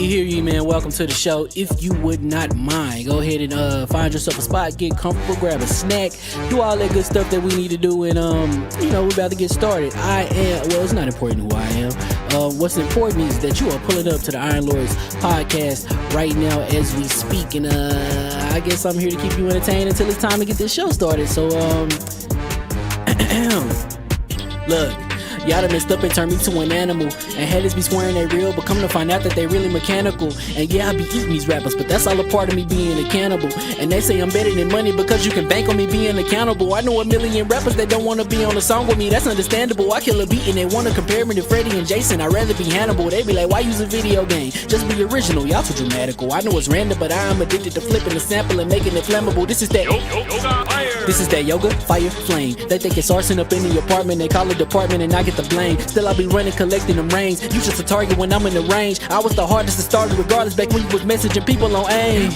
Hear ye, man. Welcome to the show. If you would not mind, go ahead and find yourself a spot, get comfortable, grab a snack, do all that good stuff that we need to do, and we're about to get started. It's not important who I am. What's important is that you are pulling up to the Iron Lords podcast right now as we speak, and I guess I'm here to keep you entertained until it's time to get this show started. So Look, y'all done messed up and turned me to an animal. And haters be swearing they real, but come to find out that they really mechanical. And yeah, I be eating these rappers, but that's all a part of me being a cannibal. And they say I'm better than money because you can bank on me being accountable. I know a million rappers that don't wanna be on a song with me, that's understandable. I kill a beat and they wanna compare me to Freddie and Jason. I'd rather be Hannibal. They be like, why use a video game? Just be original, y'all too dramatical. I know it's random, but I am addicted to flipping the sample and making it flammable. This is that This is that yoga, fire, flame. They think it's arson up in the apartment. They call it department and I get the blame. Still I be running, collecting them rings. You just a target when I'm in the range. I was the hardest to start regardless back when you was messaging people on AIM.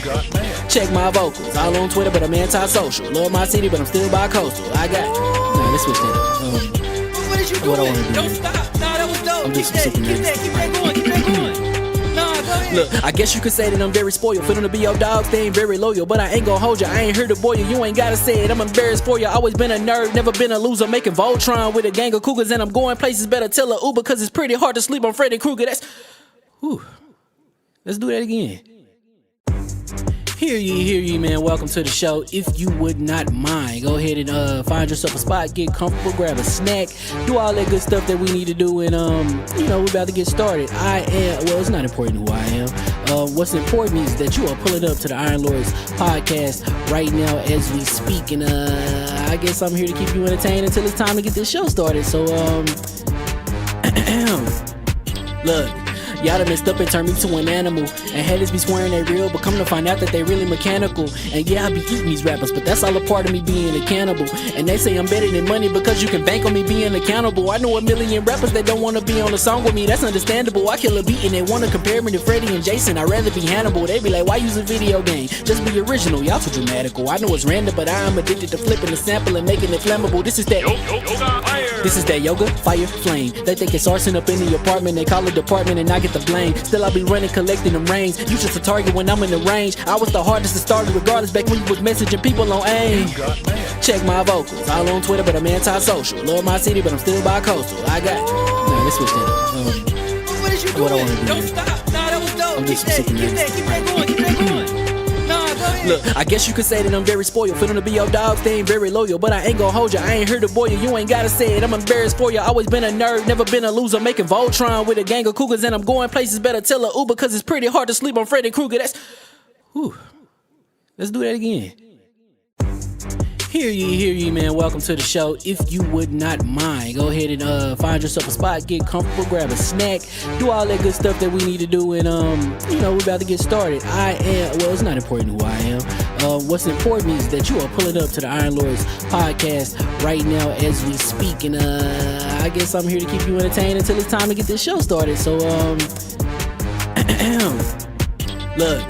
Check my vocals, all on Twitter but I'm anti-social. Love my city but I'm still bi-coastal. I got nah, let's switch that up. What is you doing? What I wanna do? Don't stop. Nah, that was dope. I'm just Keep that going. Keep that going. Nah, go ahead. Look, I guess you could say that I'm very spoiled. For them to be your dogs, they ain't very loyal. But I ain't gon' hold you, I ain't here to boil you. You ain't gotta say it, I'm embarrassed for you. Always been a nerd, never been a loser. Making Voltron with a gang of cougars. And I'm going places, better tell a Uber. Cause it's pretty hard to sleep on Freddy Krueger. That's, whew. Let's do that again. Hear ye, man. Welcome to the show. If you would not mind, go ahead and find yourself a spot, get comfortable, grab a snack, do all that good stuff that we need to do, and we're about to get started. It's not important who I am. What's important is that you are pulling up to the Iron Lords podcast right now as we speak, and I guess I'm here to keep you entertained until it's time to get this show started. So look, y'all done messed up and turned me to an animal. And haters be swearing they real, but come to find out that they really mechanical. And yeah, I be eating these rappers, but that's all a part of me being a cannibal. And they say I'm better than money because you can bank on me being accountable. I know a million rappers that don't wanna be on a song with me, that's understandable. I kill a beat and they wanna compare me to Freddie and Jason. I'd rather be Hannibal. They be like, why use a video game? Just be original, y'all too dramatical. I know it's random, but I am addicted to flipping the sample and making it flammable. This is that This is that yoga, fire, flame. They think it's arson up in the apartment. They call it department and I get the blame. Still I be running, collecting them rings. You just a target when I'm in the range. I was the hardest to start regardless back when you was messaging people on AIM. Check my vocals, all on Twitter but I'm anti-social. Love my city but I'm still bi-coastal. I got nah, let's switch that up. What is you doing? What I wanna do? Don't stop. Nah, that was dope. I'm just Keep that going. Keep that going. Nah, go ahead. Look, I guess you could say that I'm very spoiled. For them to be your dogs, they ain't very loyal. But I ain't gon' hold you, I ain't here to boil you. You ain't gotta say it, I'm embarrassed for you. Always been a nerd, never been a loser. Making Voltron with a gang of cougars. And I'm going places, better tell a Uber. Cause it's pretty hard to sleep on Freddy Krueger. That's, whew. Let's do that again. Hear ye, man. Welcome to the show. If you would not mind, go ahead and find yourself a spot, get comfortable, grab a snack, do all that good stuff that we need to do, and we're about to get started. It's not important who I am. What's important is that you are pulling up to the Iron Lords podcast right now as we speak, and I guess I'm here to keep you entertained until it's time to get this show started. So look,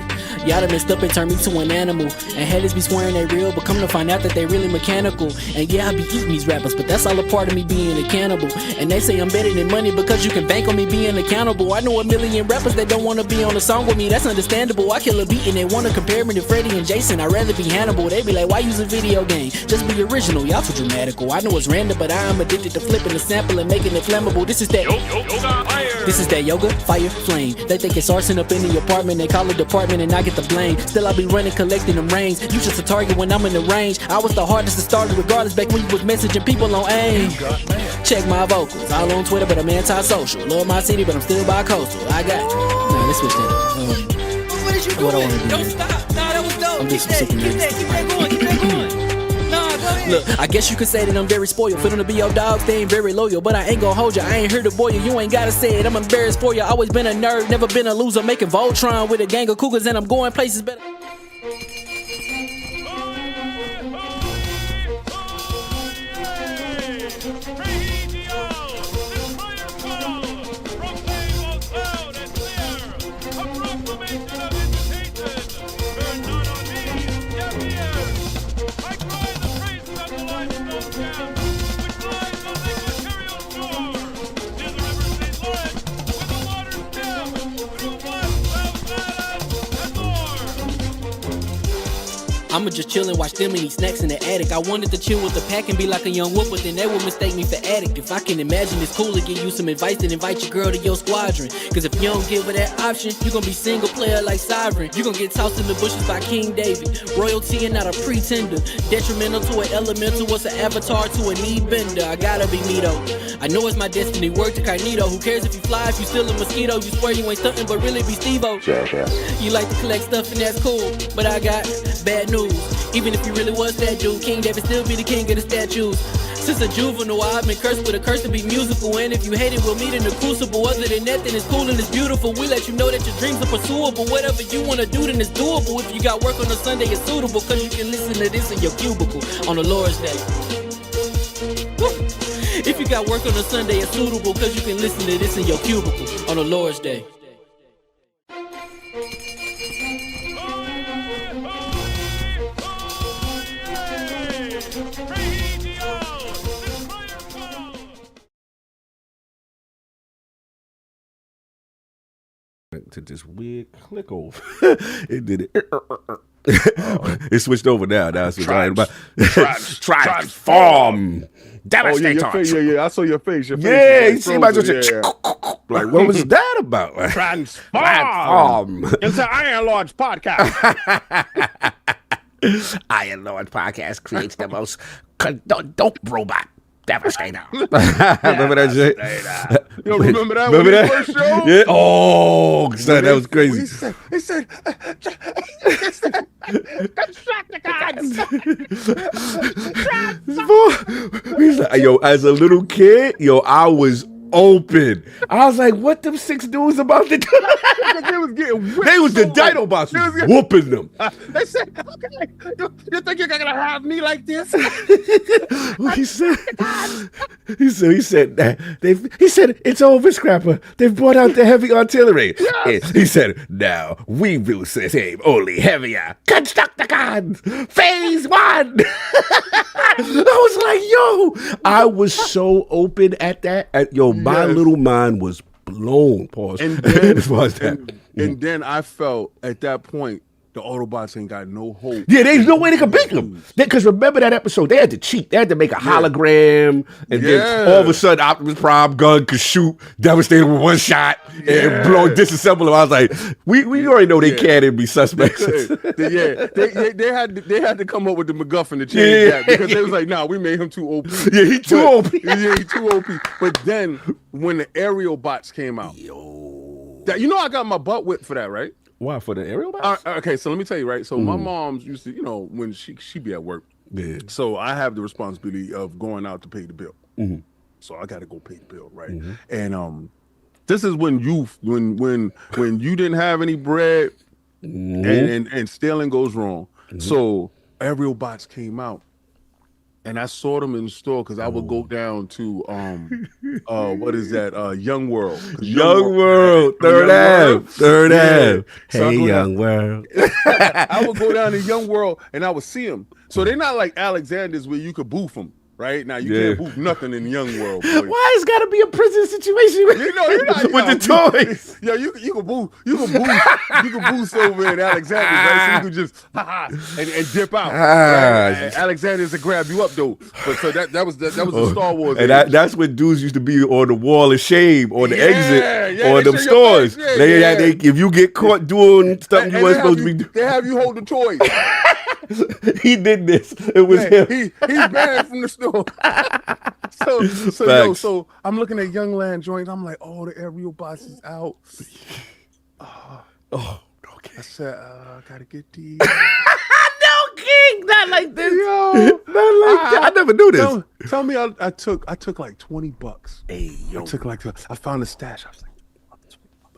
y'all done messed up and turned me to an animal. And haters be swearing they real, but come to find out that they really mechanical. And yeah, I be eating these rappers, but that's all a part of me being a cannibal. And they say I'm better than money because you can bank on me being accountable. I know a million rappers that don't wanna be on a song with me, that's understandable. I kill a beat and they wanna compare me to Freddie and Jason. I'd rather be Hannibal. They be like, why use a video game? Just be original, y'all too dramatical. I know it's random, but I am addicted to flipping the sample and making it flammable. This is that This is that yoga, fire, flame. They think it's arson up in the apartment. They call it department and I get the blame. Still I be running, collecting them rings. You just a target when I'm in the range. I was the hardest to start regardless back when you was messaging people on AIM. Check my vocals, all on Twitter but I'm anti-social. Love my city but I'm still bi-coastal. I got nah, let's switch that up. What is you doing? What I wanna do? Don't stop. Nah, that was dope. I'm just Keep that going. Nah, go ahead. Look, I guess you could say that I'm very spoiled. For them to be your dogs, they ain't very loyal. But I ain't gon' hold you, I ain't here to boil you. You ain't gotta say it, I'm embarrassed for you. Always been a nerd, never been a loser. Making Voltron with a gang of cougars. And I'm going places better. I'ma just chill and watch them and eat snacks in the attic. I wanted to chill with the pack and be like a young whoop, but then they would mistake me for addict. If I can imagine it's cool to give you some advice, then invite your girl to your squadron. Cause if you don't give her that option, you gon' be single player like Sovereign. You gon' get tossed in the bushes by King David. Royalty and not a pretender. Detrimental to an elemental, what's an avatar to a knee bender? I gotta be me though. I know it's my destiny, word to Cognito. Who cares if you fly, if you still a mosquito? You swear you ain't stuntin', but really be Steve-O. You like to collect stuff and that's cool, but I got bad news. Even if you really was that dude, King David still be the king of the statues. Since a juvenile, I've been cursed with a curse to be musical. And if you hate it, we'll meet in the crucible. Other than that, then it's cool and it's beautiful. We let you know that your dreams are pursuable. Whatever you wanna do, then it's doable. If you got work on a Sunday, it's suitable. Cause you can listen to this in your cubicle on the Lord's Day. Woo. If you got work on a Sunday, it's suitable. Cause you can listen to this in your cubicle on the Lord's Day. To this weird click over. It did it. It switched over now. Now it's right about transform. Devastator. Yeah. I saw your face. Your face you see my just like, what was that about? Transform. It's the Iron Lord's podcast. Iron Lord podcast creates the most dope robot. Devastator. Remember that, Jay? You don't remember that? Remember that first show? Yeah. Oh, son, that was crazy. He said, He's like, yo, as a little kid, I was open. I was like, what them 6 dudes about to do? They was getting whipped. They was the Dinobots whooping them. They said, okay, you think you're going to have me like this? he said, it's over, Scrapper. They've brought out the heavy artillery. Yes. He said, now we will aim only heavier. Constructicons, phase 1. I was like, yo, I was so open at that. My little mind was blown. Pause. And then, as far as that. And then I felt at that point, the Autobots ain't got no hope. Yeah, there's no way they could beat them. Because remember that episode, they had to cheat. They had to make a hologram. And then all of a sudden, Optimus Prime gun could shoot Devastator with one shot and disassemble them. I was like, we already know they can't be suspects. They had to come up with the MacGuffin to change that. Because they was like, nah, we made him too OP. Yeah, he too OP. Yeah, he too OP. But then, when the aerial bots came out, I got my butt whipped for that, right? Why, for the aerial bots? Okay, so let me tell you, right? So my mom's used to, when she be at work. Yeah. So I have the responsibility of going out to pay the bill. Mm-hmm. So I got to go pay the bill, right? Mm-hmm. And this is when you didn't have any bread, and stealing goes wrong. Mm-hmm. So aerial bots came out. And I saw them in the store because I would go down to what is that? Young World. Young World, Third Ave. Hey, Young World. I would go down to Young World and I would see them. So they're not like Alexander's where you could boof them. Right now, you can't boof nothing in the Young World. Boy. Why it's got to be a prison situation with the toys? Yeah, you can boost over at Alexander's, right? So you can just and dip out. Right? Alexander's to grab you up though. But so that was the Star Wars. And that's when dudes used to be on the wall of shame on the exit on them stores. If you get caught doing stuff you weren't supposed to be doing, they have you hold the toys. He did this. It was him. He's banned from the store. So I'm looking at Young Land joints. I'm like, oh, the aerial bots is out. Okay. I said, I gotta get these. No, King, not like this. Yo, not like that. I never knew this. Tell me, I took like $20. Hey, yo. I found a stash. I was like,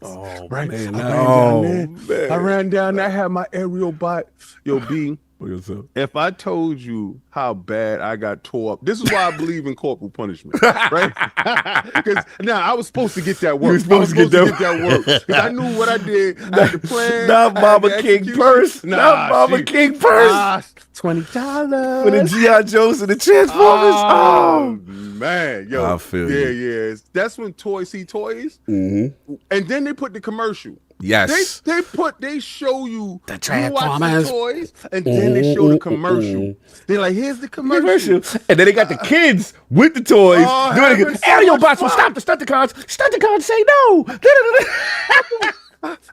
oh, right. Man, I ran down there. I had my aerial bot. Yo, B. If I told you how bad I got tore up, this is why I believe in corporal punishment, right? Because now I was supposed to get that work. You were supposed to get that work. Because I knew what I did. I had the plan. Not Mama King purse. Not Mama King purse. $20 for the G.I. Jones and the Transformers. Oh man, yo, I feel you. Yeah. That's when Toys See Toys, and then they put the commercial. Yes. They show you The you watch Transformers. the toys, and then they show the commercial. They're like, here's the commercial. And then they got the kids with the toys Oh, doing having it. so Aerial much bots will fun. stop the Stunticons. Stunticons say no.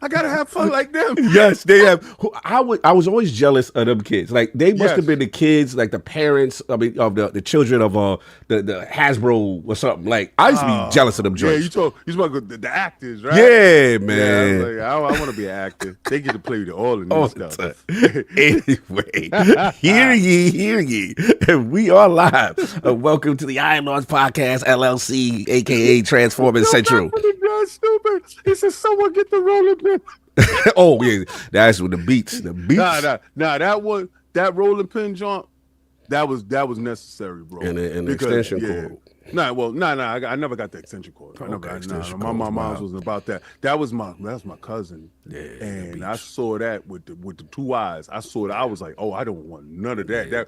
I gotta have fun like them. Yes, they have. I was always jealous of them kids. Like they must Yes. have been the kids, like the parents. I mean, of the children of the Hasbro or something. Like I used to be jealous of them Yeah, joints. you talk the actors, right? Yeah, man. Yeah, I want to be an actor. They get to play with all of All this the stuff. time. Anyway, hear ye. And we are live. Welcome to the ILP Podcast LLC, aka Transformers Central. That's stupid. He said, "Someone get the rolling pin." Oh yeah, that's with the beats. The beats. Nah. That rolling pin jump. That was necessary, bro. And the extension cord. I never got the extension cord. My mom's wasn't about that. That was my cousin. Yeah, and I saw that with the two eyes. I saw that. I was like, oh, I don't want none of that. Yeah,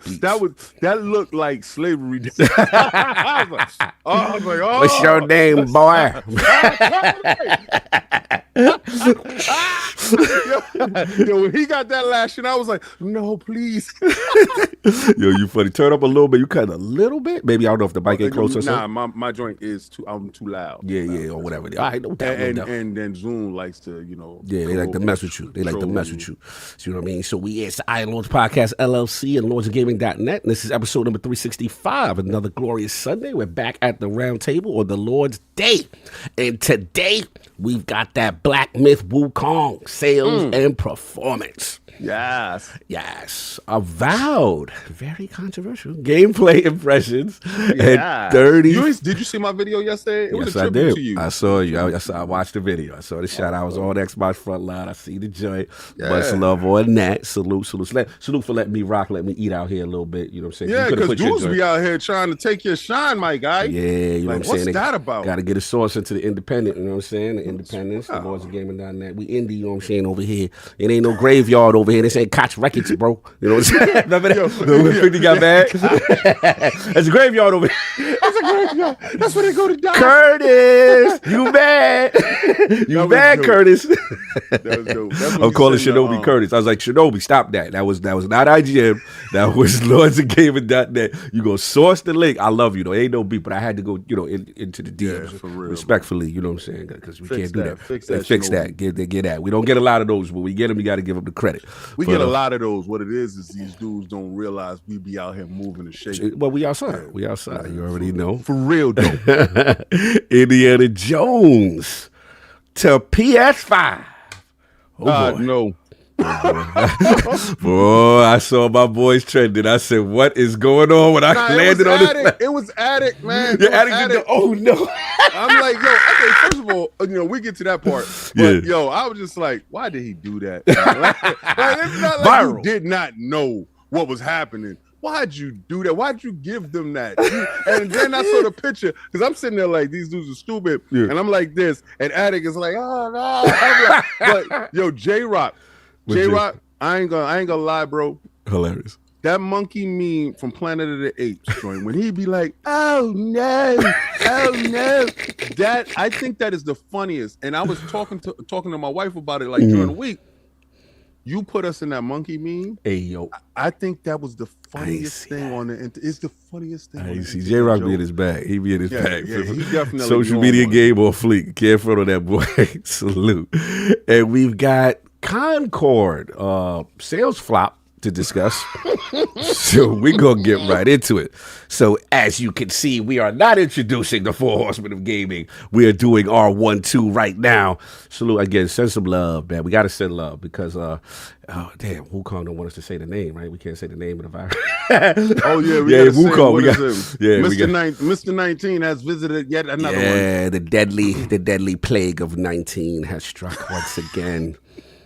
that looked like slavery. I was like, oh. What's your name, boy? Yo, when he got that lashing, I was like, no, please. Yo, you funny. Turn up a little bit. You cut a little bit. Maybe I don't know if the mic ain't close or something. Nah, my joint is I'm too loud. Yeah, or whatever. All right, no doubt. And then Zoom likes to, Yeah, they like to mess with you. So you know what I mean? So it's the ILP Podcast LLC and LordsOfGaming.net. And this is episode number 365. Another glorious Sunday. We're back at the round table on the Lord's Day. And today we've got that BlackMythWukong sales and performance. Yes. Avowed. Very controversial. Gameplay impressions. Yeah. And 30. Did you see my video yesterday? It was Yes, a I tribute did. to you. I saw you. I watched the video. I saw the shot. I was on Xbox Frontline. I see the joint. Much love on that. Salute for letting me rock, let me eat out here a little bit. You know what I'm saying? Yeah, because dudes be out here trying to take your shine, my guy. Yeah, you know what I'm saying? What's that about? Got to get a source into the independent, you know what I'm saying? The independence, the LordsOfGaming.net. We indie, you know what I'm saying, over here. It ain't no graveyard over here. This ain't Koch Records, bro. You know what I'm saying? Remember that? When 50 got mad? That's a graveyard over here. That's a graveyard. That's where they go to die. Curtis, you mad? You mad, dope. Curtis? That was dope. I'm calling Shinobi Curtis. I was like, Shinobi, stop that. That was not IGM. That was LordsOfGaming.net. You go source the link. I love you though. Ain't no beat, but I had to go, into the DMs for real, respectfully. You know what I'm saying? Because we can't do that. Fix that. Get that. We don't get a lot of those, but we get them. You got to give them the credit. We get a lot of those. What it is these dudes don't realize we be out here moving and shaking. Well, we outside. You already know. For real, though. IndianaJones to PS5. Oh boy. No. Boy, I saw my boys trending. I said, "What is going on?" When I landed on it, it was Addict, man. Your Addict. Oh no! I'm like, yo. Okay, first of all, we get to that part. But yo, I was just like, why did he do that? Like, it's not like you did not know what was happening. Why'd you do that? Why'd you give them that? And then I saw the picture because I'm sitting there like these dudes are stupid, and I'm like this, and Addict is like, oh no. I'm like, but yo, J-Rock, I ain't gonna lie, bro. Hilarious. That monkey meme from Planet of the Apes, joint, when he be like, oh no, that I think that is the funniest. And I was talking to my wife about it like during the week. You put us in that monkey meme. Hey yo, I think that was the funniest thing on the internet. It's the funniest thing. I see J-Rock be in his bag. He be in his bag. Yeah, he definitely social media game on fleek. Can't front on that boy. Salute. And we've got Concord sales flop to discuss. So we're going to get right into it. So as you can see, we are not introducing the Four Horsemen of Gaming. We are doing our 1-2 right now. Salute again. Send some love, man. We got to send love because, damn, Wukong don't want us to say the name, right? We can't say the name of the virus. Oh, yeah. We got Wukong. Mr. 19 has visited yet another one. Yeah, the deadly plague of 19 has struck once again.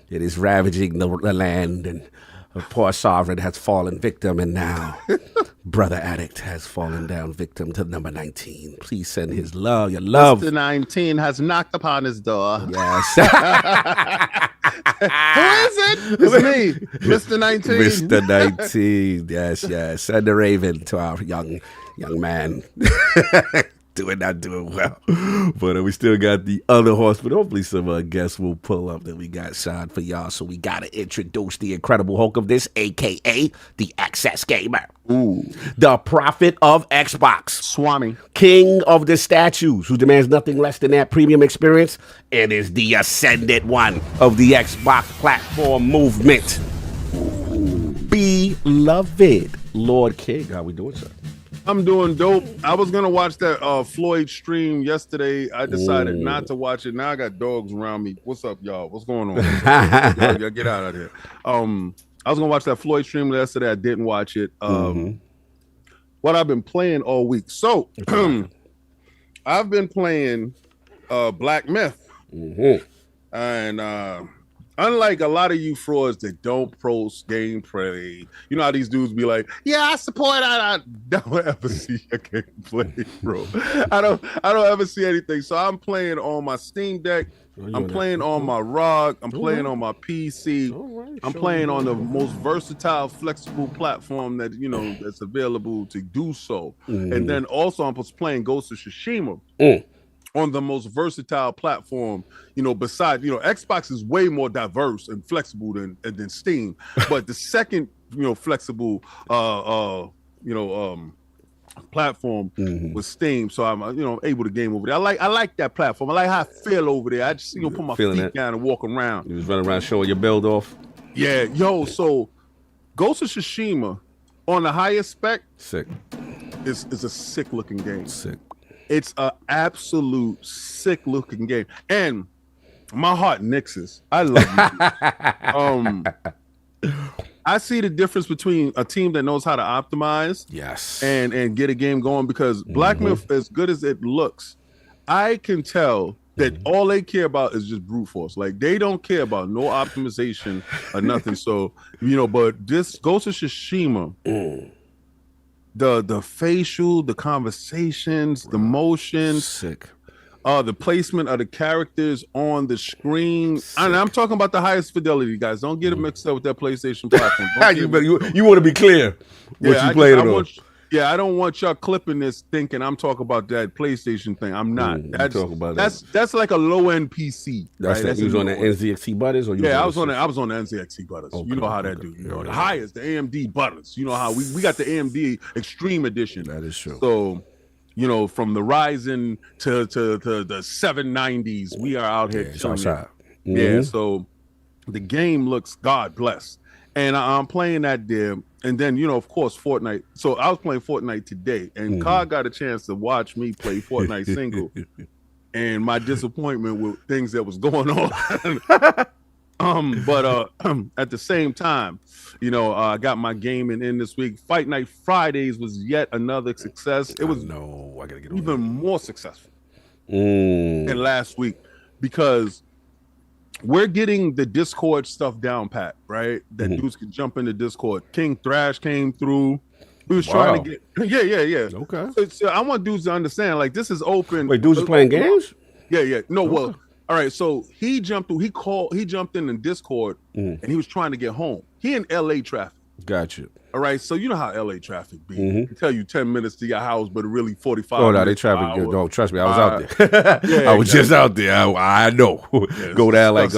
It is ravaging the land, and a poor sovereign has fallen victim, and now Brother Addict has fallen down victim to number 19. Please send his love, your love. Mr. 19 has knocked upon his door. Yes. Who is it? It's me, Mr. 19. Mr. 19. Yes. Send the raven to our young man. not doing well. But we still got the other horse, but hopefully some guests will pull up that we got Shaun for y'all. So we got to introduce the Incredible Hulk of this, a.k.a. the Excess Gamer. Ooh. The prophet of Xbox. Swami. King of the statues, who demands nothing less than that premium experience, and is the ascendant one of the Xbox platform movement. Beloved Lord King. How we doing, sir? I'm doing dope. I was gonna watch that Floyd stream yesterday. I decided not to watch it. Now I got dogs around me. What's up, y'all? What's going on? Y'all get out of here. I was gonna watch that Floyd stream yesterday. I didn't watch it. What I've been playing all week. So I've been playing Black Myth. And unlike a lot of you frauds that don't post gameplay, you know how these dudes be like, yeah, I support it. I don't ever see a gameplay, bro. I don't ever see anything. So I'm playing on my Steam Deck. I'm playing on my ROG. I'm playing on my PC. I'm playing on the most versatile, flexible platform that, you know, that's available to do so. And then also I'm playing Ghost of Tsushima. On the most versatile platform, you know, besides, you know, Xbox is way more diverse and flexible than Steam. But the second, you know, flexible, platform was Steam. So I'm, you know, able to game over there. I like that platform. I like how I feel over there. I just, you know, put my feet down and walk around. You was running around showing your build off. Yeah, yo. So Ghost of Tsushima on the highest spec, sick. Is a sick looking game. Sick. It's an absolute sick looking game, and my heart nixes. I love it. I see the difference between a team that knows how to optimize, and get a game going, because Black Myth, as good as it looks, I can tell that all they care about is just brute force. Like, they don't care about no optimization or nothing. So, you know, but this Ghost of Tsushima. The facial, the conversations, the motions, sick. The placement of the characters on the screen. And I'm talking about the highest fidelity, guys. Don't get it mixed up with that PlayStation platform. You want to be clear what you played it on. I don't want y'all clipping this thinking I'm talking about that PlayStation thing. I'm not. That's like a low end PC. That's right? You was on the NZXT butters, or I was on the NZXT butters. Okay, you know how that do. You know, the highest, the AMD butters. You know how we got the AMD Extreme Edition. That is true. So, you know, from the Ryzen to the 790s, we are out here chilling. Yeah, so the game looks God bless. And I'm playing that there. And then, you know, of course, Fortnite. So I was playing Fortnite today, and Carl got a chance to watch me play Fortnite single. And my disappointment with things that was going on. But at the same time, you know, I got my gaming in this week. Fight Night Fridays was yet another success. It was I gotta get even more successful than last week, because we're getting the Discord stuff down pat, right? That dudes can jump into Discord. King Thrash came through. We was trying to get yeah. Okay. So I want dudes to understand, like, this is open. Wait, dudes are playing games? Yeah. No, well, all right. So he jumped through. He jumped in Discord, and he was trying to get home. He in LA traffic. Gotcha. All right, so you know how LA traffic be. They tell you 10 minutes to your house, but really 45 Oh, no, minutes. they traffic good. Don't trust me. I was out there. I was just out there. I know. Go down like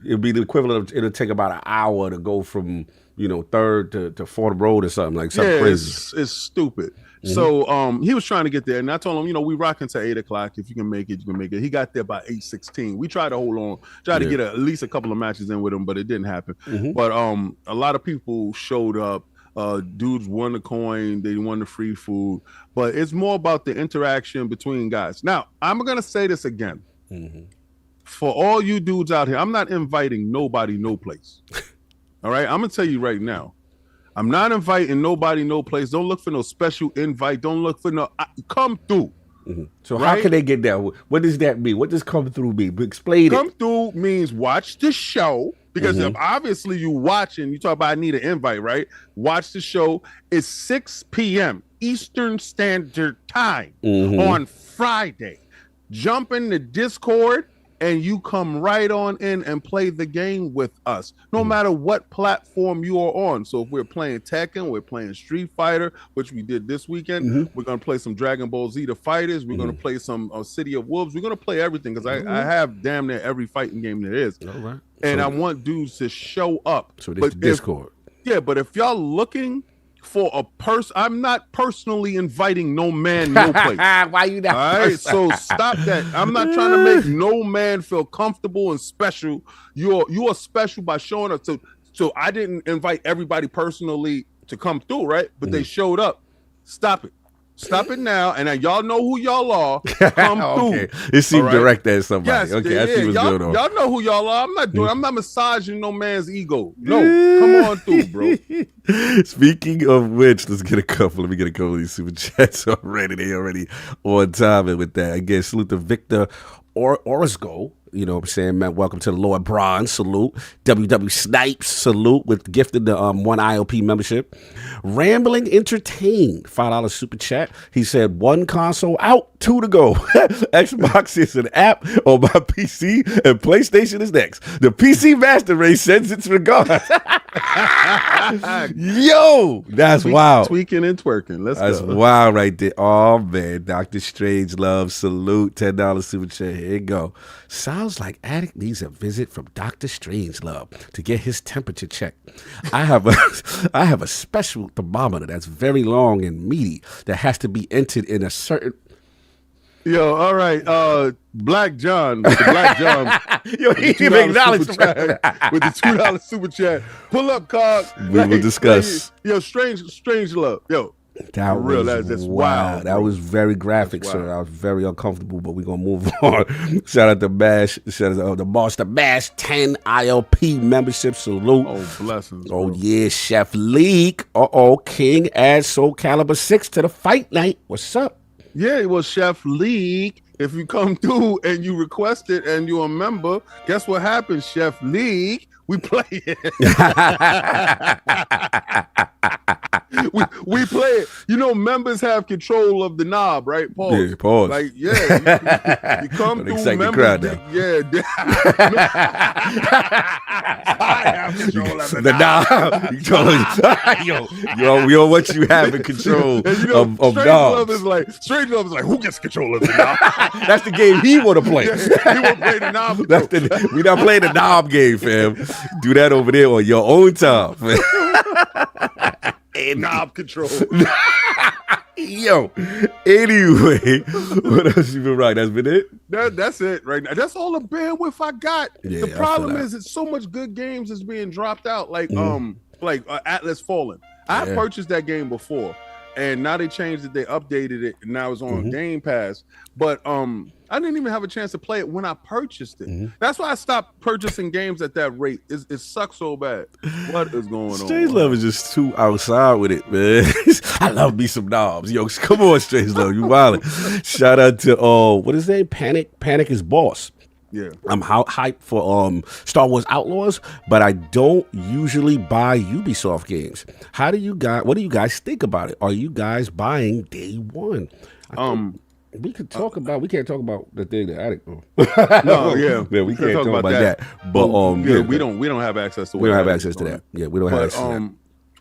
it'd be the equivalent of, it'll take about an hour to go from, you know, 3rd to 4th Road or something, like something crazy. It's stupid. So he was trying to get there, and I told him, you know, we rocking to 8 o'clock. If you can make it, you can make it. He got there by 8:16. We tried to hold on, tried to get at least a couple of matches in with him, but it didn't happen. But a lot of people showed up. Dudes won the coin, they won the free food, but it's more about the interaction between guys. Now, I'm gonna say this again. For all you dudes out here, I'm not inviting nobody no place. All right, I'm gonna tell you right now, I'm not inviting nobody no place. Don't look for no special invite. Don't look for no come through. So how can they get that? What does that mean? What does come through mean? Explain it. Come through means watch the show. Because if obviously you watching, you talk about I need an invite, right? Watch the show. It's 6 p.m. Eastern Standard Time on Friday. Jump in the Discord and you come right on in and play the game with us, no matter what platform you are on. So if we're playing Tekken, we're playing Street Fighter, which we did this weekend. We're going to play some Dragon Ball Z The Fighters. We're going to play some City of Wolves. We're going to play everything because I have damn near every fighting game there is. All right. And I want dudes to show up. So this Discord. But if y'all looking for a person, I'm not personally inviting no man, no place. Why you not? All right, so stop that. I'm not trying to make no man feel comfortable and special. You are special by showing up. So I didn't invite everybody personally to come through, right? But they showed up. Stop it. Stop it now, and y'all know who y'all are. Come through. It seemed direct at somebody. Yes, okay, I see what's going on. Y'all know who y'all are. I'm not massaging no man's ego. No, come on through, bro. Speaking of which, let's get a couple. Let me get a couple of these super chats already. They already on time. And with that, again, salute to Victor Orozco. You know what I'm saying, man? Welcome to the Lord Bronze. Salute. WW Snipes. Salute with gifted the 1 ILP membership. Rambling Entertain. $5 super chat. He said 1 console out, 2 to go. Xbox is an app on my PC and PlayStation is next. The PC Master Race sends its regards. Yo, that's wild. Tweaking and twerking. That's wild right there. Oh, man. Dr. Strange Love. Salute. $10 super chat. Here you go. Sounds like Addict needs a visit from Dr. Strangelove to get his temperature checked. I have a special thermometer that's very long and meaty that has to be entered in a certain. Yo, all right. Black John with the Black John. Yo, he didn't acknowledge with the $2 super chat. Pull up, Cog. We will discuss. Yo, strange love. Yo. That real, was that's wild. That was very graphic, sir. I was very uncomfortable, but we're going to move on. Shout out to Bash. Shout out to the Master Bash 10 ILP membership. Salute. Oh, blessings. Oh, bro. yeah. Chef Leak. King adds Soul Calibur 6 to the fight night. What's up? Yeah, it was Chef League. If you come through and you request it and you're a member, guess what happens, Chef League? We play it. we play it. You know, members have control of the knob, right? Pause. Yeah, pause. Like, yeah, you come through, members. I have control of the knob. We on what you have in control of knobs. Strange Love is like, who gets control of the knob? That's the game he want to play. He want to play the knob. We not playing the knob game, fam. Do that over there on your own time. Knob control. Yo, anyway, what else you been right? That's been it? That's it right now. That's all the bandwidth I got. Yeah, the problem is it's so much good games is being dropped out. Like Atlas Fallen. I purchased that game before, and now they changed it. They updated it, and now it's on Game Pass. But I didn't even have a chance to play it when I purchased it. That's why I stopped purchasing games at that rate. It sucks so bad. What is going on? Strange Love is just too outside with it, man. I love me some knobs. Yo, come on, Strange Love. You wildin'. Shout out to, what is that? Panic is boss. Yeah. I'm hyped for Star Wars Outlaws, but I don't usually buy Ubisoft games. What do you guys think about it? Are you guys buying day one? We can't talk about the thing that Addict. No, yeah. Yeah, we can't talk about that. But we don't have access to. We don't have access to that. Yeah, we don't have access to that.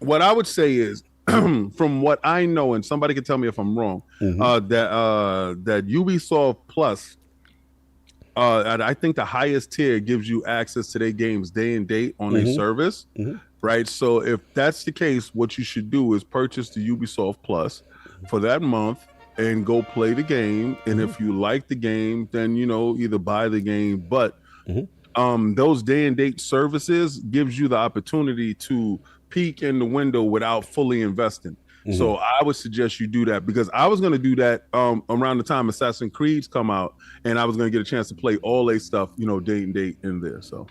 What I would say is, from what I know, and somebody can tell me if I'm wrong, that Ubisoft Plus, I think the highest tier gives you access to their games day and date on their service, right? So if that's the case, what you should do is purchase the Ubisoft Plus for that month and go play the game. And if you like the game, then, either buy the game. But those day and date services gives you the opportunity to peek in the window without fully investing. So I would suggest you do that, because I was going to do that around the time Assassin's Creed's come out, and I was going to get a chance to play all their stuff, day and date in there. So,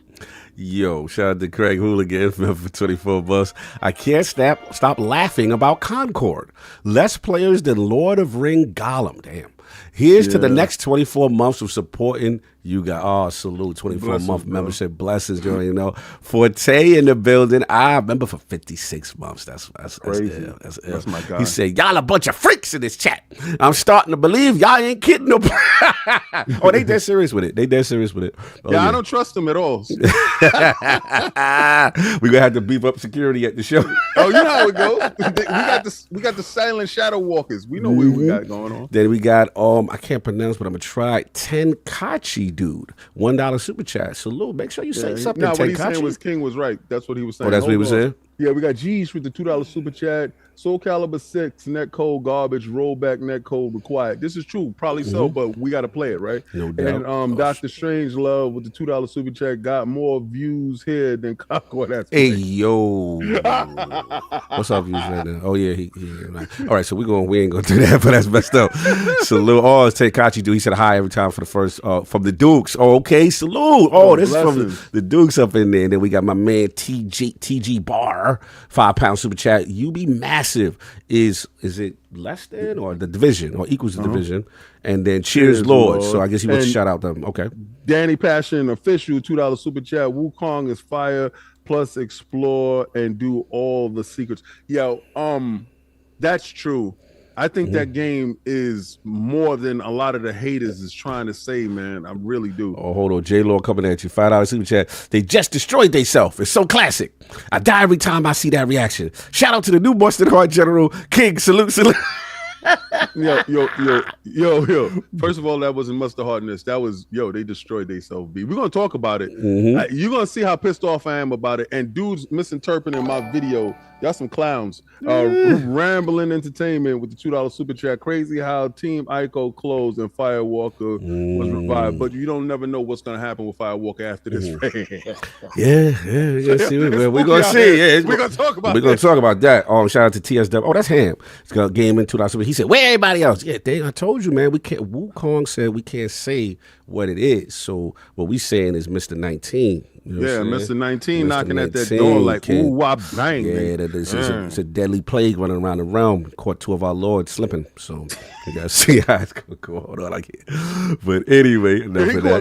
yo, shout out to Craig Hooligan for 24 bucks. I can't stop laughing about Concord. Less players than Lord of Ring Gollum. Damn. Here's to the next 24 months of supporting you guys. Oh, salute, 24-month membership. Blessings, Joe. Forte in the building. I remember for 56 months. That's crazy. That's my guy. He said, y'all a bunch of freaks in this chat. I'm starting to believe y'all ain't kidding no. Oh, they dead serious with it. They dead serious with it. Oh, I don't trust them at all. We gonna have to beef up security at the show. Oh, you know how it goes. We got the silent shadow walkers. We know what we got going on. Then we got I can't pronounce, but I'm gonna try Tenkachi dude. $1 super chat. Salute. Make sure you say something. What he's saying was King was right. That's what he was saying. Oh, that's what he was saying? Yeah, we got G's with the $2 super chat. Soul Calibur 6 net code garbage, rollback net code required. This is true, probably so, but we got to play it, right? No doubt. And Dr. Strange Love with the $2 super chat got more views here than Concord. That's hey yo, what's up, views right there? Oh yeah, he all right. So we ain't gonna do that, but that's messed up. Salute. Oh, it's Tekachi dude. He said hi every time for the first from the Dukes. Oh, okay, salute. Oh, this is from the Dukes up in there. And then we got my man TG Bar, £5 super chat. You be massive. Is it less than or the division or equals the division? And then cheers Lord. So I guess he wants to shout out them. Okay. Danny Passion official $2 super chat. Wukong is fire plus explore and do all the secrets. Yo, that's true. I think that game is more than a lot of the haters is trying to say, man. I really do. Oh, hold on. J-Lord coming at you. $5 super chat. They just destroyed themselves. It's so classic. I die every time I see that reaction. Shout out to the new Boston Hard General King. Salute. Yo. First of all, that wasn't mustard hardness. That was, they destroyed themselves, B. We're going to talk about it. You're going to see how pissed off I am about it. And dudes misinterpreting my video. Y'all some clowns. Rambling Entertainment with the $2 super chat. Crazy how Team Ico closed and Firewalker was revived. But you don't never know what's going to happen with Firewalker after this. Yeah. We're going to see. Yeah, we're going to talk about We're going to talk about that. Shout out to TSW. Oh, that's Ham. It's got game in $2 super. He said, where everybody else? Yeah, I told you, man. We can't. Wukong said we can't say what it is. So what we saying is Mr. 19. You know Mr. 19 knocking at that door like, ooh, wah, bang. Yeah, it's a deadly plague running around the realm. Caught two of our lords slipping. So you got to see how it's going to go. Hold on, but anyway,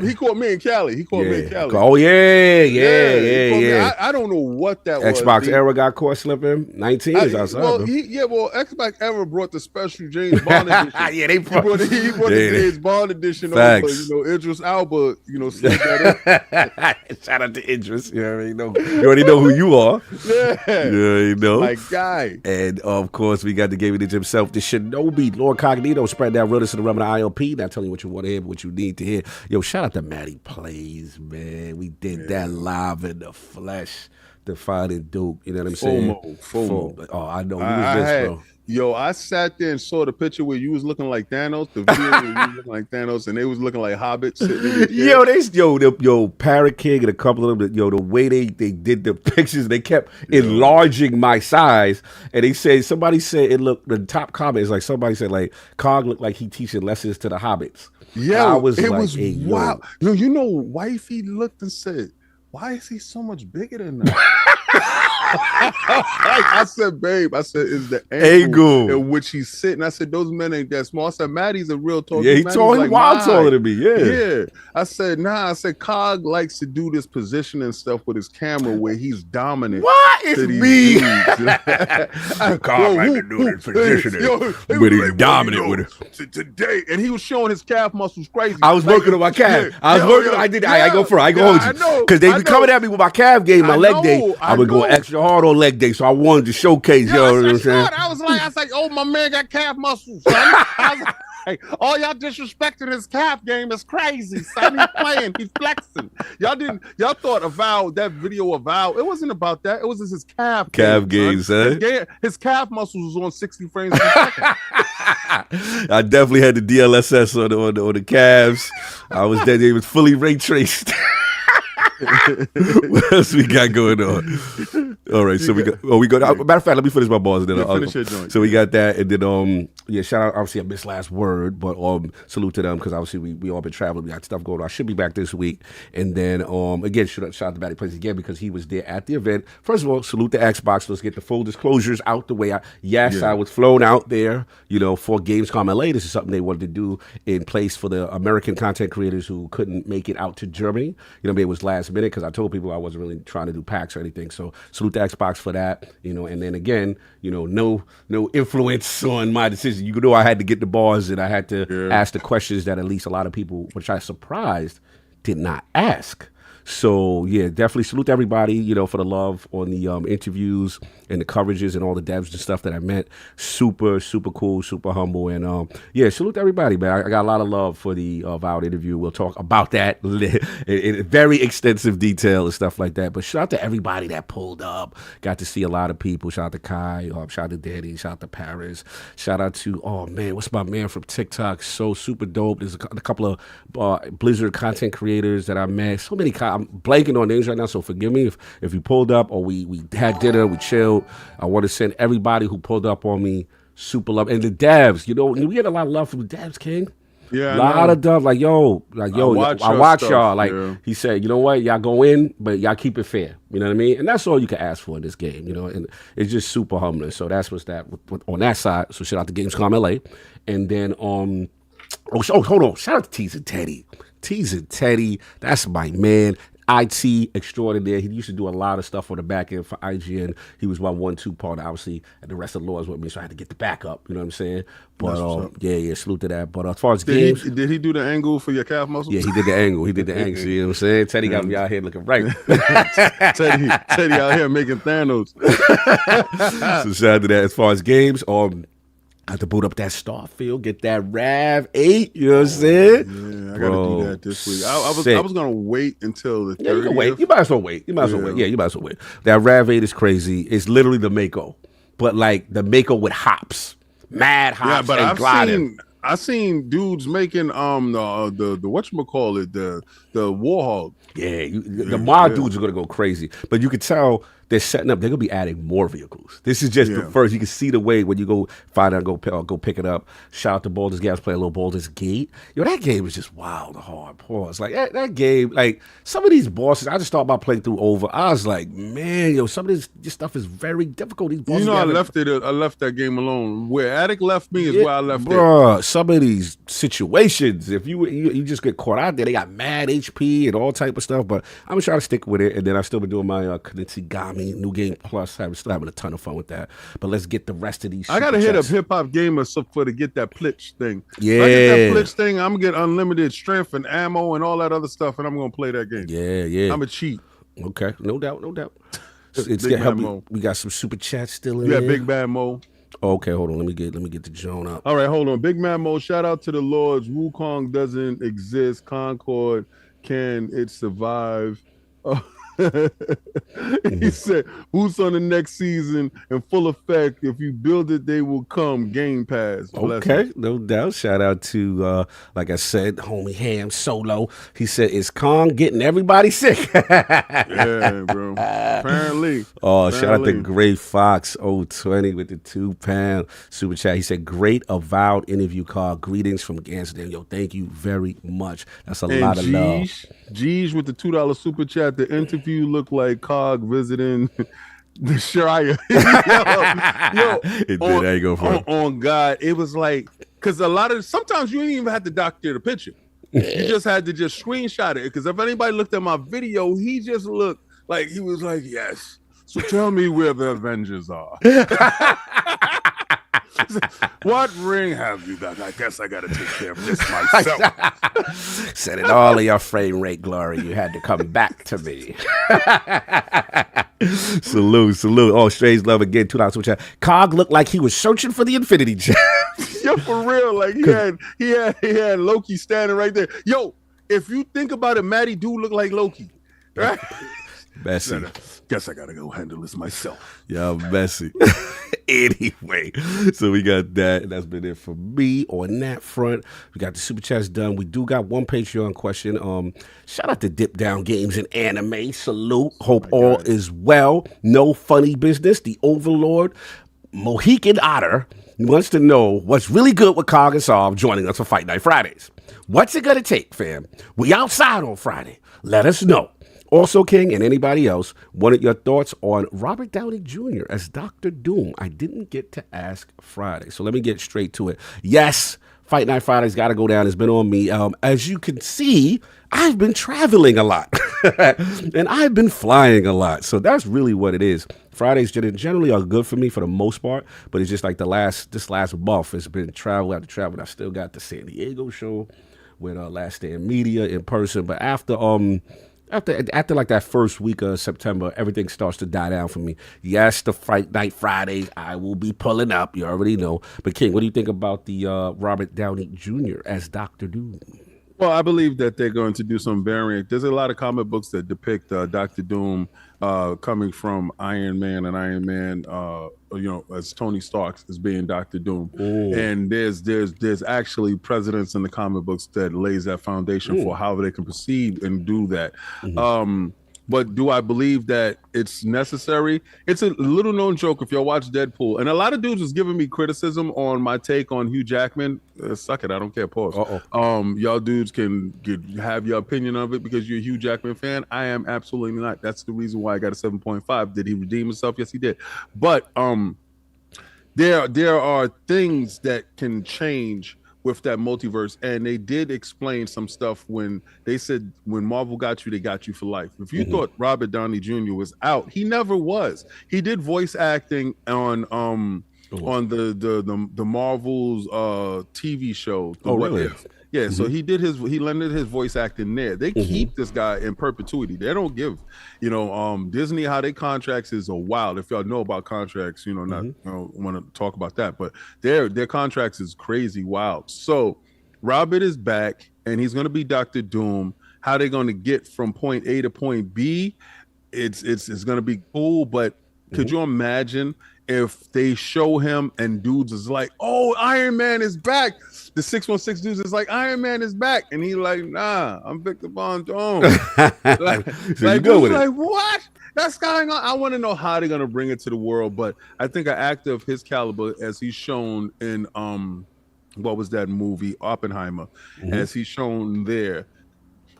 he caught me in Cali. Oh, yeah. I don't know what that was. Xbox era got caught slipping. 19 is outside. Xbox era brought the special James Bond edition. Yeah, they brought the James Bond edition Facts. over. Idris Elba, slid that in. Shout out to Idris. You already know who you are. Yeah. You already know. My guy. And of course, we got the gaming ninja himself, the Shinobi, LordCognito, spread that realness in the realm of the ILP. Not telling you what you want to hear, but what you need to hear. Yo, shout out to Maddie Plays, man. We did that live in the flesh. Defining Duke. You know what I'm saying? FOMO. Oh, I know. Who was this, bro? Yo, I sat there and saw the picture where you was looking like Thanos, the video where you was looking like Thanos, and they was looking like hobbits. Parrot King and a couple of them, the way they did the pictures, they kept enlarging my size, and somebody said it looked, the top comment is like, somebody said like, Cog looked like he teaching lessons to the hobbits. Yeah, it was hey, wow. Yo, wifey looked and said, why is he so much bigger than that? I said, babe, is the angle in which he's sitting. I said, those men ain't that small. I said, Maddie's a real tall. Yeah, he's wild taller than me. Yeah. I said, I said, Cog likes to do this positioning stuff with his camera where he's dominant. What is me? Cog likes to do this positioning, but he's dominant with it. Today, and he was showing his calf muscles crazy. I was working on my calf. I go for it. I go hold you. Because they be coming at me with my calf game, my leg day. I would go extra hard on leg day, so I wanted to showcase. You know what I'm saying? I was like, oh, my man got calf muscles, son. I was like, all y'all disrespecting his calf game is crazy, son. He's playing, he's flexing. Y'all thought Avowed, that video Avowed, it wasn't about that. It was just his calf game, son. His calf muscles was on 60 frames per second. I definitely had the DLSS on the calves. I was there. They was fully ray traced. What else we got going on? All right, so we go. Matter of fact, let me finish my balls. And then finish your joint. So we got that, and then shout out. Obviously, I missed last word, but salute to them because obviously we all been traveling. We got stuff going on. I should be back this week, and then again, shout out to Matty Plays again because he was there at the event. First of all, salute to Xbox. Let's get the full disclosures out the way. I was flown out there, for Gamescom LA. This is something they wanted to do in place for the American content creators who couldn't make it out to Germany. It was last minute because I told people I wasn't really trying to do PAX or anything. So salute to the Xbox for that, and then again, no influence on my decision. You know, I had to get the bars and I had to ask the questions that at least a lot of people, which I surprised, did not ask. So, yeah, definitely salute everybody, for the love on the interviews and the coverages and all the devs and stuff that I met. Super, super cool, super humble. And, salute everybody, man. I got a lot of love for the Avowed interview. We'll talk about that in very extensive detail and stuff like that. But shout out to everybody that pulled up. Got to see a lot of people. Shout out to Kai. Shout out to Danny. Shout out to Paris. Shout out to, what's my man from TikTok? So super dope. There's a couple of Blizzard content creators that I met. So many I'm blanking on names right now, so forgive me if you pulled up or we had dinner, we chilled. I want to send everybody who pulled up on me super love. And the devs, we get a lot of love from the devs, King. Yeah, a lot of stuff. Like, yo, I watch y'all. Like, he said, you know what? Y'all go in, but y'all keep it fair. You know what I mean? And that's all you can ask for in this game, and it's just super humbling. So that's what's that on that side. So shout out to Gamescom LA. And then, hold on. Shout out to Tease and Teddy. Tease and Teddy, that's my man. IT extraordinaire. He used to do a lot of stuff on the back end for IGN. He was my 1-2 partner, obviously, and the rest of the Lords with me, so I had to get the backup. You know what I'm saying? But salute to that. But as far as games, did he do the angle for your calf muscles? Yeah, he did the angle. You know what I'm saying? Teddy got me out here looking right. Teddy out here making Thanos. So shout out to that. As far as games, I have to boot up that Starfield, get that Rav 8, you know what I'm saying? Yeah, I got to do that this week. I was going to wait until the 30th. Yeah, you can wait. You might as well wait. You might as well wait. That Rav 8 is crazy. It's literally the Mako, but like the Mako with hops. Mad hops and gliding. I seen dudes making the whatchamacallit, the Warhog. Yeah, the mod dudes are going to go crazy. But you can tell they're setting up. They're going to be adding more vehicles. This is just the first. You can see the way when you go find out, go pick it up. Shout out to Baldur's Gate. I was playing a little Baldur's Gate. That game is just wild hard. Pause. Like that game, like some of these bosses, I just thought about playing through over. I was like, man, some of this stuff is very difficult. These bosses. I left that game alone. Where Attic left me is where I left it. Some of these situations, if you just get caught out there, they got mad HP and all type of stuff. But I'm gonna try to stick with it. And then I've still been doing my Kunitsigami New Game Plus. I'm still having a ton of fun with that. But let's get the rest of these. I gotta hit up Hip Hop Gamer to get that Plitch thing. Yeah, if I get that Plitch thing, I'm gonna get unlimited strength and ammo and all that other stuff, and I'm gonna play that game. Yeah. I'm a cheat. Okay, no doubt. It's gonna help me. We got some super chats still in there. Yeah, Big Bad Mo. Okay, hold on. Let me get the Joan up. All right, hold on. Big Man Mo, shout out to the Lords. Wukong doesn't exist. Concord, can it survive? He said, who's on the next season in full effect? If you build it, they will come. Game Pass. Okay, no doubt. Shout out to, like I said, homie Ham Solo. He said, is Kong getting everybody sick? Yeah, bro. Apparently. Shout out to Great Fox 020 with the £2 super chat. He said, great Avowed interview call. Greetings from Amsterdam. Yo, thank you very much. That's a lot of love. Jeez with the $2 super chat. The interview looked like Cog visiting the Shire. There you go, on God, it was like, because sometimes you didn't even have to doctor the picture. You just had to just screenshot it. Because if anybody looked at my video, he just looked like he was like, yes. So tell me where the Avengers are. What ring have you got? I guess I got to take care of this myself. Said in all of your frame rate glory, you had to come back to me. Salute. Oh, Strange Love again, $2 super chat. Cog looked like he was searching for the Infinity Gem. Yo, for real. Like he had Loki standing right there. Yo, if you think about it, Matty do look like Loki. Right? Messy. Guess I gotta go handle this myself. Yeah, messy. Anyway, so we got that. And that's been it for me on that front. We got the super chats done. We do got one Patreon question. Shout out to Dip Down Games and Anime. Salute. Hope all is well. No funny business. The Overlord, Mohican Otter, wants to know what's really good with Cog and Solve joining us for Fight Night Fridays. What's it gonna take, fam? We outside on Friday. Let us know. Also, King, and anybody else, wanted your thoughts on Robert Downey Jr. as Dr. Doom. I didn't get to ask Friday, so let me get straight to it. Yes, Fight Night Fridays got to go down. It's been on me. As you can see, I've been traveling a lot, and I've been flying a lot. So that's really what it is. Fridays generally are good for me for the most part, but it's just like this last month, it's been travel after travel. I still got the San Diego show with Last Stand Media in person, but after like that first week of September, everything starts to die down for me. Yes, the Fight Night Fridays, I will be pulling up. You already know. But King, what do you think about the Robert Downey Jr. as Dr. Doom? Well, I believe that they're going to do some variant. There's a lot of comic books that depict Dr. Doom coming from Iron Man, and Iron Man, as Tony Stark as being Dr. Doom. Ooh. And there's actually precedents in the comic books that lays that foundation for how they can proceed and do that. But do I believe that it's necessary? It's a little known joke if y'all watch Deadpool. And a lot of dudes was giving me criticism on my take on Hugh Jackman. Suck it, I don't care, pause. Y'all dudes can have your opinion of it because you're a Hugh Jackman fan. I am absolutely not. That's the reason why I got a 7.5. Did he redeem himself? Yes, he did. But there are things that can change with that multiverse, and they did explain some stuff when they said when Marvel got you, they got you for life. If you thought Robert Downey Jr. was out, he never was. He did voice acting on the Marvel's TV show. Really? Yeah, so he lended his voice acting there. They keep this guy in perpetuity. They don't give, Disney, how they contracts is a wild. If y'all know about contracts, not want to talk about that, but their contracts is crazy wild. So Robert is back and he's going to be Dr. Doom. How they going to get from point A to point B? It's going to be cool, but could you imagine if they show him and dudes is like, oh, Iron Man is back. The 616 dudes is like, Iron Man is back. And he like, nah, I'm Victor Von Doom. like, what? That's going on. I want to know how they're going to bring it to the world. But I think an actor of his caliber, as he's shown in, what was that movie? Oppenheimer. As he's shown there,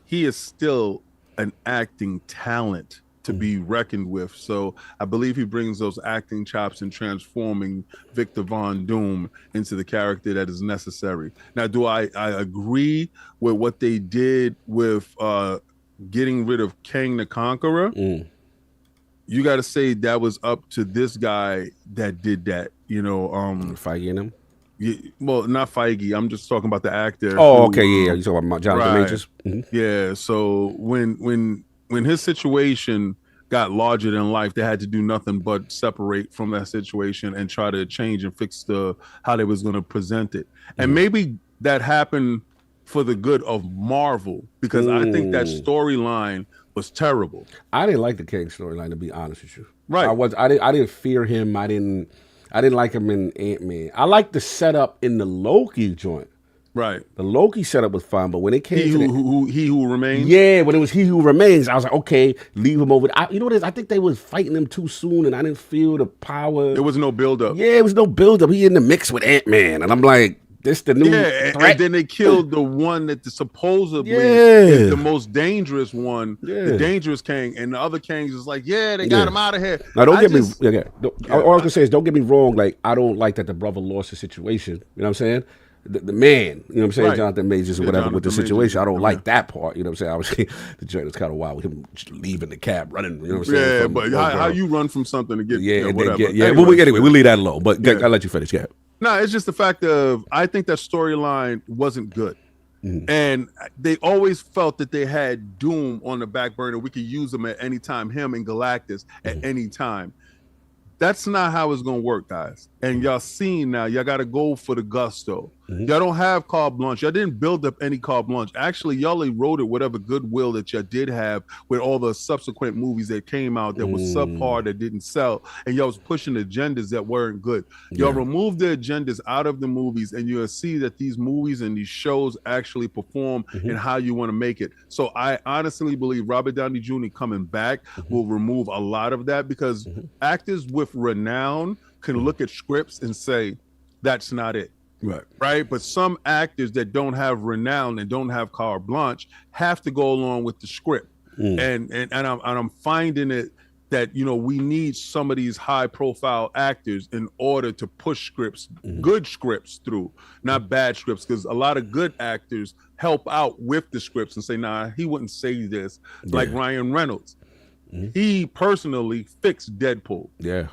he is still an acting talent to be reckoned with. So I believe he brings those acting chops and transforming Victor Von Doom into the character that is necessary. Now, do I agree with what they did with getting rid of Kang the Conqueror? You got to say that was up to this guy that did that, Feige and him? Yeah, well, not Feige. I'm just talking about the actor. Oh, okay, yeah. You talking about Jonathan Majors? Yeah. So when his situation got larger than life, they had to do nothing but separate from that situation and try to change and fix how they was going to present it. And maybe that happened for the good of Marvel, because I think that storyline was terrible. I didn't like the Kang storyline, to be honest with you. Right. I didn't fear him. I didn't like him in Ant-Man. I liked the setup in the Loki joint. Right. The Loki setup was fine, but when it came He Who Remains? Yeah, when it was He Who Remains, I was like, okay, leave him over. You know what it is? I think they was fighting him too soon, and I didn't feel the power. There was no build-up. Yeah, it was no build-up. He in the mix with Ant-Man, and I'm like, this the new threat. And then they killed the one that supposedly is the most dangerous one, the dangerous Kang, and the other Kangs is like, they got him out of here. Now, don't get me. All I can say is, don't get me wrong. Like, I don't like that the brother lost the situation. You know what I'm saying? The man, you know what I'm saying, right. Jonathan Majors or whatever with the situation. I don't like that part, you know what I'm saying? The joint was kind of wild with him leaving the cab, running, you know what I'm saying? Yeah, but how you run from something to get, whatever. Anyway, we'll leave that alone, but I'll let you finish, yeah. No, it's just the fact of, I think that storyline wasn't good. And they always felt that they had Doom on the back burner. We could use him at any time, him and Galactus at any time. That's not how it's going to work, guys. And y'all seen now, y'all got to go for the gusto. Y'all don't have carte blanche. Y'all didn't build up any carte blanche. Actually, y'all eroded whatever goodwill that y'all did have with all the subsequent movies that came out that was subpar, that didn't sell. And y'all was pushing agendas that weren't good. Y'all removed the agendas out of the movies, and you'll see that these movies and these shows actually perform and how you want to make it. So I honestly believe Robert Downey Jr. coming back will remove a lot of that, because actors with renown can look at scripts and say, that's not it. Right. But some actors that don't have renown and don't have carte blanche have to go along with the script. And I'm finding it that, you know, we need some of these high profile actors in order to push scripts, good scripts through, not bad scripts, because a lot of good actors help out with the scripts and say, nah, he wouldn't say this. Like Ryan Reynolds. He personally fixed Deadpool. Yeah.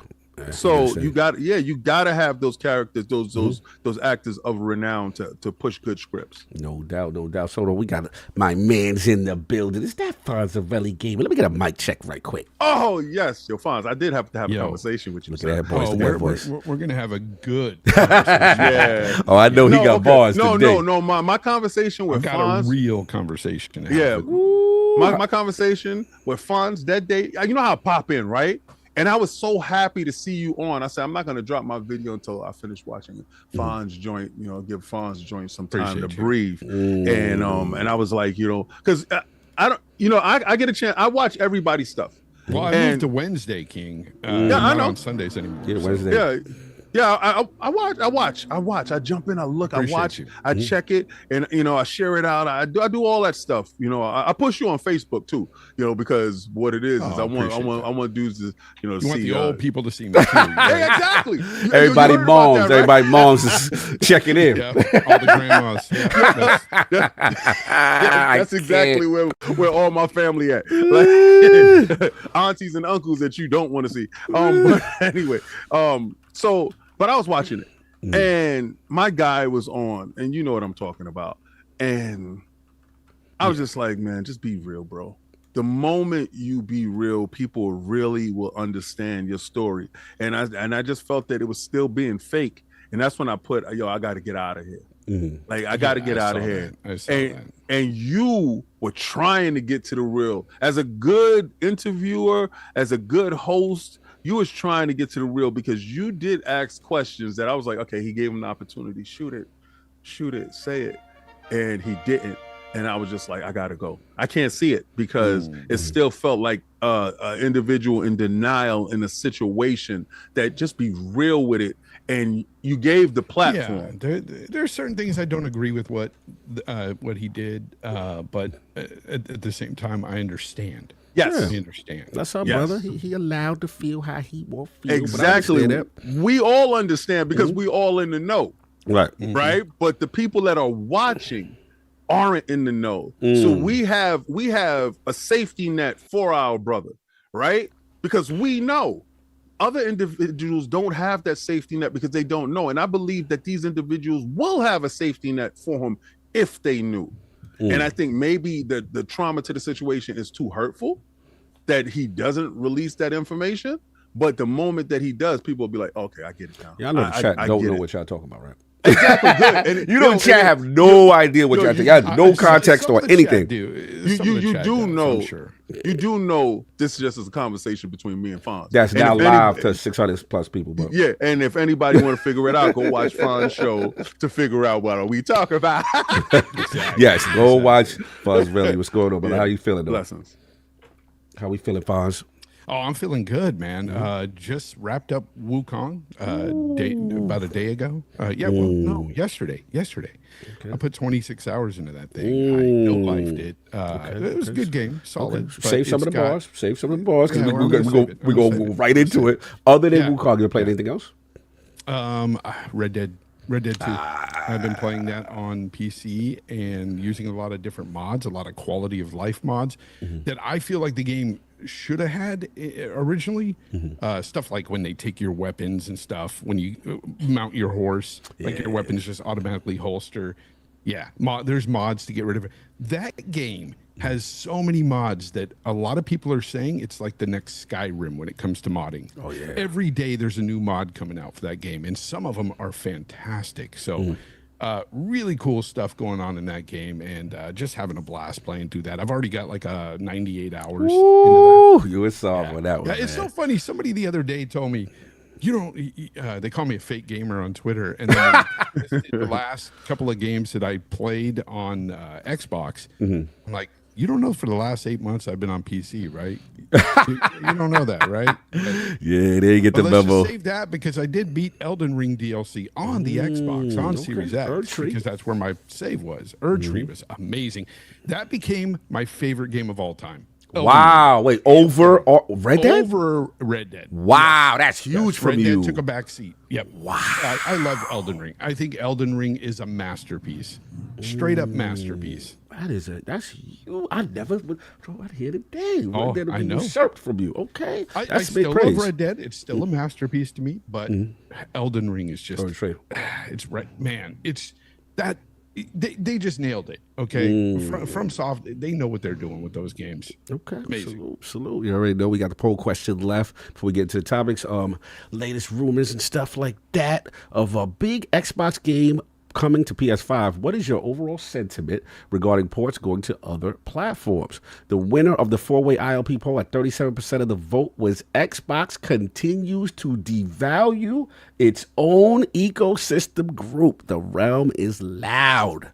So you got to have those characters, those actors of renown to push good scripts. No doubt. So we got my man's in the building. Is that Fonzarelli Gamer? Let me get a mic check right quick. Oh yes, yo, Fonz, I did have to have a conversation with you. Look at that voice. We're gonna have a good conversation. Yeah. Oh, I know he got bars today. No. My conversation with I've got Fonz, a real conversation. Yeah. My conversation with Fonz that day, you know how I pop in, right? And I was so happy to see you on. I said, I'm not going to drop my video until I finish watching Fonz joint, you know, give Fonz joint some time to breathe. And I was like, you know, because I don't, you know, I get a chance. I watch everybody's stuff. Well, I moved to Wednesday, King. Yeah, I know. On Sundays anymore. Yeah, Wednesday. Yeah. Yeah, I watch. I jump in, I look, I watch, I check it, and you know, I share it out. I do all that stuff. You know, I push you on Facebook too. You know, because what it is I want dudes to, you know, you see want the old people to see me too. Yeah, exactly. Everybody moms, that, right? everybody moms is checking in. Yeah, all the grandmas. That's exactly where all my family at. Like, aunties and uncles that you don't want to see. But anyway, but I was watching it, and my guy was on, and you know what I'm talking about. And I was just like, man, just be real, bro. The moment you be real, people really will understand your story. And I just felt that it was still being fake. And that's when I put, I got to get out of here. Like, I got to get out of here. And you were trying to get to the real. As a good interviewer, as a good host, you was trying to get to the real, because you did ask questions that I was like, okay, he gave him the opportunity. Shoot it, say it. And he didn't. And I was just like, I got to go. I can't see it, because it still felt like an individual in denial in a situation, that just be real with it. And you gave the platform. Yeah, there are certain things I don't agree with what he did, but at the same time, I understand. Yes, I understand. That's our brother. He allowed to feel how he will feel. Exactly. We all understand, because we all in the know. Right. Right. But the people that are watching aren't in the know. So we have a safety net for our brother, right? Because we know other individuals don't have that safety net, because they don't know. And I believe that these individuals will have a safety net for him if they knew. And I think maybe the trauma to the situation is too hurtful that he doesn't release that information. But the moment that he does, people will be like, okay, I get it now. Yeah, I know the chat don't know what y'all talking about, right? Exactly. Good. And, you know, the chat have no idea what y'all think. I have no context or anything. You do know. Sure. You do know this is just as a conversation between me and Fonz. That's now live to 600 plus people, bro. Yeah, and if anybody want to figure it out, go watch Fonz's show to figure out what are we talking about. Yes, go watch Fonz. Really, what's going on? But how you feeling, though? Lessons. How we feeling, Fonz? Oh, I'm feeling good, man. Just wrapped up Wukong about a day ago. Yesterday. Okay. I put 26 hours into that thing. I no-lifed it. It was a good game, solid. Okay. Save some of the bars. Save some of the bars, because we go right into it. Other than Wukong, you play anything else? Red Dead 2. I've been playing that on PC and using a lot of different mods, a lot of quality of life mods that I feel like the game should have had originally. Stuff like when they take your weapons and stuff, when you mount your horse, like your weapons just automatically holster. Yeah, there's mods to get rid of it. That game has so many mods that a lot of people are saying it's like the next Skyrim when it comes to modding. Oh yeah. Every day there's a new mod coming out for that game, and some of them are fantastic. So really cool stuff going on in that game, and just having a blast playing through that. I've already got like 98 hours into that. You were soft with that one. It's so funny. Somebody the other day told me, they call me a fake gamer on Twitter, and then the last couple of games that I played on Xbox, I'm like, you don't know for the last 8 months I've been on PC, right? you don't know that, right? Yeah, there you get the memo. Just save that, because I did beat Elden Ring DLC on the Xbox, on Series X, because that's where my save was. Erdtree was amazing. That became my favorite game of all time. Wow. Wait, over or Red Dead? Over Red Dead. Wow, that's huge Yes, from Red you. Dead took a back seat. Yep. Wow. I love Elden Ring. I think Elden Ring is a masterpiece. Straight up masterpiece. That's you. I never would throw out here today. Oh, Red Dead I be know. usurped from you. Okay. I That's still big praise. love Red Dead. It's still a masterpiece to me, but Elden Ring is just it's right, man. It's that they just nailed it. Okay, from Soft, they know what they're doing with those games. Okay, Amazing. salute. You already know we got the poll question left before we get into the topics. Latest rumors and stuff like that of a big Xbox game coming to PS5. What is your overall sentiment regarding ports going to other platforms? The winner of the four-way ILP poll at 37% of the vote was Xbox continues to devalue its own ecosystem group. The realm is loud.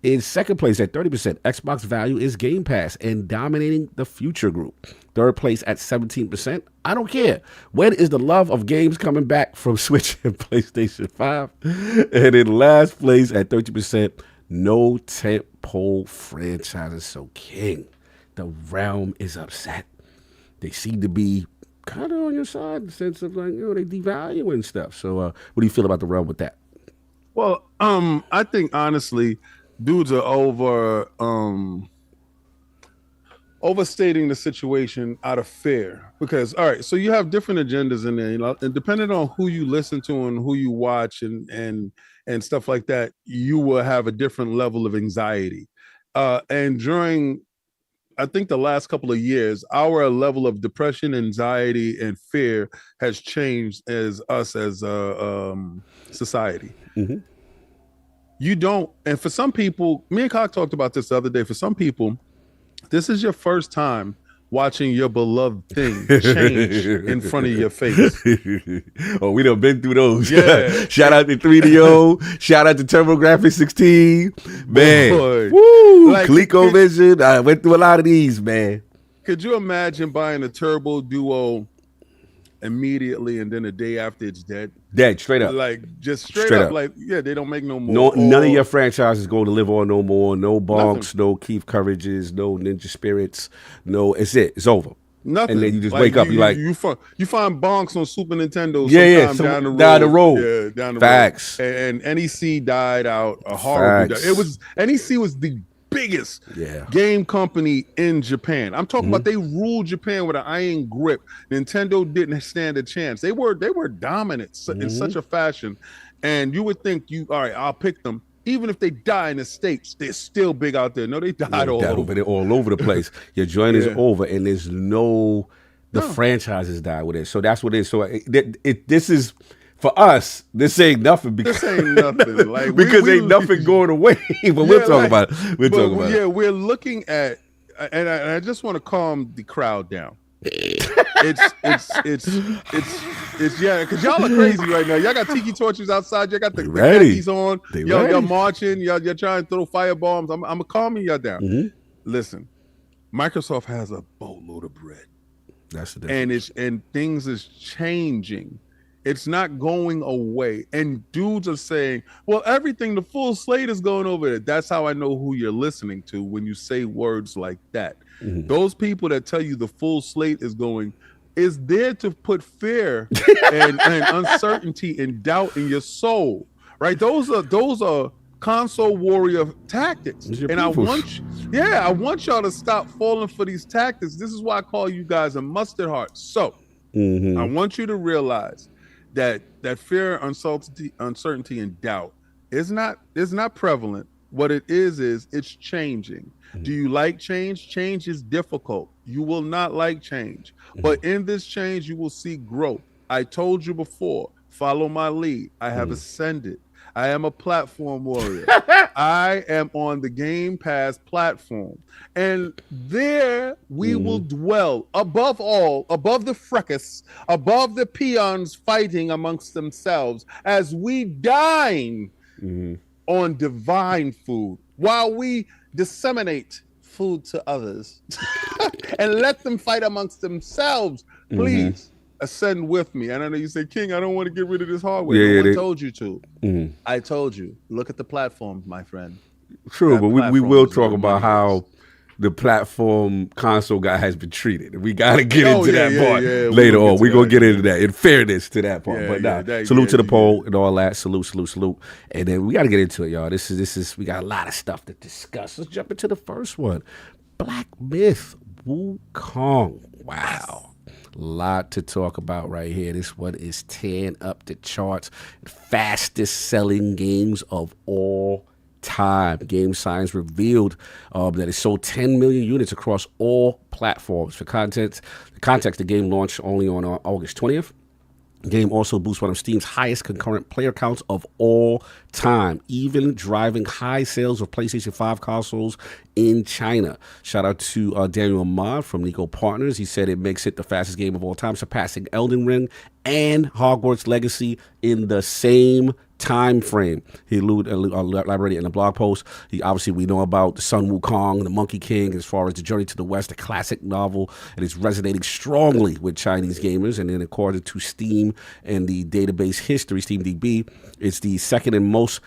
In second place at 30%, Xbox value is Game Pass and dominating the future group. Third place at 17%. I don't care. When is the love of games coming back from Switch and PlayStation 5? And in last place at 30%, no tentpole franchises. So King, the realm is upset. They seem to be kind of on your side in the sense of like, they devaluing stuff. So what do you feel about the realm with that? Well, I think honestly, dudes are overstating the situation out of fear, because all right, so you have different agendas in there, and depending on who you listen to and who you watch and stuff like that, you will have a different level of anxiety. And during, I think, the last couple of years, our level of depression, anxiety, and fear has changed as a society. You don't, and for some people, me and Cock talked about this the other day, for some people, this is your first time watching your beloved thing change in front of your face. Oh, we done been through those. Yeah. Shout out to 3DO. Shout out to TurboGrafx 16. Man. Boy. Woo. Like, ColecoVision. I went through a lot of these, man. Could you imagine buying a Turbo Duo immediately and then a day after it's dead? Dead, straight up. Like, just straight up. Like, yeah, they don't make no more. None of your franchises going to live on no more. No Bonks, Nothing. no Keith Courages, no Ninja Spirits. No, it's it. It's over. Nothing. And then you just wake up, you like... You find Bonks on Super Nintendo sometime down the road. Yeah, down the Facts. road. And NEC died out a horrible... Facts. It was... NEC was the biggest Yeah. game company in Japan. I'm talking about, they ruled Japan with an iron grip. Nintendo didn't stand a chance. They were dominant in such a fashion. And you would think, all right, I'll pick them. Even if they die in the States, they're still big out there. No, they died all over. They're all over the place. Your joint is over, and there's the franchises die with it. So that's what it is. So this is, for us, this ain't nothing. Because, this ain't nothing. Like, because ain't nothing going away. But we'll talk about it. We'll talk about it. Yeah, we're looking at, and I just want to calm the crowd down. It's yeah, because y'all are crazy right now. Y'all got tiki torches outside. Y'all got the khakis on. Y'all marching. Y'all trying to throw firebombs. I'm calming y'all down. Listen, Microsoft has a boatload of bread. That's the difference. And things is changing. It's not going away. And dudes are saying, well, everything, the full slate is going over there. That's how I know who you're listening to when you say words like that. Those people that tell you the full slate is going is there to put fear and uncertainty and doubt in your soul, right? Those are console warrior tactics. And I want y'all to stop falling for these tactics. This is why I call you guys a mustard heart. So I want you to realize that fear, uncertainty, and doubt is not prevalent. What it is it's changing. Do you like change? Change is difficult. You will not like change. But in this change, you will see growth. I told you before, follow my lead. I have ascended. I am a platform warrior. I am on the Game Pass platform. And there we will dwell above all, above the fracas, above the peons fighting amongst themselves as we dine on divine food while we disseminate food to others and let them fight amongst themselves. Please ascend with me. And I know you say, King, I don't want to get rid of this hardware. No one told you to. I told you. Look at the platform, my friend. True, that but we will talk about how the platform console guy has been treated. We got to get into that part yeah. later on. We're going to get into that in fairness to that part. But salute to the poll and all that. Salute. And then we got to get into it, y'all. This is we got a lot of stuff to discuss. Let's jump into the first one. Black Myth Wukong. Wow. A lot to talk about right here. This one is tearing up the charts. Fastest selling games of all time. Game Science revealed that it sold 10 million units across all platforms. For context, the game launched only on August 20th. The game also boasts one of Steam's highest concurrent player counts of all time, even driving high sales of PlayStation 5 consoles in China. Shout out to Daniel Ahmad from Nico Partners. He said it makes it the fastest game of all time, surpassing Elden Ring and Hogwarts Legacy in the same time frame. He elaborated in a blog post. We know about the Sun Wukong, the Monkey King, as far as the Journey to the West, the classic novel, and it's resonating strongly with Chinese gamers. And then according to Steam and the database history, SteamDB, it's the second and most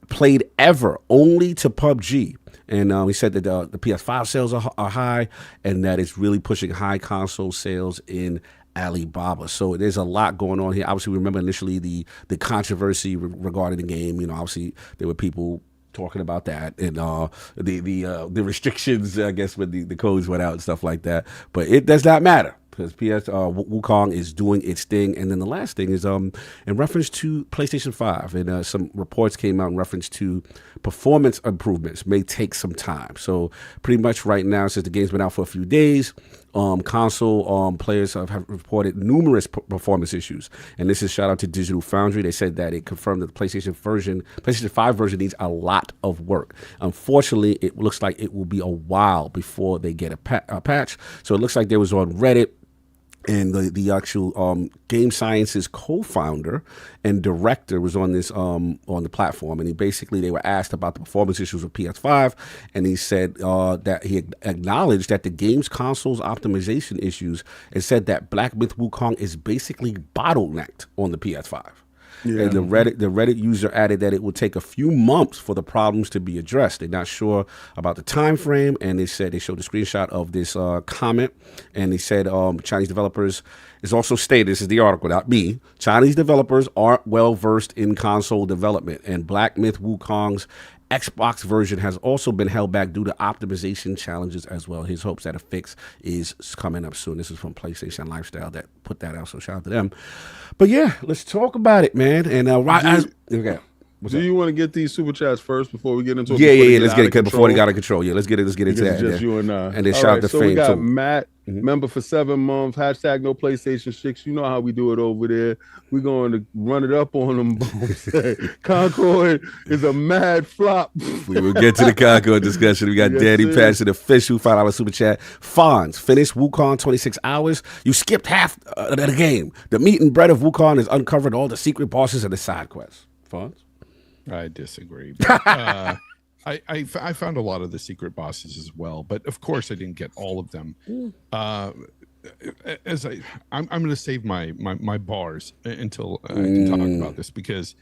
played ever, only to PUBG. And he said that the PS5 sales are high, and that it's really pushing high console sales in Alibaba. So there's a lot going on here. Obviously, we remember initially the controversy regarding the game. Obviously there were people talking about that and the restrictions, I guess, when the codes went out and stuff like that. But it does not matter, because Wukong is doing its thing. And then the last thing is in reference to PlayStation 5, and some reports came out in reference to performance improvements may take some time. So pretty much right now, since the game's been out for a few days, console players have reported numerous performance issues. And this is shout out to Digital Foundry. They said that it confirmed that the PlayStation 5 version needs a lot of work. Unfortunately, it looks like it will be a while before they get a patch. So it looks like there was on Reddit, and the actual Game Science's co-founder and director was on this on the platform, and they were asked about the performance issues with PS5, and he said that he acknowledged that the game's console's optimization issues, and said that Black Myth Wukong is basically bottlenecked on the PS5. Yeah. And the Reddit user added that it would take a few months for the problems to be addressed. They're not sure about the time frame, and they showed a screenshot of this comment, and they said Chinese developers is also stated, this is the article, not me, Chinese developers aren't well versed in console development, and Black Myth Wukong's Xbox version has also been held back due to optimization challenges as well. His hopes that a fix is coming up soon. This is from PlayStation Lifestyle that put that out, so shout out to them. But yeah, let's talk about it, man. And okay. Do you want to get these super chats first before we get into it? Yeah. Let's get it before they got out of control. Yeah, let's get into that. Just you and I. And then shout out to Fame. We got Matt, member for 7 months. # no PlayStation 6. You know how we do it over there. We're going to run it up on them. Concord is a mad flop. We will get to the Concord discussion. We got Danny Patchen, official $5 super chat. Fonz, finished Wukong 26 hours. You skipped half of the game. The meat and bread of Wukong has uncovered all the secret bosses and the side quests. Fonz? I disagree. But, I found a lot of the secret bosses as well, but of course I didn't get all of them. I'm going to save my bars until I can talk about this, because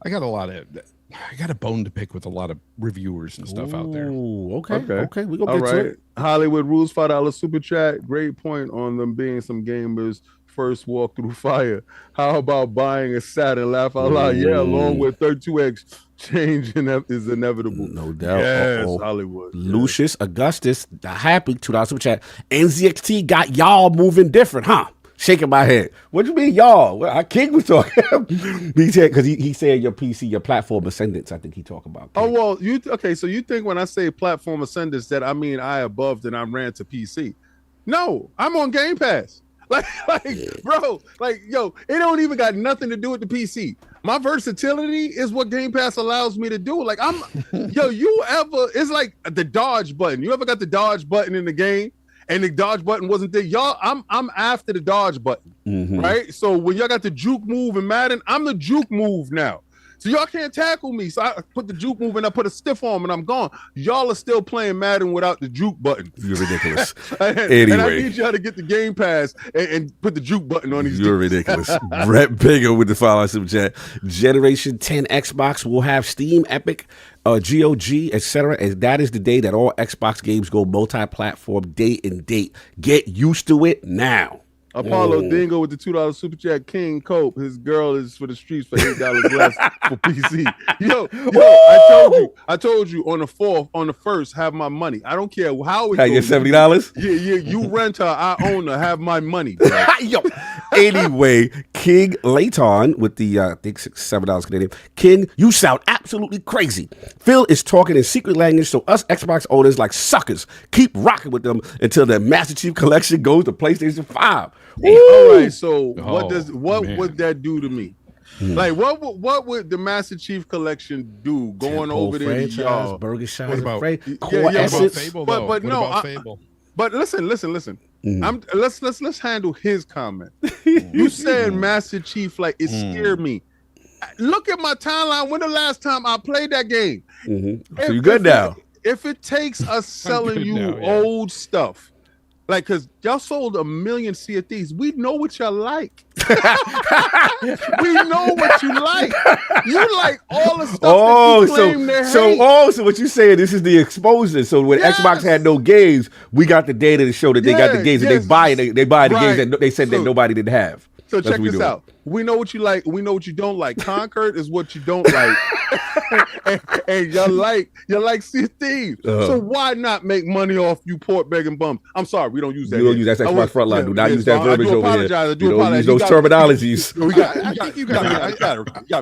I got a bone to pick with a lot of reviewers and stuff out there. Okay. We gonna all get right. to it. Hollywood Rules $5 super chat. Great point on them being some gamers. First walk through fire. How about buying a Saturn? Laugh out loud. Yeah, along with 32X, change is inevitable. No doubt. Yes, Hollywood. Lucius Augustus, the happy $2 super chat. NZXT got y'all moving different, huh? Shaking my head. What do you mean, y'all? Well, our King was talking. He said, because he said your PC, your platform ascendance. I think he talked about. King. Oh well, so you think when I say platform ascendance that I mean I above and I ran to PC? No, I'm on Game Pass. Like, bro, yo, it don't even got nothing to do with the PC. My versatility is what Game Pass allows me to do. Like, it's like the dodge button. You ever got the dodge button in the game and the dodge button wasn't there? Y'all, I'm after the dodge button, right? So when y'all got the juke move in Madden, I'm the juke move now. So y'all can't tackle me. So I put the juke move and I put a stiff arm and I'm gone. Y'all are still playing Madden without the juke button. You're ridiculous. And I need y'all to get the Game Pass and put the juke button on these. You're ridiculous. Brett Bigger with the follow super chat. Generation 10 Xbox will have Steam, Epic, GOG, etc. And that is the day that all Xbox games go multi-platform day and date. Get used to it now. Apollo Dingo with the $2 super chat. King Cope, his girl is for the streets for $8 less for PC. Yo, I told you on the first, have my money. I don't care how it I get $70. Yeah, you rent her, I own her, have my money. Yo. Anyway, King Layton with the I think $7 Canadian. King, you sound absolutely crazy. Phil is talking in secret language, so us Xbox owners like suckers keep rocking with them until their Master Chief Collection goes to PlayStation 5. All right, so what would that do to me? Like what would the Master Chief Collection do going over there to y'all? Burger Shot, What about Fable, though? But no, Fable? But listen. Let's handle his comment. You said Master Chief, like it scared me. Look at my timeline. When the last time I played that game? So you good now? If it takes us selling you now, yeah. old stuff, like, because y'all sold 1 million Sea of Thieves, we know what y'all like. We know what you like. You like all the stuff that you claim they hate. So what you saying? This is the exposure. So when Xbox had no games, we got the data to show that they got the games and they buy the games that they said that nobody didn't have. So check this out. We know what you like. We know what you don't like. Concord is what you don't like. and you like Sea of Thieves. So why not make money off you port begging bums? I'm sorry, we don't use that. You don't use that Xbox Frontline. Do not use that verbiage over here. I You don't use those terminologies. I think you got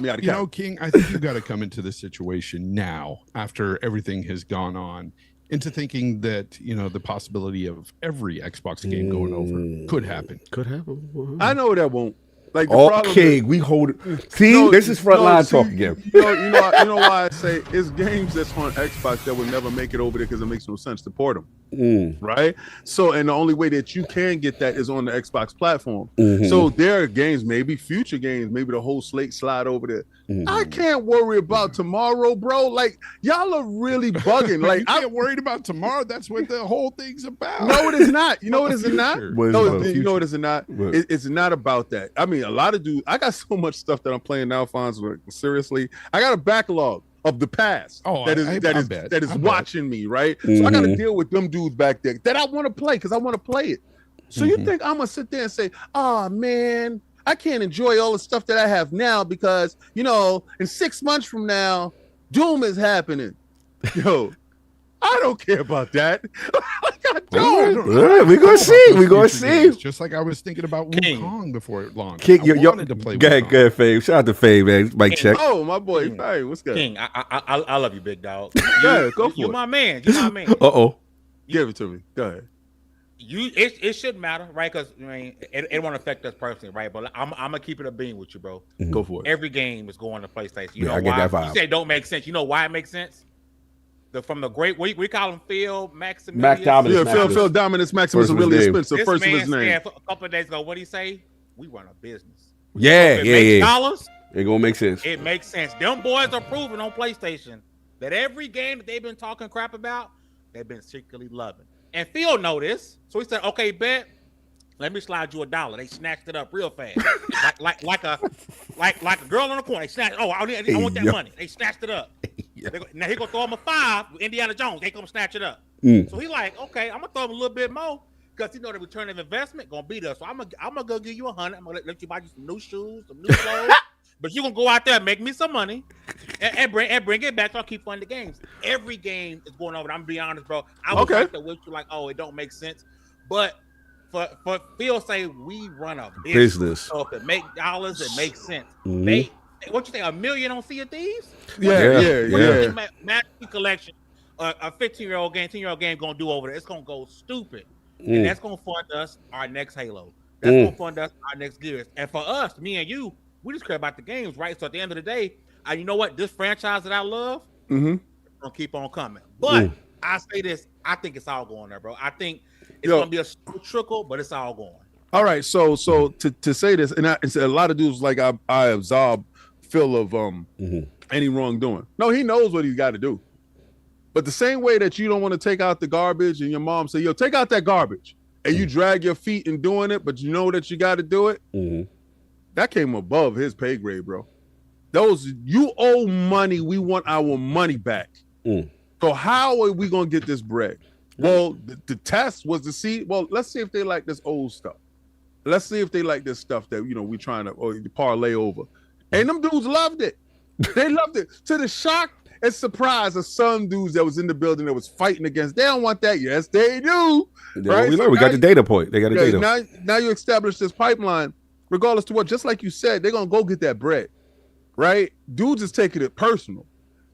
me out of here. King, I think you got to come into this situation now after everything has gone on into thinking that, the possibility of every Xbox game going over could happen. Could happen. I know that won't. Like okay, we hold it. See, this is frontline talk again. You know why I say it's games that's on Xbox that will never make it over there because it makes no sense to port them. Right? So, and the only way that you can get that is on the Xbox platform. So there are games, maybe future games, maybe the whole slate slide over there. I can't worry about tomorrow, bro. Like, y'all are really bugging. Like, I'm worried about tomorrow. That's what the whole thing's about. No, it is not. You know what it is not? No, you know what it is not? It's not about that. I mean, a lot of dudes, I got so much stuff that I'm playing now, Fonz. Seriously, I got a backlog of the past that is watching me, right? So I got to deal with them dudes back there that I want to play because I want to play it. So you think I'm gonna sit there and say, "Oh man, I can't enjoy all the stuff that I have now because in 6 months from now, Doom is happening." Yo, I don't care about that. I don't. We're gonna see. We're gonna see. Just like I was thinking about Wukong before it launched. King, I wanted to play Go ahead, Fave. Shout out to Fave, man. Mike check. Oh, my boy. Hey, what's good? King, I love you, big dog. Go for You're it. my man. You're my man. Give it to me. Go ahead. It shouldn't matter, right? Because it won't affect us personally, right? But I'm gonna keep it a bean with you, bro. Go for it. Every game is going to PlayStation. You know I why? get that vibe. You say it don't make sense. You know why it makes sense? From the great, we call him Phil Maximus. Mac Dominus. Yeah, Phil Dominus Maximus is really expensive. First of his name. A couple of days ago, what did he say? We run a business. Yeah. Dollars. It gonna make sense. It makes sense. Them boys are proving on PlayStation that every game that they've been talking crap about, they've been secretly loving. And Phil know this, so he said, "Okay, bet. Let me slide you $1." They snatched it up real fast, like a girl on the corner. They snatched. Oh, I want that money. They snatched it up. Now he gonna throw him a 5 with IndianaJones. They gonna snatch it up. So he like, okay, I'm gonna throw him a little bit more because he know the return of investment gonna be there. So I'm gonna go give you 100. I'm gonna let you buy you some new shoes, some new clothes. But you gonna go out there and make me some money and bring it back so I keep funding the games. Every game is going over. I'm gonna be honest, bro. I was like that with you, like, oh, it don't make sense. But for Phil say we run a business. So if it make dollars, it makes sense. What you think? $1 million on Sea of Thieves? Yeah. Master Collection, a 15-year-old game, 10-year-old game gonna do over there. It's gonna go stupid, and that's gonna fund us our next Halo. That's gonna fund us our next Gears. And for us, me and you, we just care about the games, right? So at the end of the day, you know what? This franchise that I love, gonna keep on coming. But I say this, I think it's all going there, bro. I think it's gonna be a trickle, but it's all going. All right, so to say this, and a lot of dudes like I absorb feel of any wrongdoing. No, he knows what he's got to do. But the same way that you don't want to take out the garbage and your mom say, yo, take out that garbage, and you drag your feet in doing it, but you know that you got to do it, that came above his pay grade, bro. You owe money. We want our money back. So how are we going to get this bread? Well, the test was to see, well, let's see if they like this old stuff. Let's see if they like this stuff that, we trying to parlay over. And them dudes loved it. They loved it. To the shock and surprise of some dudes that was in the building that was fighting against. They don't want that. Yes, they do. Right? We got the data point. They got the data. Now you establish this pipeline, regardless to what, just like you said, they're going to go get that bread. Right? Dudes is taking it personal.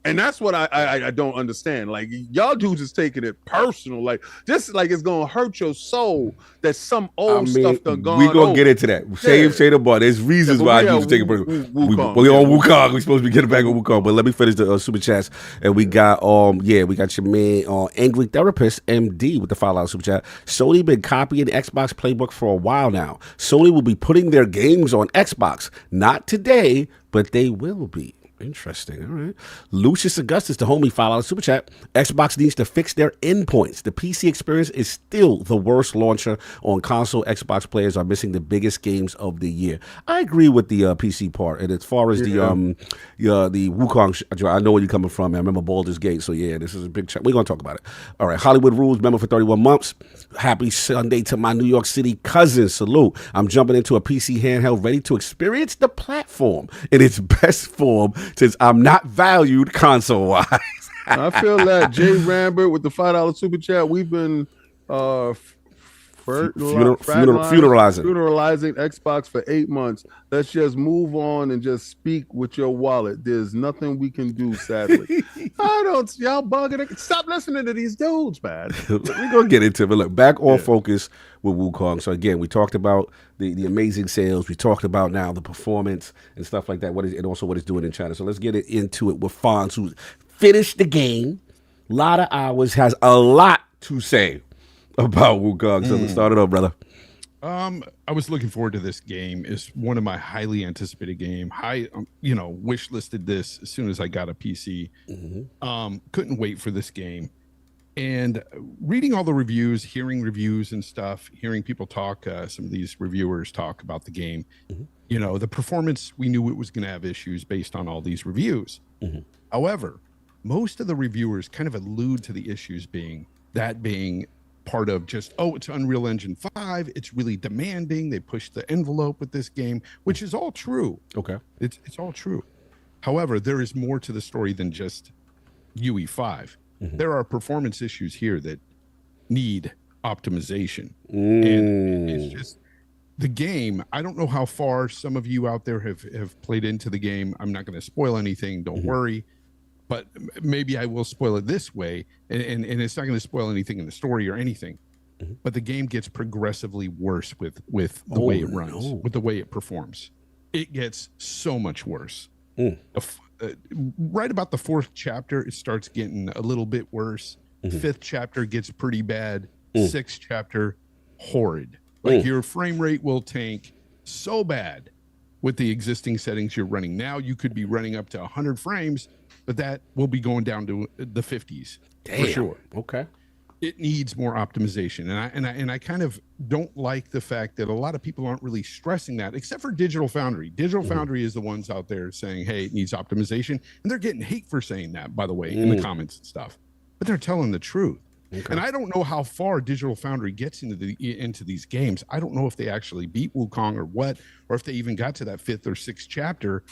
And that's what I don't understand. Like, y'all dudes is taking it personal. Like, just like it's gonna hurt your soul that some old stuff done gone. We gonna get into that. Say the bar. There's reasons why I used to take it personal. We on Wukong. We supposed to be getting back on Wukong. But let me finish the super chats. And we got we got your man Angry Therapist MD with the $5 super chat. Sony been copying Xbox playbook for a while now. Sony will be putting their games on Xbox. Not today, but they will be. Interesting. All right. Lucius Augustus, the homie, $5 super chat. Xbox needs to fix their endpoints. The PC experience is still the worst launcher on console. Xbox players are missing the biggest games of the year. I agree with the PC part. And as far as the Wukong, I know where you're coming from. I remember Baldur's Gate. So yeah, this is a big chat. We're gonna talk about it. All right. Hollywood Rules, member for 31 months. Happy Sunday to my New York City cousin. Salute. I'm jumping into a PC handheld, ready to experience the platform in its best form, since I'm not valued console-wise. I feel that. Jay Rambert with the $5 super chat. We've been funeralizing Xbox for 8 months. Let's just move on and just speak with your wallet. There's nothing we can do, sadly. Y'all bugging it. Stop listening to these dudes, man. We're going to get into it. But look, back on focus with Wukong. So again, we talked about the amazing sales. We talked about now the performance and stuff like that, and also what it's doing in China. So let's get into it with Fonz, who finished the game. A lot of hours, has a lot to say about Wukong. So let's start it up, brother. I was looking forward to this game. It's one of my highly anticipated game. Wish listed this as soon as I got a PC. Couldn't wait for this game. And reading all the reviews, hearing reviews and stuff, hearing people talk, some of these reviewers talk about the game, the performance, we knew it was going to have issues based on all these reviews. However, most of the reviewers kind of allude to the issues being part of just, it's Unreal Engine 5. It's really demanding. They push the envelope with this game, which is all true. Okay. It's all true. However, there is more to the story than just UE5. There are performance issues here that need optimization. And it's just the game. I don't know how far some of you out there have played into the game. I'm not going to spoil anything. Don't worry. But maybe I will spoil it this way. And it's not going to spoil anything in the story or anything. But the game gets progressively worse with the way it runs, with the way it performs. It gets so much worse. Right about the 4th chapter, it starts getting a little bit worse. 5th chapter gets pretty bad. 6th chapter, horrid. Like your frame rate will tank so bad with the existing settings you're running now. You could be running up to 100 frames, but that will be going down to the 50s. Damn. For sure. Okay. It needs more optimization, and I kind of don't like the fact that a lot of people aren't really stressing that, except for Digital Foundry. Digital Foundry is the ones out there saying, "Hey, it needs optimization," and they're getting hate for saying that, by the way, in the comments and stuff. But they're telling the truth. Okay. And I don't know how far Digital Foundry gets into these games. I don't know if they actually beat Wukong or what, or if they even got to that 5th or 6th chapter.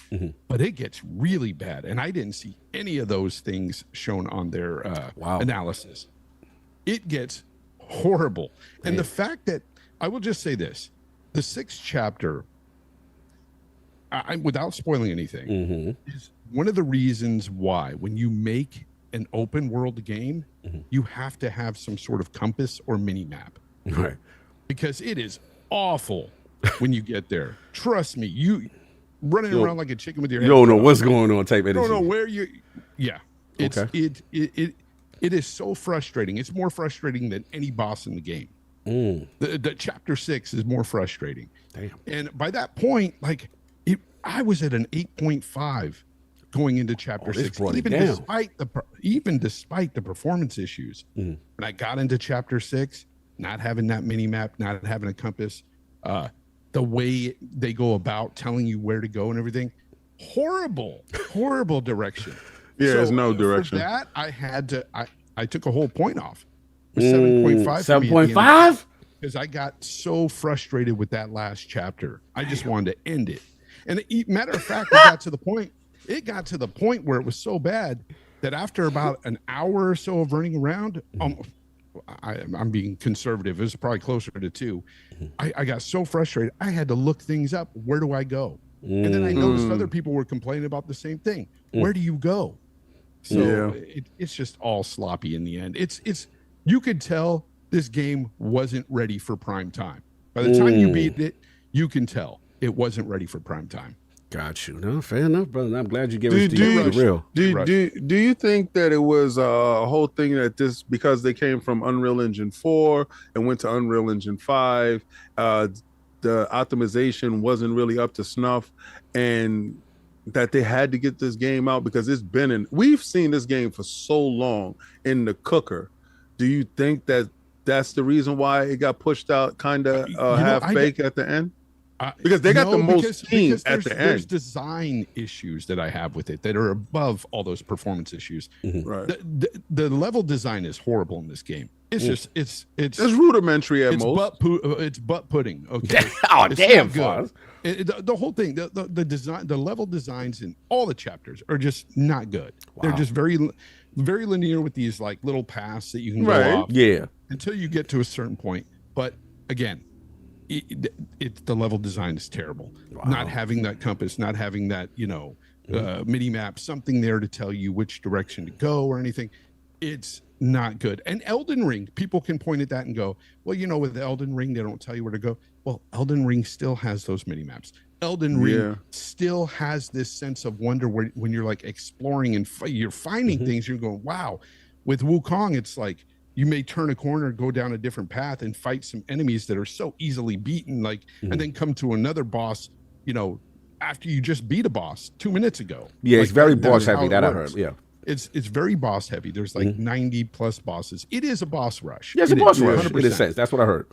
But it gets really bad, and I didn't see any of those things shown on their analysis. It gets horrible. And the fact that, I will just say this, the 6th chapter, without spoiling anything, is one of the reasons why when you make an open world game, you have to have some sort of compass or mini map. Right. Because it is awful when you get there. Trust me, you running around like a chicken with your head. You don't know what's going on type energy. You don't know where you, It is so frustrating. It's more frustrating than any boss in the game. The chapter 6 is more frustrating. Damn. And by that point, like I was at an 8.5 going into chapter 6, even despite the performance issues. When I got into chapter 6, not having that mini map, not having a compass, the way they go about telling you where to go and everything, horrible direction. Yeah, there's no direction. For that, I had to. I took a whole point off. 7.5. 7.5. Because I got so frustrated with that last chapter, I just wanted to end it. And matter of fact, it got to the point. It got to the point where it was so bad that after about an hour or so of running around, I'm being conservative. It was probably closer to 2. I got so frustrated. I had to look things up. Where do I go? And then I noticed other people were complaining about the same thing. Where do you go? So it's just all sloppy in the end. It's you could tell this game wasn't ready for prime time. By the time you beat it, you can tell it wasn't ready for prime time. Got you. No, fair enough, brother. I'm glad you gave us the real. Do you think that it was a whole thing that this, because they came from Unreal Engine 4 and went to Unreal Engine 5, the optimization wasn't really up to snuff, and that they had to get this game out because we've seen this game for so long in the cooker. Do you think that that's the reason why it got pushed out kind of half-baked at the end? Because they got the most teams at the end. There's design issues that I have with it that are above all those performance issues. Right. The level design is horrible in this game. It's just it's rudimentary at most. It's butt pudding. Okay. Oh, it's damn, good. The whole thing, the design, the level designs in all the chapters are just not good. Wow. They're just very linear with these like little paths that you can go off. Yeah. Until you get to a certain point. But again, the level design is terrible. Wow. Not having that compass, not having that, mini map, something there to tell you which direction to go or anything. It's not good. And Elden Ring, people can point at that and go, well, with Elden Ring, they don't tell you where to go. Well, Elden Ring still has those mini maps. Elden Ring still has this sense of wonder when you're like exploring and you're finding things, you're going, wow. With Wukong, it's like, you may turn a corner, go down a different path, and fight some enemies that are so easily beaten, and then come to another boss, after you just beat a boss 2 minutes ago. Yeah, it's very boss heavy. That I heard. Yeah, it's very boss heavy. There's like 90 plus bosses. It is a boss rush. Yeah, it's a boss rush. 100%. In a sense, that's what I heard.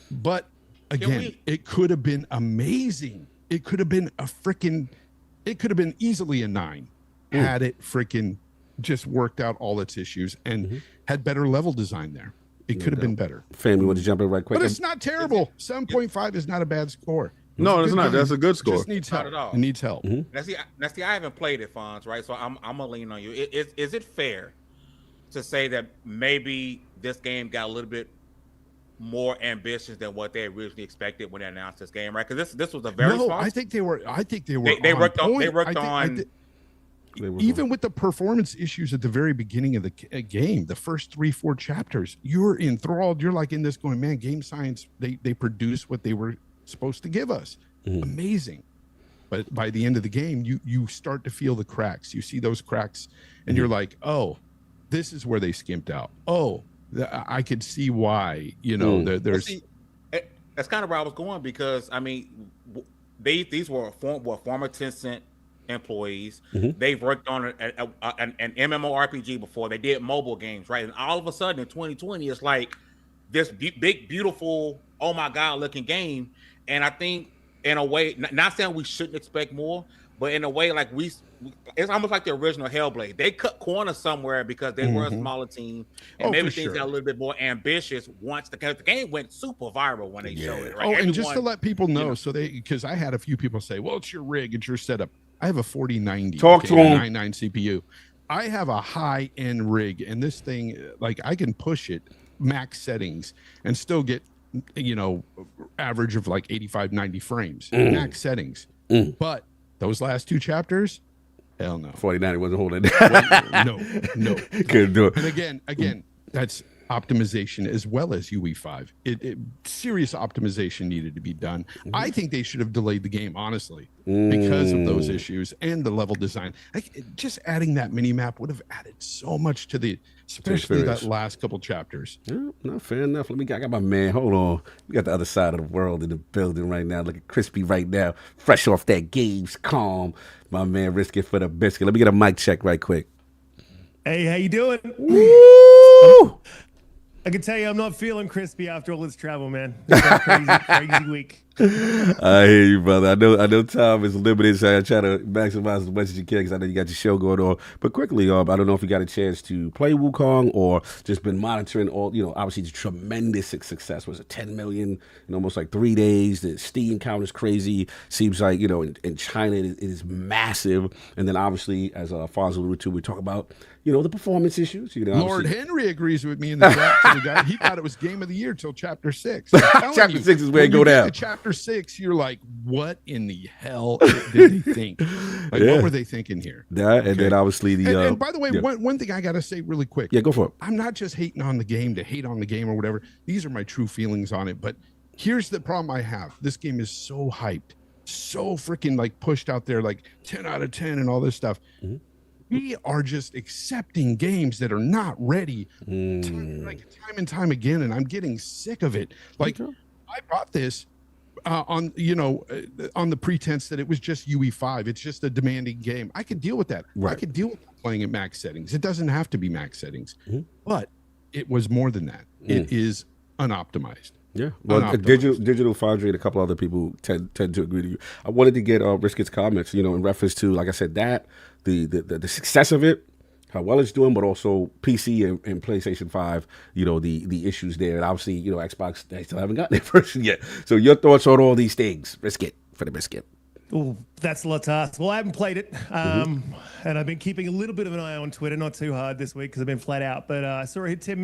But again, it could have been amazing. It could have been it could have been easily a 9 had it freaking just worked out all its issues and had better level design there. It could have been better. Fam, you want to jump in right quick? But it's not terrible. 7.5 is not a bad score. No, it's not. That's a good score. It just needs help. Not at all. It needs help. Now, see, I haven't played it, Fonz, right? So I'm going to lean on you. Is it fair to say that maybe this game got a little bit more ambitious than what they originally expected when they announced this game, right? Because this was a very small. I think they were. They worked on. Even with the performance issues at the very beginning of the game, the first 3-4 chapters, you're enthralled. You're like in this going, man, game science, they produce what they were supposed to give us. Amazing. But by the end of the game, you start to feel the cracks. You see those cracks and you're like, oh, this is where they skimped out. Oh, I could see why, there's. That's kind of where I was going because, I mean, these were former Tencent employees. They've worked on an MMORPG before. They did mobile games, right? And all of a sudden in 2020, it's like this big, beautiful, oh my God looking game. And I think in a way, not saying we shouldn't expect more, but in a way, like it's almost like the original Hellblade. They cut corners somewhere because they were a smaller team, and maybe things got a little bit more ambitious once the game went super viral when they showed it. Right? And just to let people know, because I had a few people say, "Well, it's your rig, it's your setup." I have a 4090. Talk to him. 99 CPU. I have a high-end rig, and this thing, like, I can push it max settings and still get, average of like 85, 90 frames, max settings. But those last 2 chapters, hell no. 4090 wasn't holding it. No. Couldn't do it. And again, that's optimization as well as UE5. Serious optimization needed to be done. I think they should have delayed the game, honestly, because of those issues and the level design. Just adding that mini map would have added so much to the, especially that last couple chapters. Yeah, no, fair enough. I got my man. Hold on. We got the other side of the world in the building right now. Looking crispy right now. Fresh off that game's calm. My man, risk it for the biscuit. Let me get a mic check right quick. Hey, how you doing? Woo! I can tell you I'm not feeling crispy after all this travel, man. It's been a crazy week. I hear you, brother. I know time is limited, so I try to maximize as much as you can because I know you got your show going on. But quickly, I don't know if you got a chance to play Wukong or just been monitoring all, obviously the tremendous success. Was it 10 million in almost like 3 days? The Steam count is crazy. Seems like, in China it is massive. And then obviously, as Fonz alluded to, we talk about, the performance issues. Lord Henry agrees with me in the chat. He thought it was game of the year till chapter 6. Chapter 6 is where it go down. Chapter 6, you're like, what in the hell did they think? What were they thinking here? Yeah, and then obviously the. And by the way, one thing I got to say really quick. Yeah, go for it. I'm not just hating on the game to hate on the game or whatever. These are my true feelings on it. But here's the problem I have. This game is so hyped, so freaking like pushed out there, like 10 out of 10 and all this stuff. We are just accepting games that are not ready time and time again, and I'm getting sick of it. Like, I bought this on the pretense that it was just UE5. It's just a demanding game. I could deal with that. Right. I could deal with playing at max settings. It doesn't have to be max settings, but it was more than that. It is unoptimized. Yeah, well, Digital Foundry and a couple other people tend to agree to you. I wanted to get Risket's comments, in reference to, like I said, that the success of it, how well it's doing, but also PC and PlayStation 5, the issues there, and obviously, Xbox, they still haven't gotten their version yet. So your thoughts on all these things, Risket, for the biscuit. Oh, that's a lot to ask. Well, I haven't played it, and I've been keeping a little bit of an eye on Twitter, not too hard this week because I've been flat out, but I saw it hit 10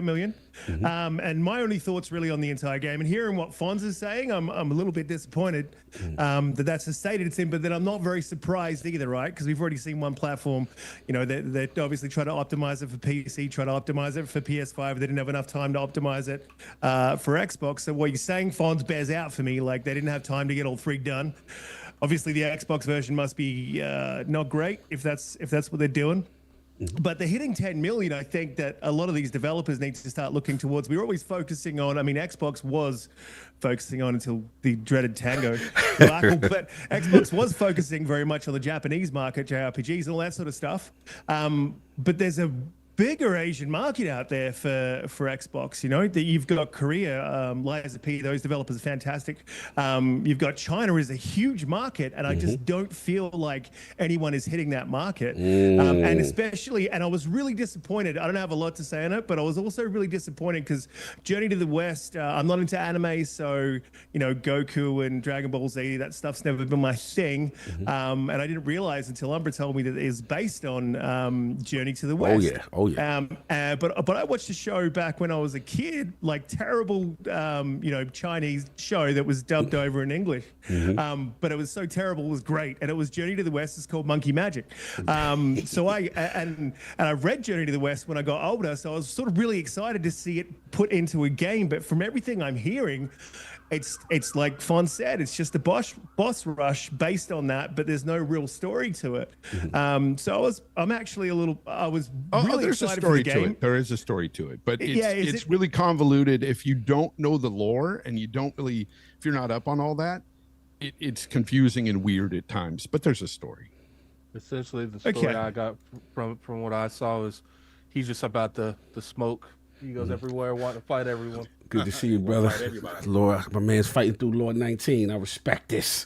million. And my only thoughts really on the entire game, and hearing what Fonz is saying, I'm a little bit disappointed that's the state it's in, but then I'm not very surprised either, right? Because we've already seen one platform, that obviously try to optimize it for PC, try to optimize it for PS5. They didn't have enough time to optimize it for Xbox. So what you're saying, Fonz, bears out for me. Like, they didn't have time to get all three done. Obviously, the Xbox version must be not great if that's what they're doing. But they're hitting 10 million. I think that a lot of these developers need to start looking towards. We were always focusing on. I mean, Xbox was focusing on until the dreaded Tango debacle, but Xbox was focusing very much on the Japanese market, JRPGs, and all that sort of stuff. But there's a bigger Asian market out there for Xbox, that you've got Korea, Liza P, those developers are fantastic. You've got China is a huge market, and I just don't feel like anyone is hitting that market. And especially, and I was really disappointed. I don't have a lot to say on it, but I was also really disappointed because Journey to the West, I'm not into anime, so, Goku and Dragon Ball Z, that stuff's never been my thing. And I didn't realize until Umbra told me that it is based on Journey to the West. Oh, yeah. But I watched a show back when I was a kid, like terrible, Chinese show that was dubbed over in English. But it was so terrible, it was great. And it was Journey to the West. It's called Monkey Magic. So I read Journey to the West when I got older. So I was sort of really excited to see it put into a game. But from everything I'm hearing, it's like Fonz said, it's just a boss rush based on that, but there's no real story to it. So I was really there's excited a story for the game. to it. There is a story to it, but it's really convoluted. If you don't know the lore and if you're not up on all that, it's confusing and weird at times, but there's a story. Essentially, the story I got from what I saw is he's just about the smoke. He goes everywhere, wanting to fight everyone. Good to see you, brother. Lord, my man's fighting through Lord 19. I respect this.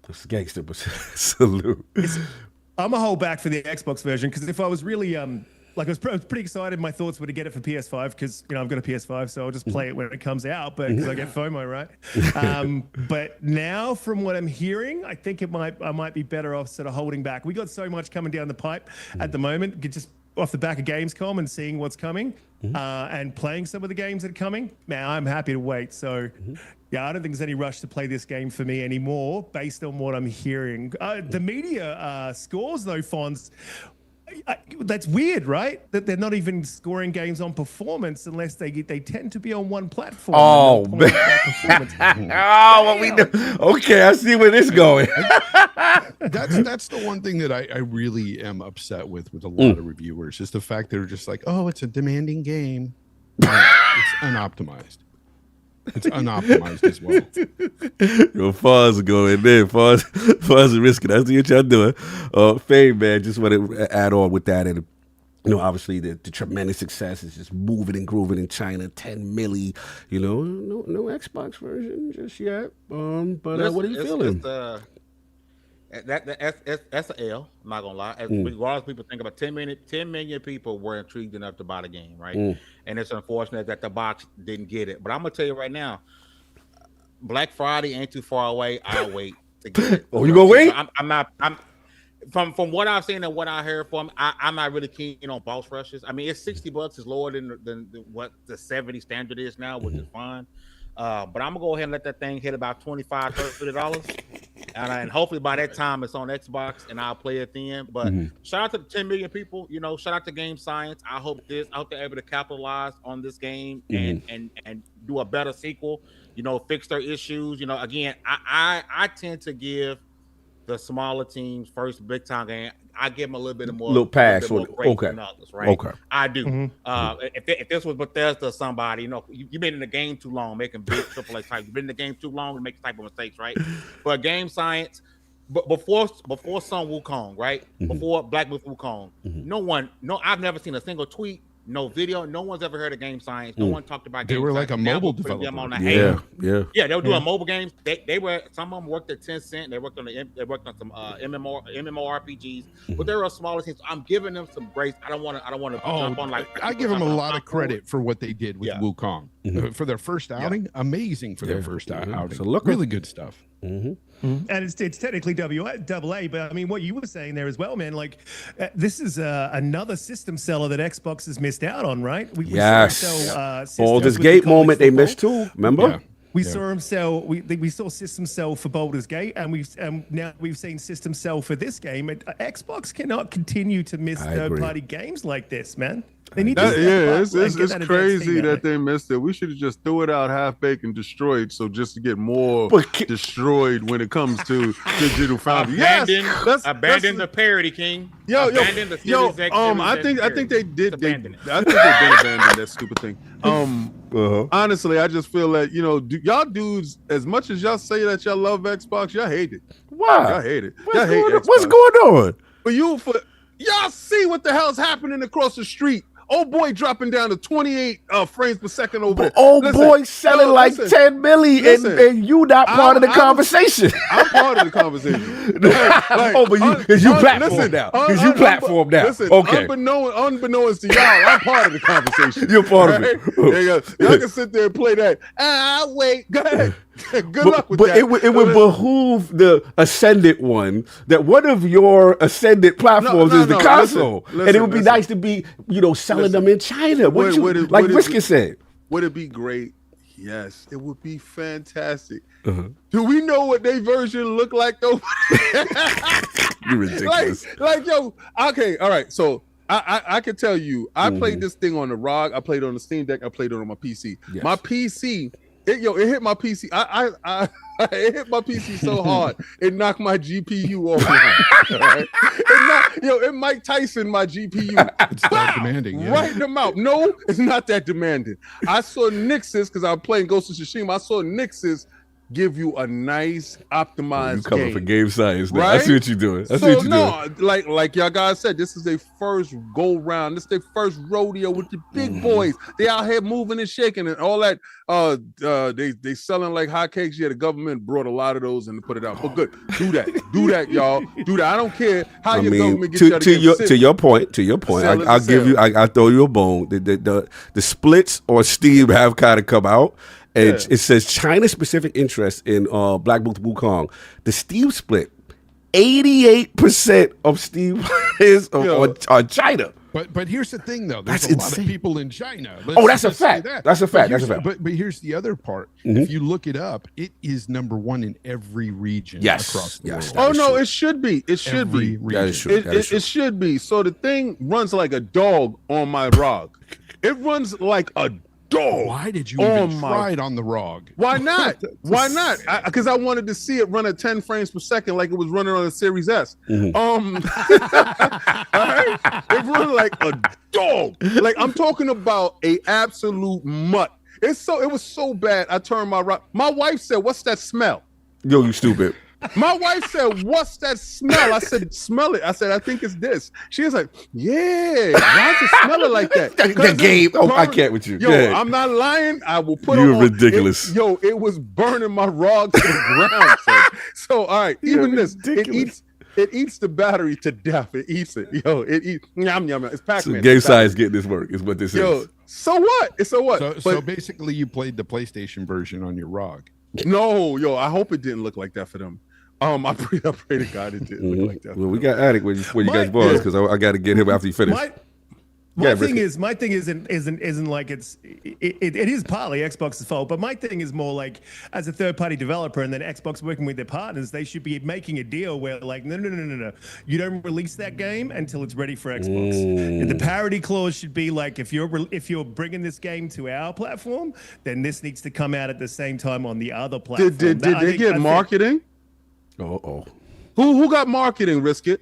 That's gangster, but salute. I'm going to hold back for the Xbox version because if I was really, I was pretty excited. My thoughts were to get it for PS5 because, I've got a PS5, so I'll just play it when it comes out, but because I get FOMO, right? But now, from what I'm hearing, I think I might be better off sort of holding back. We got so much coming down the pipe at the moment. Just off the back of Gamescom and seeing what's coming and playing some of the games that are coming, man, I'm happy to wait. So, yeah, I don't think there's any rush to play this game for me anymore based on what I'm hearing. The media scores, though, Fonz, That's weird, right? That they're not even scoring games on performance unless they tend to be on one platform. Oh, man. Oh, what we do? Okay, I see where this is going. That's the one thing that I really am upset with a lot of reviewers is the fact they're just like, oh, it's a demanding game. It's unoptimized. It's unoptimized as well. Yo, Foz going there. Foz is risking. I see what y'all doing. Fame, man, just want to add on with that. And, obviously the tremendous success is just moving and grooving in China. 10 milli, no Xbox version just yet. But what are you feeling? That's an L. I'm not gonna lie. Regardless, people think about 10 million people were intrigued enough to buy the game, right? And it's unfortunate that the box didn't get it. But I'm gonna tell you right now, Black Friday ain't too far away. I'll wait to get it. Oh, you gonna wait? I'm from what I've seen and what I heard from, I'm not really keen on boss rushes. I mean, it's $60 is lower than what the 70 standard is now, which is fine. But I'm gonna go ahead and let that thing hit about $25, $30, and hopefully by that time it's on Xbox and I'll play it then. But shout out to the 10 million people. Shout out to Game Science. I hope they're able to capitalize on this game and do a better sequel. Fix their issues. Again, I tend to give the smaller teams first big time game. I give them a little bit more pass. Okay. Than others, right? Okay. I do. If this was Bethesda or somebody, you've been in the game too long, making big AAA type. You've been in the game too long to make type of mistakes, right? But Game Science, before Sun Wukong, right? Before BlackMythWukong, I've never seen a single tweet, no video, no one's ever heard of Game Science. No one talked about. They Game were Science. like a mobile developer. Them on the yeah. They were doing mobile games. They were, some of them worked at Tencent. They worked on some MMORPGs, but they were a smaller team. So I'm giving them some grace. I don't want to jump on I give them a lot of credit for what they did with Wukong for their first outing. Amazing for their first outing. So really good stuff. And it's technically double A, but I mean, what you were saying there as well, man, like this is another system seller that Xbox has missed out on, right? Baldur's Gate moment they missed too, remember? Yeah. We saw them sell. We saw system sell for Baldur's Gate, and now we've seen system sell for this game. Xbox cannot continue to miss third-party games like this, man. They need it's crazy that they missed it. We should have just threw it out half-baked and destroyed, so just to get more destroyed when it comes to digital foundry. Abandon the parody, King. I think they did. I think they did abandon that stupid thing. Honestly, I just feel that y'all dudes, as much as y'all say that y'all love Xbox, y'all hate it. Why? Y'all hate it. What's going on? Y'all see what the hell's happening across the street? Old boy dropping down to 28 frames per second over there. Old boy selling like 10 milli, and you not part of the conversation. I'm part of the conversation. Because you platform now. Because you platform now. Okay. Unbeknownst to y'all, I'm part of the conversation. You're part of it. Y'all can sit there and play that. Wait. Go ahead. Good luck with that. It would behoove the Ascendant one that one of your Ascendant platforms is the console. And it would be nice to be, selling them in China. Like Brisket said. Would it be great? Yes, it would be fantastic. Do we know what their version look like though? You're ridiculous. Okay, all right. So I can tell you, I played this thing on the ROG, I played it on the Steam Deck, I played it on my PC. Yes. My PC, it hit my PC. It hit my PC so hard, it knocked my GPU off. Right? It Mike Tyson my GPU. It's that demanding, yeah. Right in the mouth. No, it's not that demanding. I saw Nix's, because I'm playing Ghost of Tsushima. I saw Nix's give you a nice optimized you coming game. for game science now. Right? I see what you're doing. Like y'all guys said, this is their first go round. This is their first rodeo with the big boys. They out here moving and shaking and all that. They selling like hotcakes. Yeah, the government brought a lot of those and put it out. But good, do that, y'all. Do that. I don't care how your government gets to your point. I'll give you. I throw you a bone. The splits on Steam have kind of come out. And it says China-specific interest in BlackMythWukong. The Steam split, 88% of Steam is on China. But here's the thing, though. There's That's a lot insane. of people in China. That's a fact. That's a fact. That's a fact. But here's the other part. Mm-hmm. If you look it up, it is #1 in every region across the world. Oh no, it should be. It should Every be. region. That is true. It should be. So the thing runs like a dog on my ROG. It runs like a dog. Why did you even try it on the ROG? Why not? Why not? Because I wanted to see it run at 10 frames per second like it was running on a Series S. Mm-hmm. All right? It run like a dog. Like I'm talking about a absolute mutt. It was so bad. I turned my ROG. My wife said, "What's that smell?" Yo, you stupid. My wife said, "What's that smell?" I said, "Smell it." I said, "I think it's this." She was like, "Yeah, why does it smell it like that?" The game. Oh, I can't with you. Yo, Yeah. I'm not lying. I will put You're it on. ridiculous. It was burning my ROG to the ground. Son. So, all right, even this, it eats the battery to death. It eats it. Yo, it eats. Yum, yum, yum. It's Pac-Man. So game size getting this work is what this Yo, is. so what? So what? So basically, you played the PlayStation version on your ROG. No, yo, I hope it didn't look like that for them. I pray to God it didn't look like that. Well, we got Attic where you guys was because I got to get him after you finish. My thing isn't like it is partly Xbox's fault, but my thing is more like as a third-party developer and then Xbox working with their partners, they should be making a deal where like no, you don't release that game until it's ready for Xbox. The parity clause should be like if you're bringing this game to our platform, then this needs to come out at the same time on the other platform. Did they get marketing? Who got marketing? Risk it.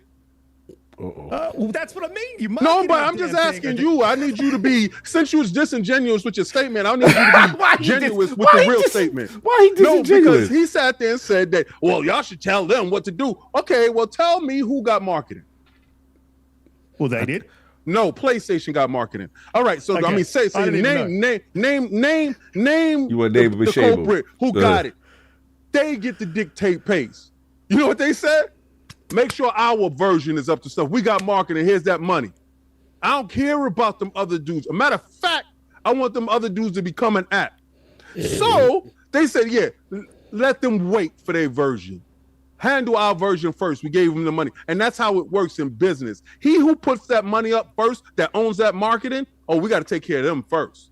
Well, that's what I mean. No, but I'm just asking you. I need you to be, since you was disingenuous with your statement, I need you to be genuine with the real statement. Why he disingenuous? No, because he sat there and said that, well, y'all should tell them what to do. Okay, well, tell me who got marketing. Well, they did. No, PlayStation got marketing. All right, so Okay. I mean, say name. You want to name him the shame him. culprit who got it. They get to dictate pace. You know what they said? Make sure our version is up to stuff. We got marketing. Here's that money. I don't care about them other dudes. A matter of fact, I want them other dudes to become an app. So they said, yeah, let them wait for their version. Handle our version first. We gave them the money. And that's how it works in business. He who puts that money up first, that owns that marketing, we got to take care of them first.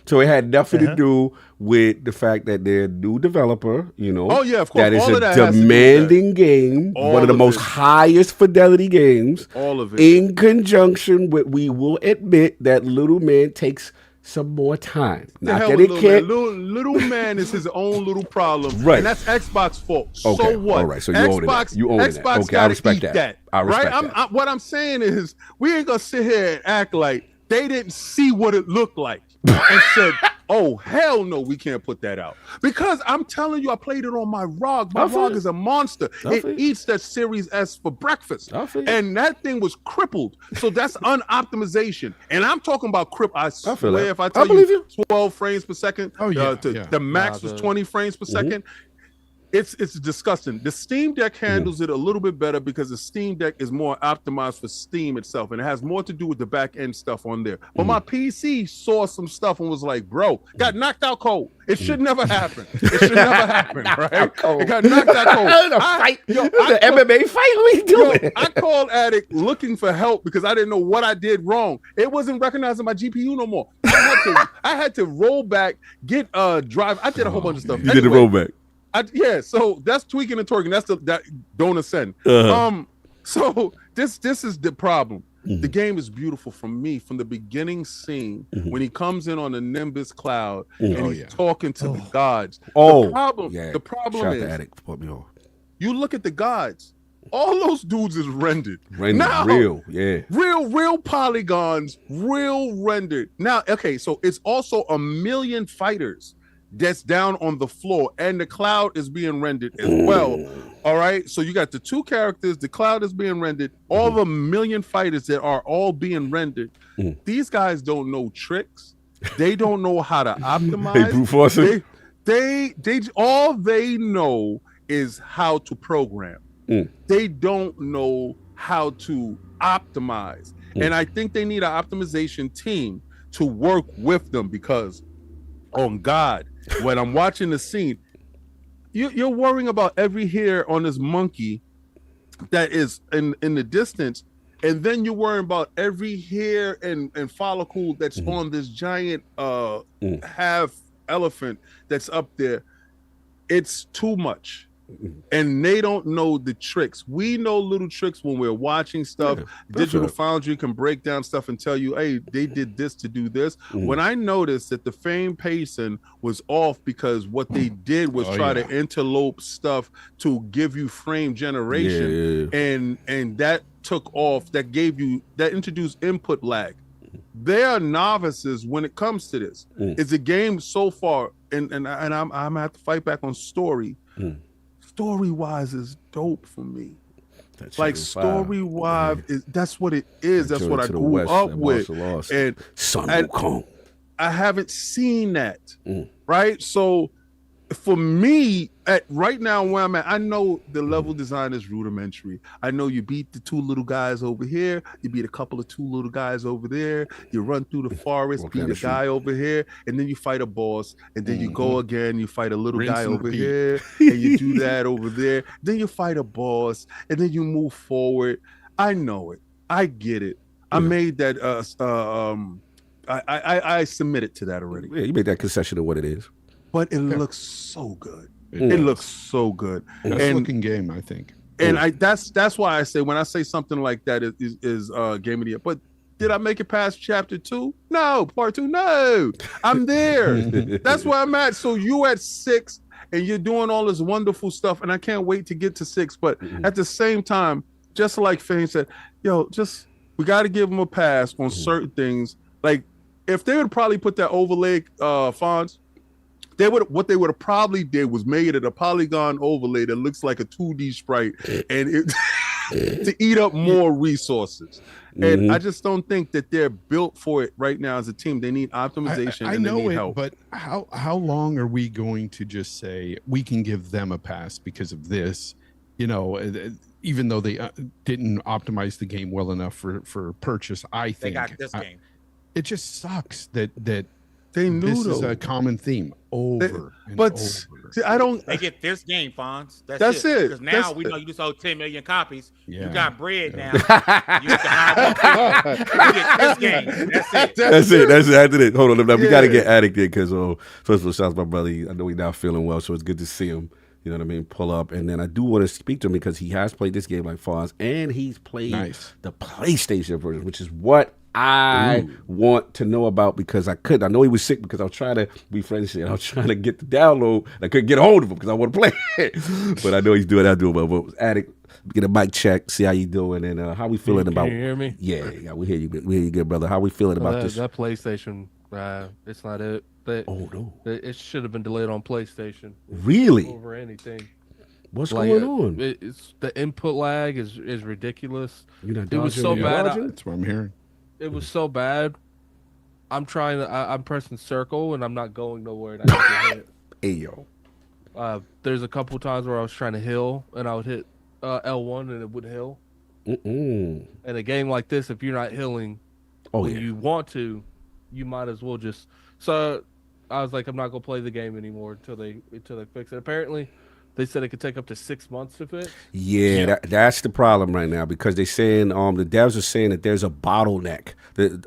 So it had nothing to do with the fact that they're a new developer, you know. Oh, yeah, of course. That is All a of that has to do with demanding game, one of the most highest fidelity games. All of it. In conjunction with, we will admit that Little Man takes some more time. Not that it can't. Little man is his own little problem. Right. And that's Xbox fault. Okay. So what? All right. So you own it. You own it. Xbox Okay. I respect that. I respect right? that. What I'm saying is we ain't going to sit here and act like they didn't see what it looked like and said, oh, hell no, we can't put that out. Because I'm telling you, I played it on my ROG. My ROG is a monster. It eats that Series S for breakfast. And that thing was crippled. So that's unoptimization. And I'm talking about I swear if I tell you 12 frames per second, the max was 20 frames per second. It's disgusting. The Steam Deck handles it a little bit better because the Steam Deck is more optimized for Steam itself, and it has more to do with the back end stuff on there. But my PC saw some stuff and was like, bro, got knocked out cold. It should never happen. It should never happen, right? It got knocked out cold. The MMA fight? What are you doing? I called Addict looking for help because I didn't know what I did wrong. It wasn't recognizing my GPU no more. I had to roll back, get a drive. I did a whole bunch of stuff. You did the rollback. So that's tweaking and twerking. That's that don't ascend. So this is the problem. The game is beautiful for me from the beginning scene when he comes in on the Nimbus cloud and he's talking to the gods. The problem is you look at the gods. All those dudes is rendered. Real polygons, real rendered. Now, okay, so it's also 1 million fighters that's down on the floor, and the cloud is being rendered as well. All right, so you got the two characters, the cloud is being rendered, all the 1 million fighters that are all being rendered. These guys don't know tricks. They don't know how to optimize. They all they know is how to program. They don't know how to optimize. And I think they need an optimization team to work with them because, oh God, when I'm watching the scene, you're worrying about every hair on this monkey that is in the distance, and then you're worrying about every hair and follicle that's on this giant half elephant that's up there. It's too much. And they don't know the tricks. We know little tricks when we're watching stuff. Digital Foundry can break down stuff and tell you, hey, they did this to do this. When I noticed that the frame pacing was off because what they did was try to interlope stuff to give you frame generation, and that took off, that introduced input lag. They are novices when it comes to this. It's a game so far, and I'm gonna have to fight back on story. Story-wise is dope for me. Like story-wise, that's what it is. That's what I grew up with. And Son Wukong. I haven't seen that. Right? So for me, right now where I'm at, I know the level design is rudimentary. I know you beat the two little guys over here, you beat a couple of two little guys over there, you run through the forest, beat a guy over here, and then you fight a boss, and then you go again, you fight a little guy over here, and you do that over there, then you fight a boss, and then you move forward. I know it. I get it. I made that I submitted to that already. Yeah, you made that concession of what it is. But it looks so good. It looks so good. Best looking game, I think. And that's why I say, when I say something like that is game of the year. But did I make it past chapter 2? No. Part 2? No. I'm there. That's where I'm at. So you at 6 and you're doing all this wonderful stuff, and I can't wait to get to 6. But at the same time, just like Fane said, we got to give them a pass on certain things. Like, if they would probably put that overlay fonts, what they would have probably did was made it a polygon overlay that looks like a 2D sprite, and it to eat up more resources. And I just don't think that they're built for it right now as a team. They need optimization. I and know they need it, help. but how long are we going to just say we can give them a pass because of this? You know, even though they didn't optimize the game well enough for purchase, I think They got this game. It just sucks that They knew this is a common theme over and over. See, I don't. They get this game, Fonz. That's it. Because now we know you sold 10 million copies. Yeah. You got bread now. You can hide more people. You get this game. That's it. That's it. After this. Hold on. We got to get Addict in because, first of all, shout out to my brother. I know he's now feeling well, so it's good to see him. You know what I mean? Pull up. And then I do want to speak to him because he has played this game like Fonz, and he's played the PlayStation version, which is what I want to know about, because I know he was sick because I was trying to be friendly. I was trying to get the download. I couldn't get a hold of him because I want to play it. But I know he's doing that. But Addict, get a mic check, see how you doing, and how we feeling about. Can you hear me? Yeah, we hear you. We hear you good, brother. How we feeling about this? That PlayStation, it's not it. But it should have been delayed on PlayStation. Really? Over anything. What's going on? It's the input lag is ridiculous. It was so bad. That's what I'm hearing. It was so bad. I'm pressing circle and I'm not going nowhere. And I hit. Hey yo. There's a couple times where I was trying to heal and I would hit L1 and it would heal. In a game like this, if you're not healing when you want to, you might as well just. So I was like, I'm not gonna play the game anymore until they fix it. Apparently, they said it could take up to 6 months to fix. Yeah, that's the problem right now, because they're saying the devs are saying that there's a bottleneck.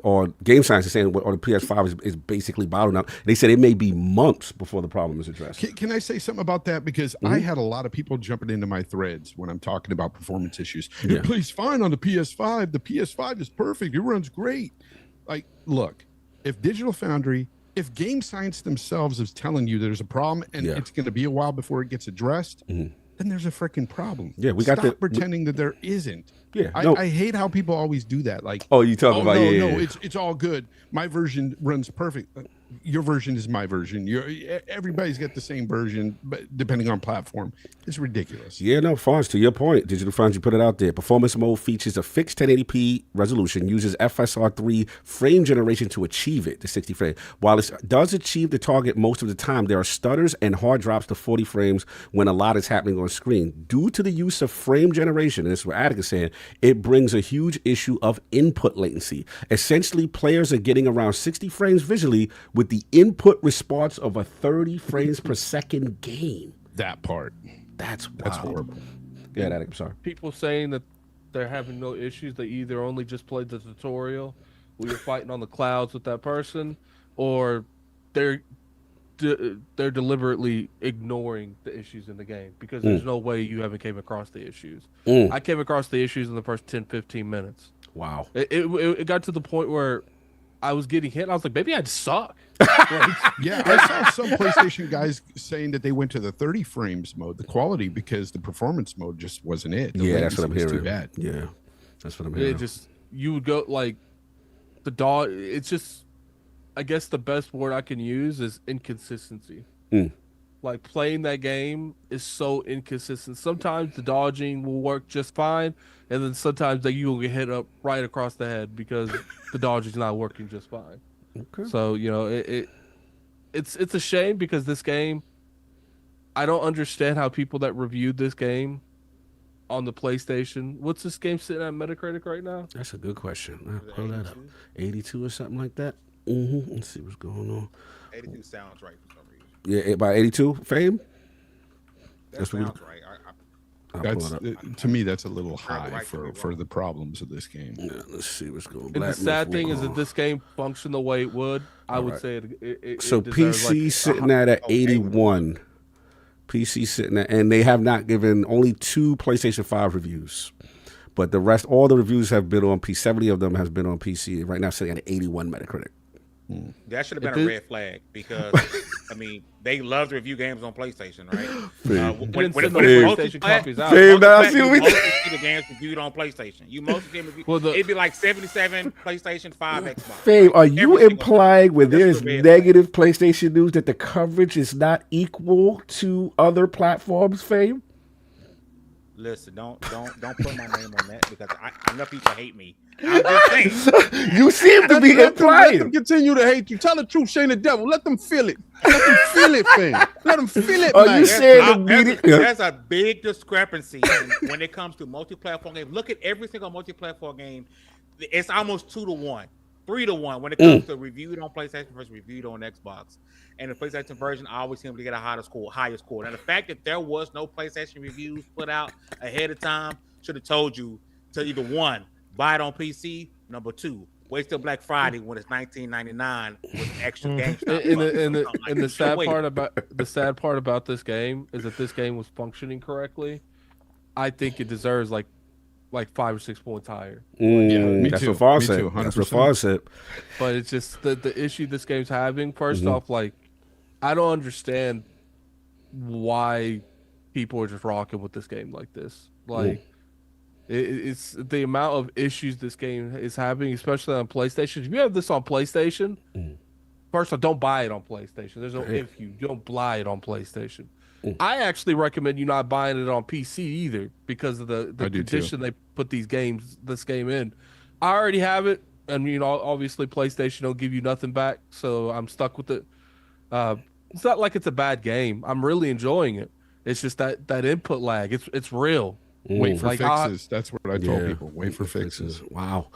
Or Game Science is saying on the PS5 is basically bottleneck. They said it may be months before the problem is addressed. Can I say something about that? Because I had a lot of people jumping into my threads when I'm talking about performance issues. It plays fine on the PS5. The PS5 is perfect. It runs great. Like, look, if Digital Foundry, if Game Science themselves is telling you there's a problem and it's going to be a while before it gets addressed, then there's a freaking problem. Yeah, we Stop got pretending that there isn't. Yeah, I hate how people always do that. Like, you talking about? It's all good. My version runs perfect. Your version is my version. Everybody's got the same version, but depending on platform, it's ridiculous. Yeah, no, Fonz, to your point, Digital Foundry put it out there. Performance mode features a fixed 1080p resolution, uses FSR3 frame generation to achieve it, the 60 frames. While it does achieve the target most of the time, there are stutters and hard drops to 40 frames when a lot is happening on screen. Due to the use of frame generation, and this is what Attic is saying, it brings a huge issue of input latency. Essentially, players are getting around 60 frames visually with the input response of a 30 frames per second game. That part. That's horrible. Yeah, Attic, I'm sorry. People saying that they're having no issues. They either only just played the tutorial where you're fighting on the clouds with that person, or they're deliberately ignoring the issues in the game because there's no way you haven't came across the issues. I came across the issues in the first 10, 15 minutes. Wow. It got to the point where I was getting hit and I was like, maybe I suck. Yeah, I saw some PlayStation guys saying that they went to the 30 frames mode, the quality, because the performance mode just wasn't it. The Yeah, that's what I'm latency was hearing. Too bad. Yeah, that's what I'm hearing. You would go like the dog. It's just, I guess the best word I can use is inconsistency. Like playing that game is so inconsistent. Sometimes the dodging will work just fine, and then sometimes you will get hit up right across the head because the dodging's not working just fine. Okay. So it's a shame because this game, I don't understand how people that reviewed this game on the PlayStation. What's this game sitting at Metacritic right now? That's a good question. I'll pull that up. 82 or something like that. Let's see what's going on. 82 sounds right for some reason. Yeah, by 82, Fame? That sounds right. To me, that's a little Probably high right, could be for wrong. the problems of this game. Yeah, let's see what's going on. And the sad thing is that this game functioned the way it would. I would right. say it So deserves, PC like, sitting at 81. PC sitting at, and they have not given only 2 PlayStation 5 reviews. But the rest, all the reviews have been on PC. 70 of them has been on PC. Right now, sitting at 81 Metacritic. That should have been a red flag because, I mean, they love to review games on PlayStation, right? When it's PlayStation copies out. Fame, now I see what we mostly see the games reviewed on PlayStation. You mostly get reviewed. It'd be like 77 PlayStation 5, Xbox. Fame, are you Every single implying when That's there's the red negative PlayStation news that the coverage is not equal to other platforms, Fame? Listen, don't put my name on that because I know people hate me. I'm just saying. You seem to be Let them implying. continue to hate you. Tell the truth, Shane the devil. Let them feel it. Let them feel it, fam. Let them feel it, Are man. you saying the media? There's a big discrepancy when it comes to multi-platform games. Look at every single multi-platform game. It's almost 2-to-1, 3-to-1 when it comes to reviewed on PlayStation versus reviewed on Xbox. And the PlayStation version always seems to get a higher score. Now, the fact that there was no PlayStation reviews put out ahead of time should have told you to either 1, buy it on PC, number 2, wait till Black Friday when it's $19.99 with extra games. And the sad part about this game is that this game was functioning correctly. I think it deserves like 5 or 6 points higher. That's what Far said. That's what Far said. But it's just the issue this game's having. First off, like, I don't understand why people are just rocking with this game like this. Like, it's the amount of issues this game is having, especially on PlayStation. If you have this on PlayStation, first off, don't buy it on PlayStation. There's no if you don't buy it on PlayStation. I actually recommend you not buying it on PC either because of the condition they put this game in. I already have it, and obviously PlayStation don't give you nothing back, so I'm stuck with it. It's not like it's a bad game. I'm really enjoying it. It's just that input lag. It's real. Wait for fixes. That's what I told people. Wait for fixes. Wow.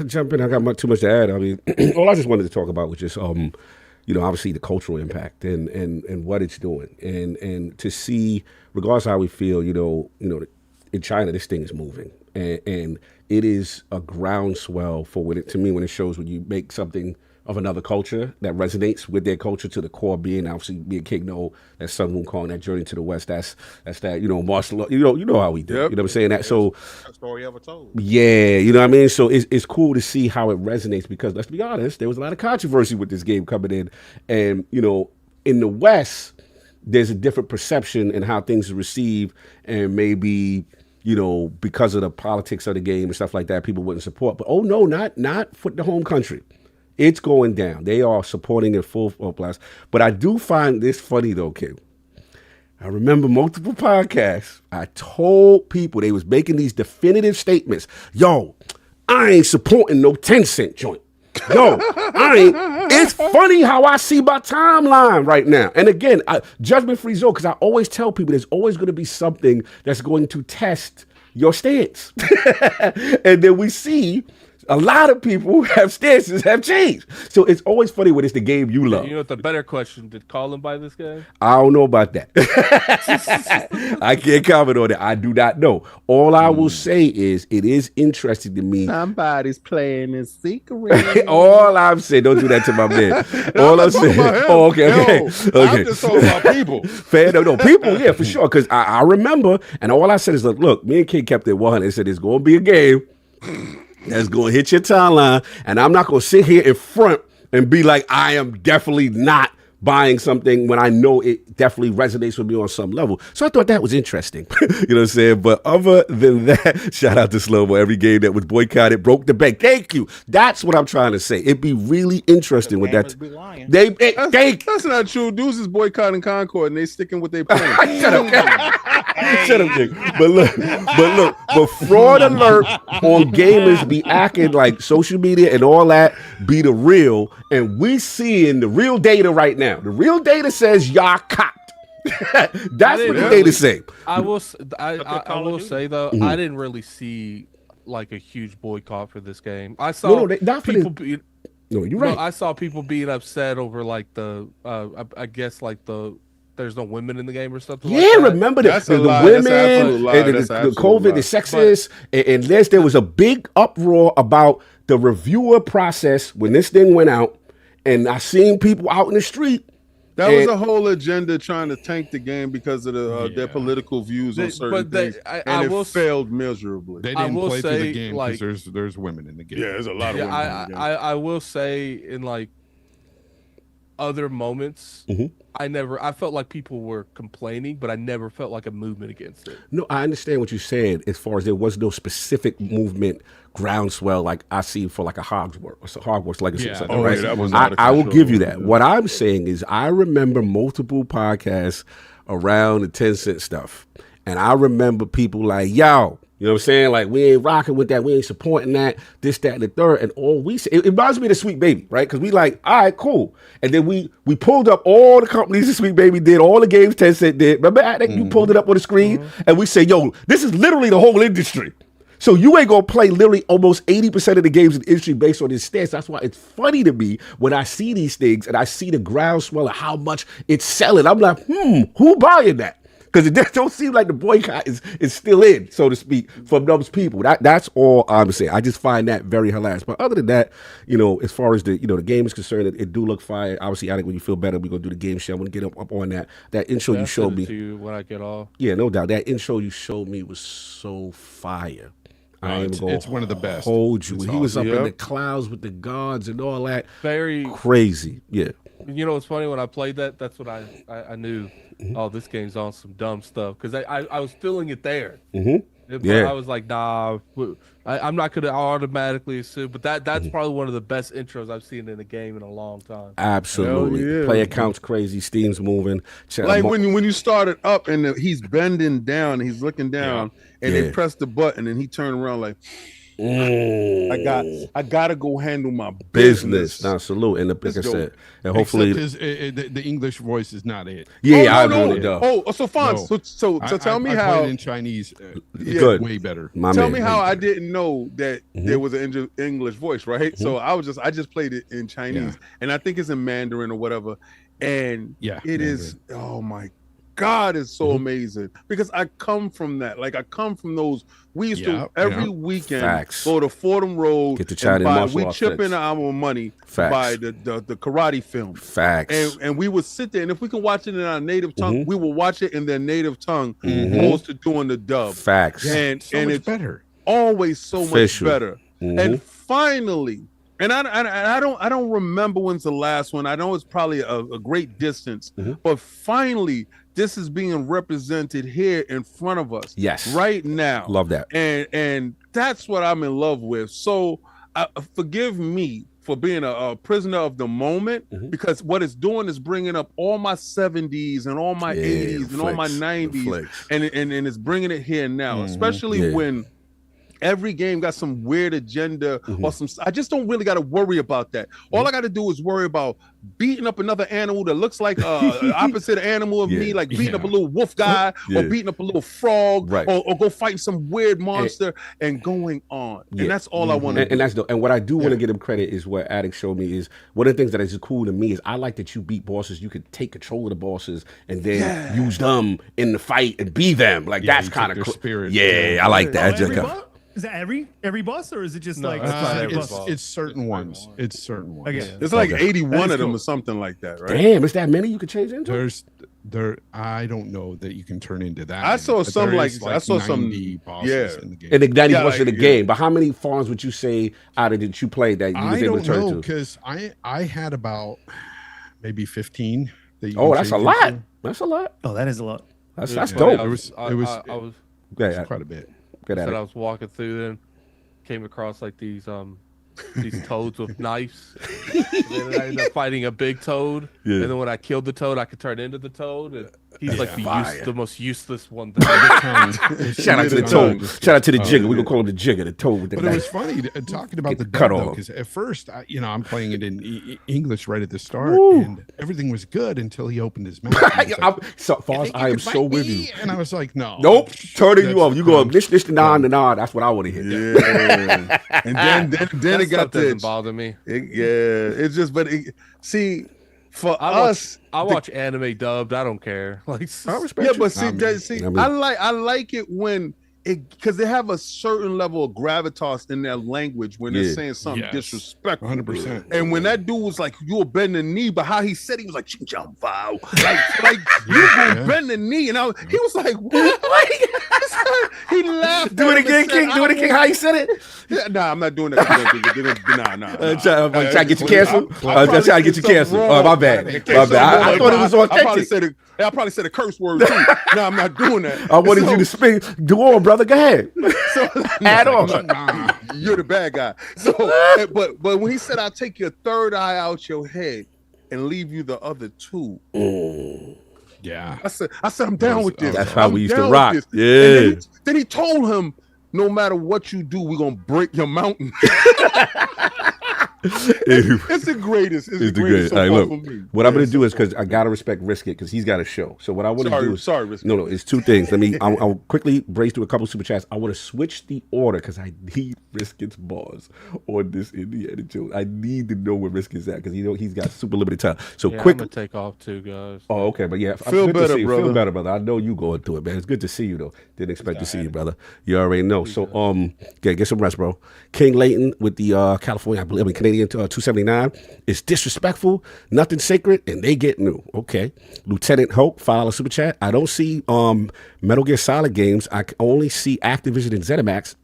Jump in. I got too much to add. I mean, all I just wanted to talk about was just obviously the cultural impact and what it's doing, and to see, regardless of how we feel, in China this thing is moving, and it is a groundswell for when it shows when you make something of another culture that resonates with their culture to the core being. Obviously, me and King know that Sun Wukong, that journey to the West, that's that, martial, you know how we do. Yep. You know what I'm saying? That so A story ever told. yeah, you know what I mean? So it's cool to see how it resonates because let's be honest, there was a lot of controversy with this game coming in. And, in the West, there's a different perception in how things are received, and maybe, because of the politics of the game and stuff like that, people wouldn't support. But no, not for the home country. It's going down. They are supporting it full blast. But I do find this funny though, Kim. I remember multiple podcasts. I told people they was making these definitive statements. Yo, I ain't supporting no 10-cent joint. Yo, I ain't. It's funny how I see my timeline right now. And again, judgment-free zone, because I always tell people there's always going to be something that's going to test your stance. And then we see A lot of people have stances have changed. So it's always funny when it's the game you love. You know what the better question, did Colin buy this game? I don't know about that. I can't comment on that. I do not know. All I will say is it is interesting to me. Somebody's playing in secret. All I'm saying, don't do that to my man. All I'm saying, okay. I'm just talking about people. Fair, no, people, yeah, for sure. Because I remember, and all I said is, look, me and Kid kept it 100. I said, it's going to be a game that's going to hit your timeline, and I'm not going to sit here in front and be like, I am definitely not buying something when I know it definitely resonates with me on some level. So I thought that was interesting. You know what I'm saying? But other than that, shout out to Slow-Mo. Every game that was boycotted broke the bank. Thank you. That's what I'm trying to say. It'd be really interesting with that. That's not true. Dudes is boycotting Concord and they sticking with their plan. Shut up. Shut up, Jake. But look, fraud alert on gamers be acting like social media and all that be the real, and we seeing the real data right now. The real data says y'all copped. That's what the data say. I will say though, I didn't really see like a huge boycott for this game. I saw people. No, you're right. I saw people being upset over like the, I guess like there's no women in the game or something. Yeah, like that. Remember the women and the COVID, the sexist, and there was a big uproar about the reviewer process when this thing went out, and I seen people out in the street. That was a whole agenda trying to tank the game because of their political views on certain things, and it failed miserably. They didn't play through the game because there's women in the game. Yeah, there's a lot of women in the game. I will say in like other moments, I felt like people were complaining, but I never felt like a movement against it. No, I understand what you're saying as far as there was no specific movement groundswell like I see for like a Hogwarts Legacy or something, right? I will give you that. What I'm saying is I remember multiple podcasts around the 10-cent stuff, and I remember people like, yo, you know what I'm saying? Like, we ain't rocking with that. We ain't supporting that, this, that, and the third. And all we say, it reminds me of the Sweet Baby, right? Because we like, all right, cool. And then we pulled up all the companies the Sweet Baby did, all the games Tencent did. Remember, you pulled it up on the screen? And we say, yo, this is literally the whole industry. So you ain't going to play literally almost 80% of the games in the industry based on this stance. That's why it's funny to me when I see these things and I see the groundswell of how much it's selling. I'm like, who buying that? Because it don't seem like the boycott is still in, so to speak, from those people. That's all I'm saying. I just find that very hilarious. But other than that, as far as the game is concerned, it do look fire. Obviously, I think when you feel better, we're gonna do the game show. I'm gonna get up on that. That intro you showed me. To you when I get off. Yeah, no doubt. That intro you showed me was so fire. It's one of the best. Hold you. He was up in the clouds with the gods and all that. Very crazy. Yeah. You know, it's funny when I played that. That's what I knew. Oh, this game's on some dumb stuff because I was feeling it there. Yeah. I was like, nah, I'm not gonna automatically assume. But that's probably one of the best intros I've seen in a game in a long time. Absolutely. Player count's crazy. Steam's moving. Like when you started up and he's bending down, he's looking down, and they press the button, and he turned around like. I gotta go handle my business. Now, salute, and like I said, and hopefully the English voice is not it. Yeah, I know. So fine. No. So tell me how played in Chinese. Good, way better. Tell me how I didn't know that there was an English voice, right? So I just played it in Chinese, and I think it's in Mandarin or whatever. And it is. Oh my God, is so amazing because I come from that. Like I come from those. We used to every weekend go to Fordham Road. Get the Chinese martial arts. We chip in our money to buy the karate film. Facts. And we would sit there, and if we can watch it in our native tongue, we will watch it in their native tongue, opposed to doing the dub. Facts. And so much it's better. Always so much better. And finally. And I don't remember when's the last one. I know it's probably a great distance, but finally this is being represented here in front of us. Yes, right now. Love that. And that's what I'm in love with. So forgive me for being a prisoner of the moment, because what it's doing is bringing up all my 70s and all my 80s and all my 90s, and it's bringing it here now, especially when every game got some weird agenda or some. I just don't really got to worry about that. All I got to do is worry about beating up another animal that looks like opposite animal of me, like beating up a little wolf guy or beating up a little frog or go fight some weird monster and going on. And that's all I want to do. And that's and what I do want to give him credit is what Addict showed me is one of the things that is cool to me is I like that you beat bosses. You could take control of the bosses and then use them in the fight and be them. Like that's kind of cool. Spirit. Yeah, I like that. Is that every boss, or is it just it's certain ones? It's certain ones. Okay. It's like 81 of them or something like that, right? Damn, is that many you could change into? I don't know that you can turn into that. I saw some I saw some bosses in the game. And the 90 bosses in the game. But how many farms would you say out of that you played that you was able to turn to? Because I had about maybe 15. That's a lot. That's a lot. Oh, that is a lot. That's dope. I was quite a bit. I was walking through and came across like these toads with knives. And then I ended up fighting a big toad. And then when I killed the toad, I could turn into the toad. And he's like the most useless one. Shout out to the toad. Shout out to the jigger. We're going to call him the jigger, the toad with the knife. It was funny talking about the cut off. Because at first, I'm playing it in English right at the start. And everything was good until he opened his mouth. I am so with you. And I was like, no. Nope. Turning you off. You go this, the nod. That's what I want to hear. Yeah. And then it got doesn't bother me. It's just, I watch anime dubbed. I don't care. Like I respect. Yeah, but I like it when because they have a certain level of gravitas in their language when they're saying something disrespectful. 100%. And when that dude was like, "You will bend the knee," but how he said he was like, "Ching chong vow," like you will bend the knee, and he was like, "What?" He laughed. Do it again, King. Do it again. How he said it? Yeah, nah, I'm not doing that. Nah. Try to get you canceled. Try to get you canceled. Oh, my bad. I thought it was authentic. I probably said a curse word too. No, I'm not doing that. I wanted you to speak. Do on, brother. Go ahead. Add on. You're the bad guy. So, but when he said, "I'll take your third eye out your head and leave you the other two." Yeah. I said, I'm down with this. That's how we used to rock. Yeah. And then he told him, "No matter what you do, we're gonna break your mountain." It's the greatest. It's the greatest. Right, look, what I'm going to do is because I got to respect Risk It because he's got a show. So what I want to do is no, it's two things. I'll quickly brace through a couple super chats. I want to switch the order because I need Risk It's bars on this Indiana Jones. I need to know where Risk It's at because he's got super limited time. So quick. I'm gonna take off too, guys. Oh, okay, but yeah, feel better, brother. Feel better, brother. I know you going through it, man. It's good to see you though. Didn't expect to see you, brother. You already know. So get some rest, bro. King Layton with the California, Canadian 279. It's disrespectful, nothing sacred, and they get new. Okay. Lieutenant Hope, file a super chat. I don't see Metal Gear Solid games. I only see Activision and ZeniMax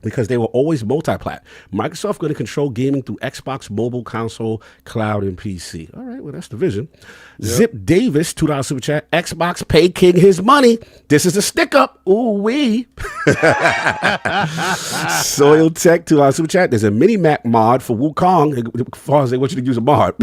because they were always multi-plat. Microsoft going to control gaming through Xbox, mobile, console, cloud, and PC. All right, well, that's the vision. Yep. Zip Davis, $2 super chat. Xbox pay King his money. This is a stick-up. Ooh-wee. Soil Tech, $2 super chat. There's a mini-Mac mod for Wukong as far as they want you to use a mod.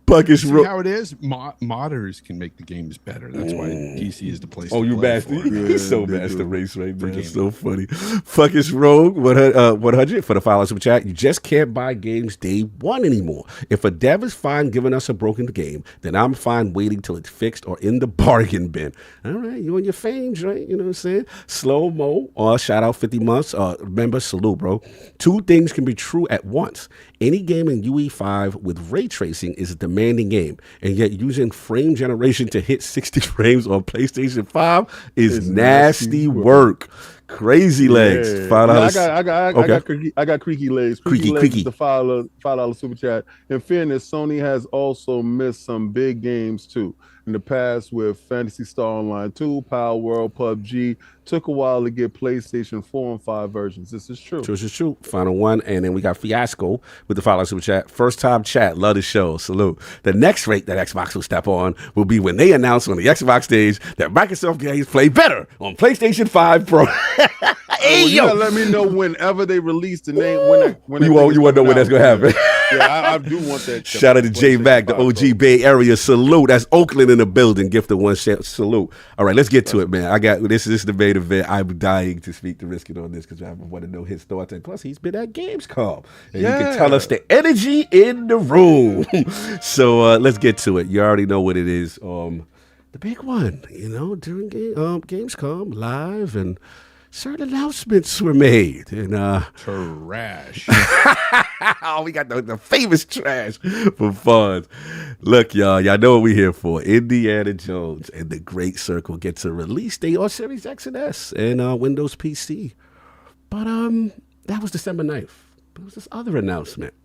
Puckish See how it is? Modders can make the games better. That's why PC is the place. Oh, to you play bastard! for. He's so master race right now. It's so funny. Fuckish Rogue 100 for the $5 super chat. You just can't buy games day one anymore. If a dev is fine giving us a broken game, then I'm fine waiting till it's fixed or in the bargain bin. All right, you on your fames, right? You know what I'm saying? Slow mo. Shout out 50 months. Remember, salute, bro. Two things can be true at once. Any game in UE5 with ray tracing is a demanding game, and yet using frame generation to hit 60 frames on PlayStation 5 is nasty work. Crazy legs. $5. I got creaky legs. Creaky. The $5 super chat. In fairness, Sony has also missed some big games too. In the past with Phantasy Star Online 2, Power World, PUBG, took a while to get PlayStation 4 and 5 versions. This is true. This is true. Final one. And then we got Fiasco with the $5 super chat. First time chat. Love the show. Salute. The next rate that Xbox will step on will be when they announce on the Xbox stage that Microsoft games play better on PlayStation 5 Pro. Hey, you yo. gotta let me know whenever they release the name. When You want to know when that's gonna happen? Yeah, I do want that. Shout out to J Mac, the OG Bay Area. Salute. That's Oakland in the building. Gift of one salute. All right, let's get to it, man. I got this is the main event. I'm dying to speak to Riskin on this because I want to know his thoughts. And plus, he's been at Gamescom, and you can tell us the energy in the room. So let's get to it. You already know what it is. The big one, during Gamescom live, and certain announcements were made. And trash. Oh, we got the famous trash for fun. Look, y'all know what we're here for. IndianaJones and the Great Circle gets a release date on Series X and S and Windows PC. But that was December 9th. There was this other announcement.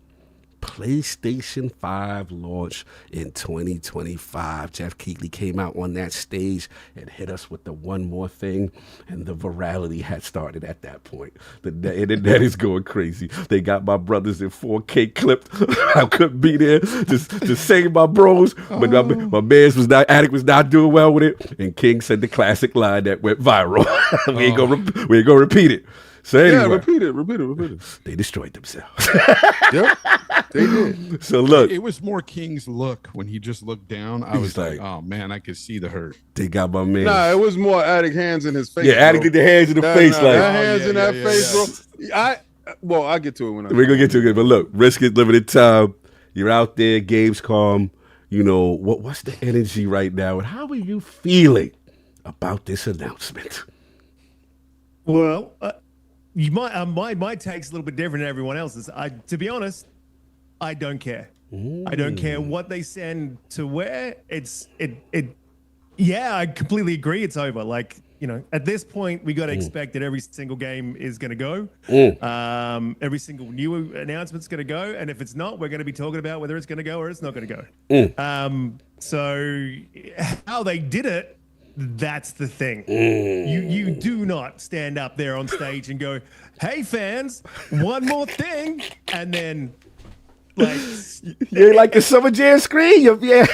PlayStation 5 launch in 2025. Jeff Keighley came out on that stage and hit us with the one more thing, and the virality had started at that point. The internet is going crazy. They got my brothers in 4K clipped. I couldn't be there to save my bros, but my man's Attic was not doing well with it, and King said the classic line that went viral. we ain't gonna repeat it. So anyway, yeah, repeat it. They destroyed themselves. Yep, they did. So look, it was more King's look when he just looked down. I was like, oh man, I could see the hurt. They got my man. Nah, it was more Attic hands in his face. Yeah, Attic did the hands in the face, like hands in that face, bro. I'll get to it when we're gonna get to it. But look, risk it, limited time. You're out there, Gamescom. What's the energy right now, and how are you feeling about this announcement? Well. My take's a little bit different than everyone else's. To be honest, I don't care. I don't care what they send to where. Yeah, I completely agree. It's over. Like, at this point, we got to expect that every single game is going to go. Every single new announcement's going to go. And if it's not, we're going to be talking about whether it's going to go or it's not going to go. So how they did it, that's the thing. You do not stand up there on stage and go, "Hey fans, one more thing," and then like you ain't like the Summer Jam screen. Yeah.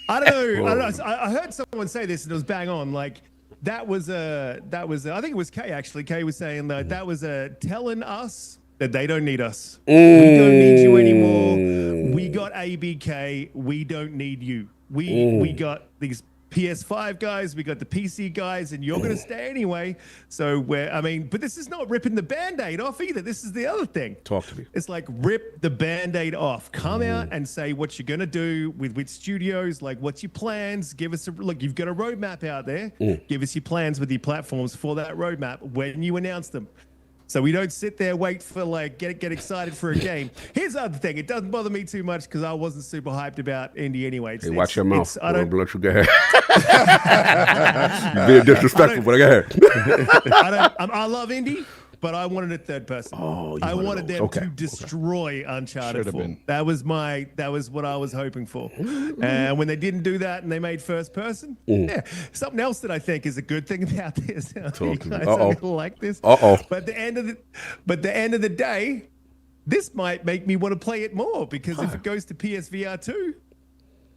I don't know. I heard someone say this and it was bang on. Like that was I think it was Kay actually. Kay was saying that was telling us that they don't need us. We don't need you anymore. We got ABK. We don't need you. We got these PS5 guys, we got the PC guys, and you're going to stay anyway. So but this is not ripping the Band-Aid off either. This is the other thing. Talk to me. It's like rip the Band-Aid off. Come out and say what you're going to do with studios, like what's your plans. Give us look, you've got a roadmap out there. Give us your plans with your platforms for that roadmap when you announce them. So we don't sit there, wait for get excited for a game. Here's the other thing. It doesn't bother me too much because I wasn't super hyped about indie anyway. Hey, watch your mouth. I don't let you go ahead. You're being disrespectful, but I got ahead. I love indie, but I wanted a third person. I wanted them to destroy Uncharted 4. That was what I was hoping for. And when they didn't do that and they made first person, something else that I think is a good thing about this. You guys are gonna like this. But at the end of the day, this might make me want to play it more because if it goes to PSVR 2,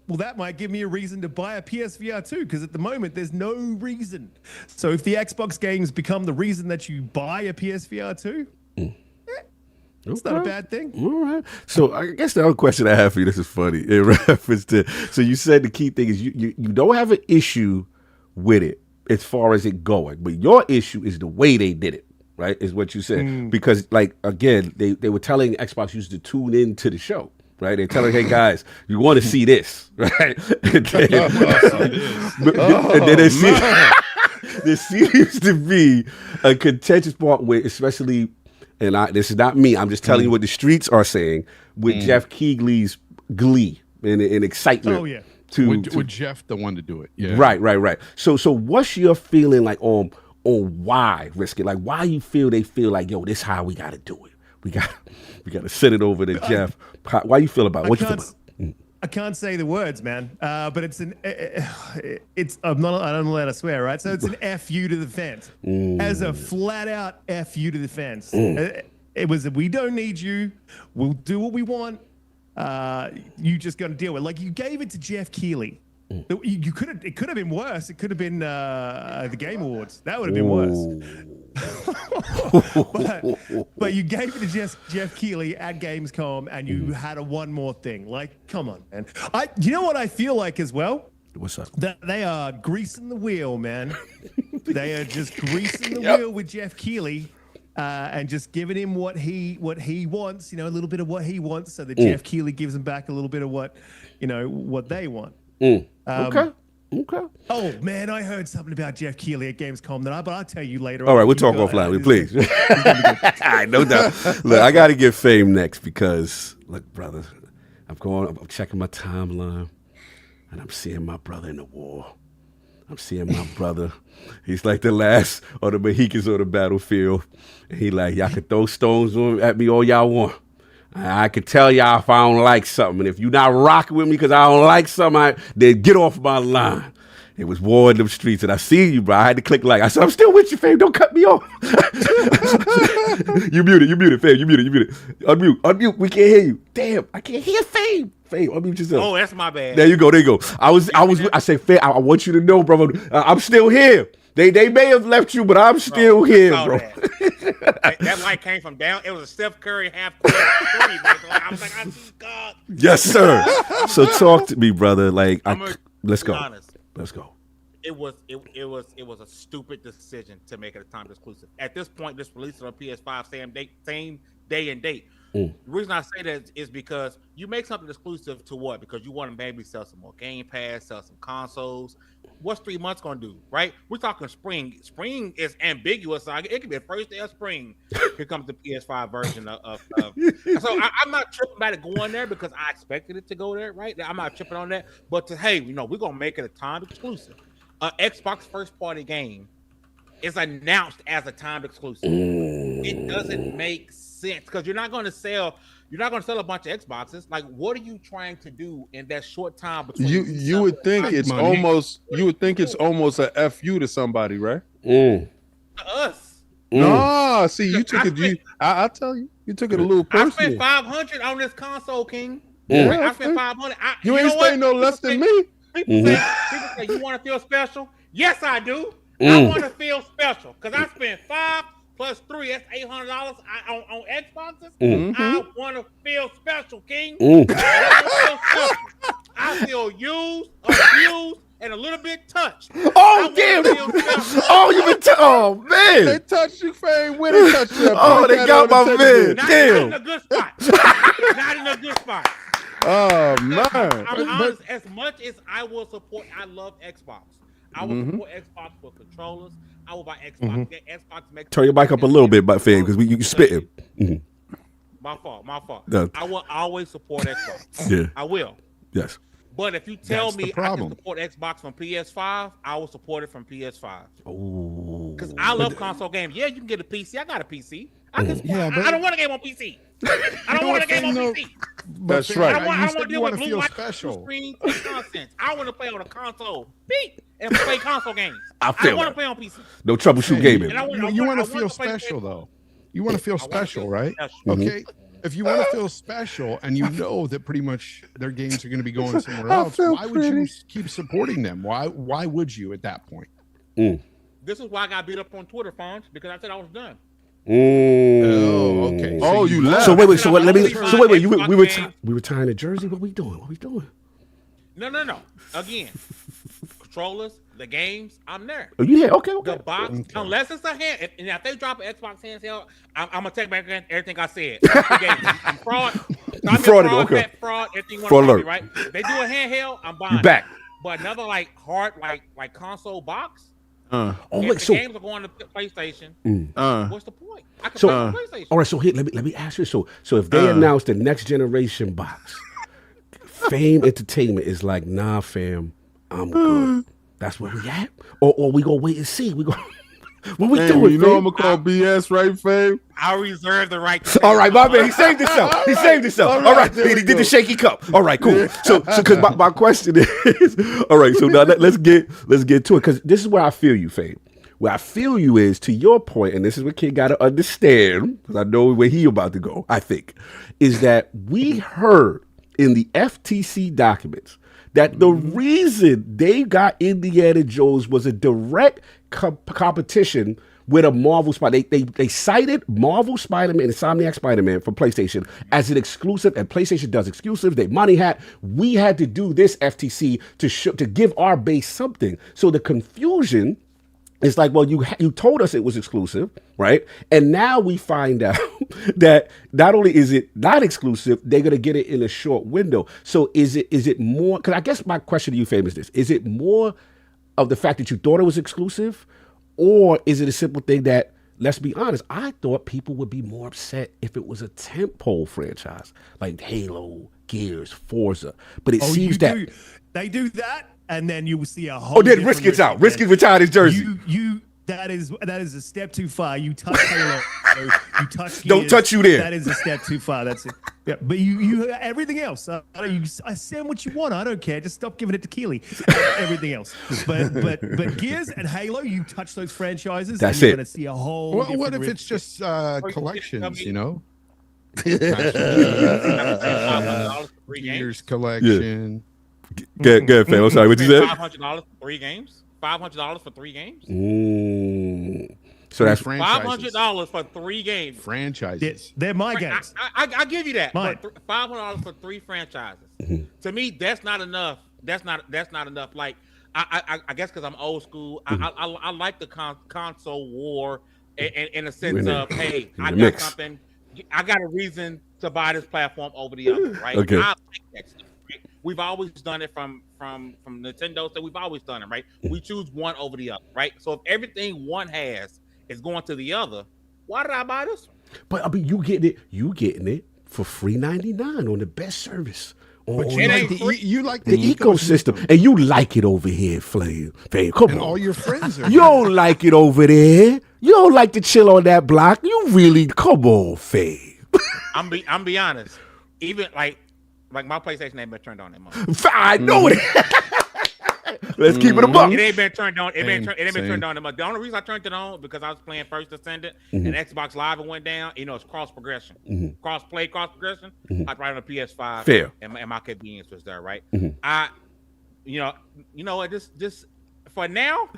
well, that might give me a reason to buy a PSVR 2 because at the moment there's no reason. So if the Xbox games become the reason that you buy a PSVR 2, it's not a bad thing. All right. So I guess the other question I have for you, this is funny, in reference to, so you said the key thing is you don't have an issue with it as far as it going, but your issue is the way they did it, right, is what you said. Because, again, they were telling Xbox users to tune in to the show. Right, they're telling, hey guys, you want to see this, right? And then there seems to be a contentious part where, especially, and this is not me, I'm just telling you what the streets are saying with Jeff Keighley's glee and excitement. Oh yeah, with Jeff the one to do it. Yeah, right. So what's your feeling like on why risk it? Like why you they feel like, yo, this is how we got to do it. We got to send it over to Jeff. Why you feel about it? What you feel about it? I can't say the words, man. But it's I'm not allowed to swear, right? So it's an FU to the fans. As a flat out FU to the fans. It was we don't need you. We'll do what we want. You just got to deal with it. Like you gave it to Jeff Keighley. It could have been worse. It could have been the Game Awards. That would have been worse. but you gave it to Jeff Keighley at Gamescom, and you had a one more thing. Like, come on, man. You know what I feel like as well? What's up? That they are greasing the wheel, man. They are just greasing the wheel with Jeff Keighley. And just giving him what he wants, a little bit of what he wants, so that Jeff Keighley gives him back a little bit of what they want. Okay. Oh man, I heard something about Jeff Keighley at Gamescom but I'll tell you later. All right, we'll talk offline, please. No doubt. Look, I got to get Fame next because, look, brother, I'm checking my timeline, and I'm seeing my brother in the war. I'm seeing my brother. He's like the last of the Mohicans on the battlefield. And he like, y'all can throw stones at me all y'all want. I can tell y'all if I don't like something. And if you're not rocking with me because I don't like something, then get off my line. It was war in them streets, and I see you, bro. I had to click like. I said, I'm still with you, Fame. Don't cut me off. You muted, Fame. You muted. Unmute. We can't hear you. Damn, I can't hear Fame. Fame, unmute yourself. Oh, that's my bad. There you go. I said, Fame, I want you to know, brother. I'm still here. They may have left you, but I'm still here, bro. That light came from down. It was a Steph Curry half-court 30. I was like, I see God. Yes, sir. So talk to me, brother. Like, let's go. Honest. Let's go. It was a stupid decision to make it a timed exclusive. At this point, just release it on PS5 same day and date. The reason I say that is because you make something exclusive to what? Because you want to maybe sell some more Game Pass, sell some consoles. What's 3 months gonna do, right? We're talking spring. Spring is ambiguous. So it could be the first day of spring. Here comes the PS5 version of. So I'm not tripping about it going there because I expected it to go there, right? I'm not tripping on that. But we're gonna make it a timed exclusive. Xbox first party game is announced as a timed exclusive. It doesn't make sense because you're not going to sell a bunch of Xboxes. Like, what are you trying to do in that short time between you would think it's almost a FU to somebody, right? To us. No, see, you took it. I'll tell you, you took it a little personal. I spent $500 on this console, King. Yeah. Right? I spent $500. You ain't spending no less than me. People say, you want to feel special? Yes, I do. I want to feel special because I spent 5 plus 3, that's $800 on Xboxes. I want to feel special, King. I feel used, abused, and a little bit touched. Oh, damn. Oh, you been oh, man. They touched you, Fame. Where they touched you? Oh, they got my man. Not in a good spot. Not in a good spot. Oh, man. I'm honest, as much as I will support, I love Xbox. I will support Xbox for controllers. I will buy Xbox. Xbox makes turn your mic up a little bit, but Fame, because you spitting. My fault. No. I will always support Xbox. Yeah. I will. Yes. But if you tell That's me the I can problem. support Xbox from PS5, I will support it from PS5. Oh. Because I love console games. Yeah, you can get a PC. I got a PC. I can support. Yeah, but- I don't want a game on PC. I don't want a game on PC. That's right. I don't want to deal with to blue feel light special. screen nonsense. I want to play on a console. Beat and play console games. I I feel want that. to play on PC. No troubleshoot gaming. And I want, You want I to feel play special, though. You want to feel special, right? special. Okay. If you want to feel special and you know that pretty much their games are going to be going somewhere else, why would you keep supporting them? Why would you at that point? This is why I got beat up on Twitter, Fonz, because I said I was done. Oh, okay. Oh, you left. So wait. So what? Let me. Xbox So wait. game. We were tying a jersey. What we doing? No. Again, controllers, the games, I'm there. Oh, you there? Okay. The box, unless it's a hand, and if they drop an Xbox handheld, I'm gonna take back everything I said. I'm fraud. You frauded, okay. Fraud. Everything you Fraud want to alert. right? They do a handheld, I'm buying. You back? But another like hard like console box. Oh If wait. the So games are going to PlayStation, what's the point? I can So- play on PlayStation. all right. So here, let me ask you. So if they announce the next generation box, Fame Entertainment is like, nah, fam, I'm good. That's where we at, or we gonna wait and see. We go. What we Damn, doing? you know Fame? I'm gonna call BS, right, Fame? I reserve the right to All right, my man. He saved himself. He saved himself. All right, there we he did go. the shaky cup. All right, cool. So because my question is, all right. So now let's get to it because this is where I feel you, Fame. Where I feel you is to your point, and this is what Kid got to understand because I know where he about to go. I think is that we heard in the FTC documents that the reason they got IndianaJones was a direct competition with a Marvel Spider. They cited Marvel Spider-Man, Insomniac Spider-Man from PlayStation as an exclusive, and PlayStation does exclusive. They money hat. We had to do this FTC to give our base something. So the confusion is like, well, you told us it was exclusive, right? And now we find out that not only is it not exclusive, they're gonna get it in a short window. So is it more? Because I guess my question to you, Fame, is this: is it more of the fact that you thought it was exclusive, or is it a simple thing that, let's be honest, I thought people would be more upset if it was a tentpole franchise like Halo, Gears, Forza, but it seems that they do that, and then you will see a whole. Oh, then Risk gets out. Risk retired his jersey. That is a step too far. You touch Halo, you touch Gears. Don't touch you there. That is a step too far. That's it. Yeah, but you everything else. I send what you want. I don't care. Just stop giving it to Keeley. Everything else. But Gears and Halo, you touch those franchises. That's and you're it. gonna see a whole. Well, what if Risk. it's just collections? You know, Gears collection. Good, Fame. I'm sorry. What you said? $500 for 3 games. $500 for 3 games. So that's $500 for 3 games. Franchises. They're my games. I give you that. Mine. $500 for 3 franchises. To me, that's not enough. That's not enough. Like I guess because I'm old school, I like the console war in a sense of, hey, I got something. I got a reason to buy this platform over the other, right? Okay. I like that stuff, right? We've always done it from Nintendo, so we've always done it, right? We choose one over the other, right? So if everything one has is going to the other, why did I buy this one? But I mean, you getting it for $3.99 on the best service. But you like the ecosystem, and you like it over here, Fame. Come on, all your friends are. You don't like it over there. You don't like to chill on that block. You really, come on, Fame. I'm be honest. Even like my PlayStation ain't been turned on that much. I know it. Let's keep it a buck. It ain't been turned on. It ain't been turned on that much. The only reason I turned it on because I was playing First Descendant and Xbox Live went down. You know, it's cross progression, cross progression. I tried on the PS5. Fair. And my convenience was there, right? You know what? Just for now,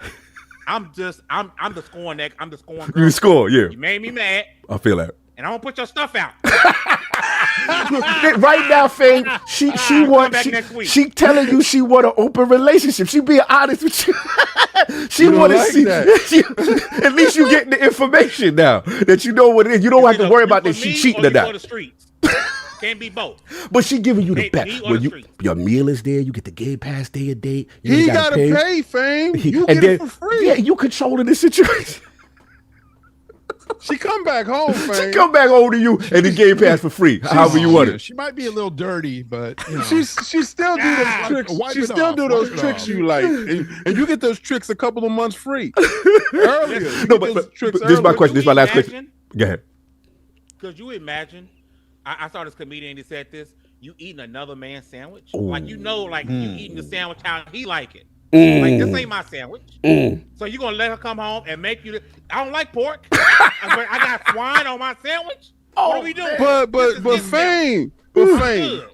I'm the scoring neck. I'm the scoring girl. You score, yeah. You made me mad. I feel that. And I'm gonna put your stuff out. Right now, Fame, she telling you she want an open relationship. She being honest with you. She want to see that. At least you getting the information now that you know what it is. You don't have to worry about that she cheating or not. Can't be both. But she giving you the best. When your meal is there, you get the Game Pass day a day. He gotta pay, Fame. You get it for free. Yeah, you controlling the situation. She come back home, Fame. She come back home to you and the Game Pass for free. However you want it. She might be a little dirty, but you know. she still do those tricks. She still do those tricks you like, and you get those tricks a couple of months free. Earlier. No, but this is my question. This is my last question. Go ahead. Could you imagine? I saw this comedian. He said this: you eating another man's sandwich, like you eating the sandwich how he like it. Like this ain't my sandwich. So you gonna let her come home and make you? I don't like pork, but I got swine on my sandwich. What are we doing? But Fame,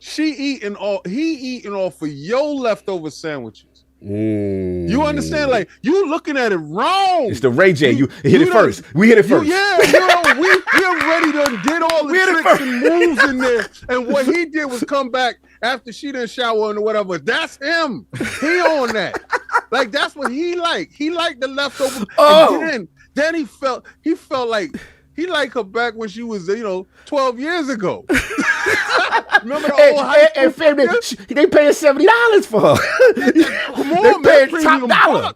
he eating off of your leftover sandwiches. You understand? Like you looking at it wrong. It's the Ray J. You hit it first. We hit it first. We already done did all the tricks and moves in there. And what he did was come back after she didn't shower and whatever. That's him. He on that. Like that's what he like. He liked the leftover. Oh. And then he felt like he liked her back when she was 12 years ago. Remember the old high school? And family, they paying $70 for her. Come on, they man, paying top dollar.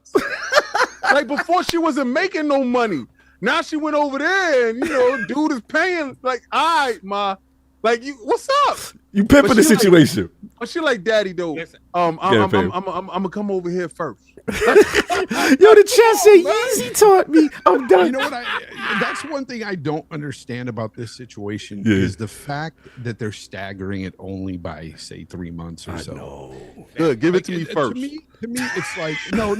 Like before, she wasn't making no money. Now she went over there, and dude is paying. Like, all right, ma, like you, what's up? You pimping the situation. But she like, daddy, though. I'm gonna come over here first. Yo, the chat say Yeezy taught me. I'm done. You know what? That's one thing I don't understand about this situation is the fact that they're staggering it only by say 3 months or so. No. Good, give it to me first. To me, it's like no.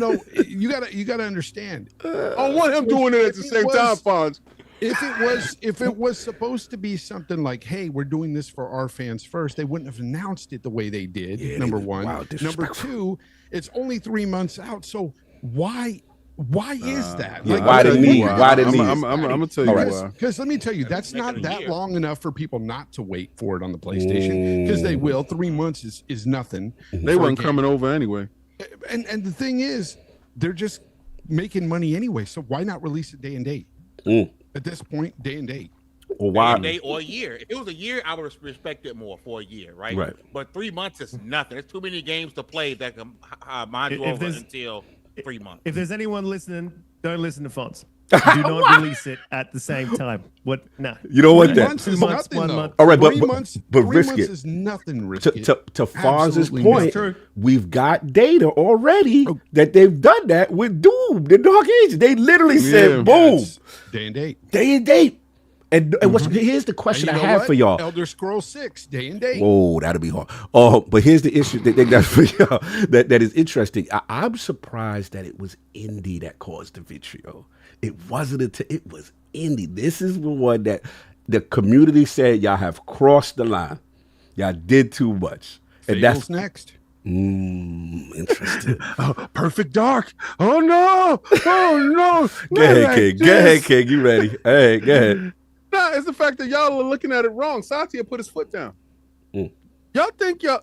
You gotta understand. I don't want him doing it at the same time, Fonz. If it was supposed to be something like, hey, we're doing this for our fans first, they wouldn't have announced it the way they did. Number one. Number two, it's only 3 months out. So why Why is that? Yeah, why the need? Why the need? I'm gonna tell you why. Because let me tell you, that's not that long enough for people not to wait for it on the PlayStation. Because they will. 3 months is nothing. They weren't coming over anyway. And the thing is, they're just making money anyway. So why not release it day and date? At this point, day and date. Well, why? Day or a year. If it was a year, I would respect it more for a year, right? Right. But 3 months is nothing. There's too many games to play that can mind you over until 3 months. If there's anyone listening, don't listen to Fonts. Do not release it at the same time. What? No. You don't want that. 2 months, 1 month. All right, but 3 months, but 3 risk months it. is nothing risky. To Fonz's Absolutely point, true. we've got data already that they've done that with Doom, the Dark Ages. They literally said, boom, That's day and date. day and date. And here's the question I have for y'all. Elder Scrolls 6, day and date. Oh, that'll be hard. Oh, but here's the issue that's for y'all that is interesting. I'm surprised that it was indie that caused the vitriol. It wasn't it was indie. This is the one that the community said y'all have crossed the line. Y'all did too much. And Fable's next. Interesting. Perfect Dark. Oh no! Oh no! Go ahead, King. Go ahead, King. You ready? Hey, go ahead. Nah, it's the fact that y'all are looking at it wrong. Satya put his foot down. Y'all think you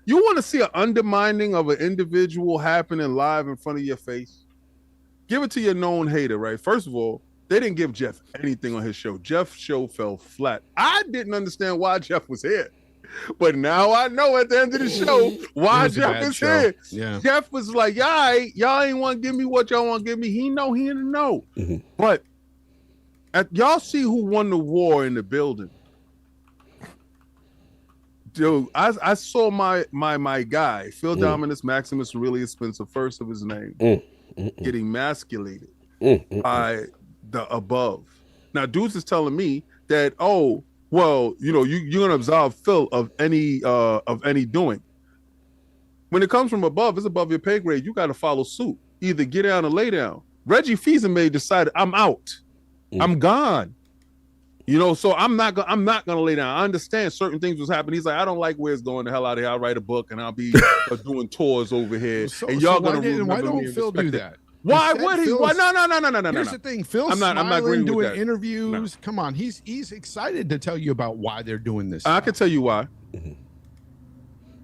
want to see an undermining of an individual happening live in front of your face? Give it to your known hater, right? First of all, they didn't give Jeff anything on his show. Jeff's show fell flat. I didn't understand why Jeff was here. But now I know at the end of the show why Jeff is here. Yeah. Jeff was like, y'all ain't want to give me what y'all want to give me. He didn't know. But y'all see who won the war in the building. Dude, I saw my guy, Phil Dominus Maximus Aurelius Spencer, first of his name, getting emasculated by the above. Now, dudes is telling me that, oh, well, you're gonna absolve Phil of any doing. When it comes from above, it's above your pay grade. You got to follow suit. Either get down or lay down. Reggie Fils-Aimé decided, I'm out. I'm gone. So I'm not gonna lay down. I understand certain things was happening. He's like, I don't like where it's going. The hell out of here. I'll write a book and I'll be doing tours over here. And y'all why don't Phil do that? Why would he? Why? No. Here's the thing. Phil's I'm not agreeing doing with that. interviews. Come on, he's excited to tell you about why they're doing this. I can tell you why.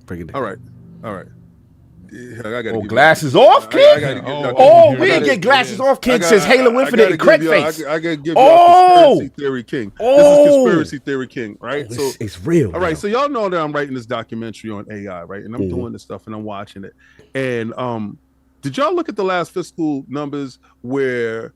Bring it down. All right. I gotta glasses off, King? We didn't get glasses off, King, since Halo Infinite and Craig Face. I gotta give y'all Conspiracy Theory King. This is Conspiracy Theory King, right? So it's real. All right, so y'all know that I'm writing this documentary on AI, right? And I'm doing this stuff and I'm watching it. And did y'all look at the last fiscal numbers where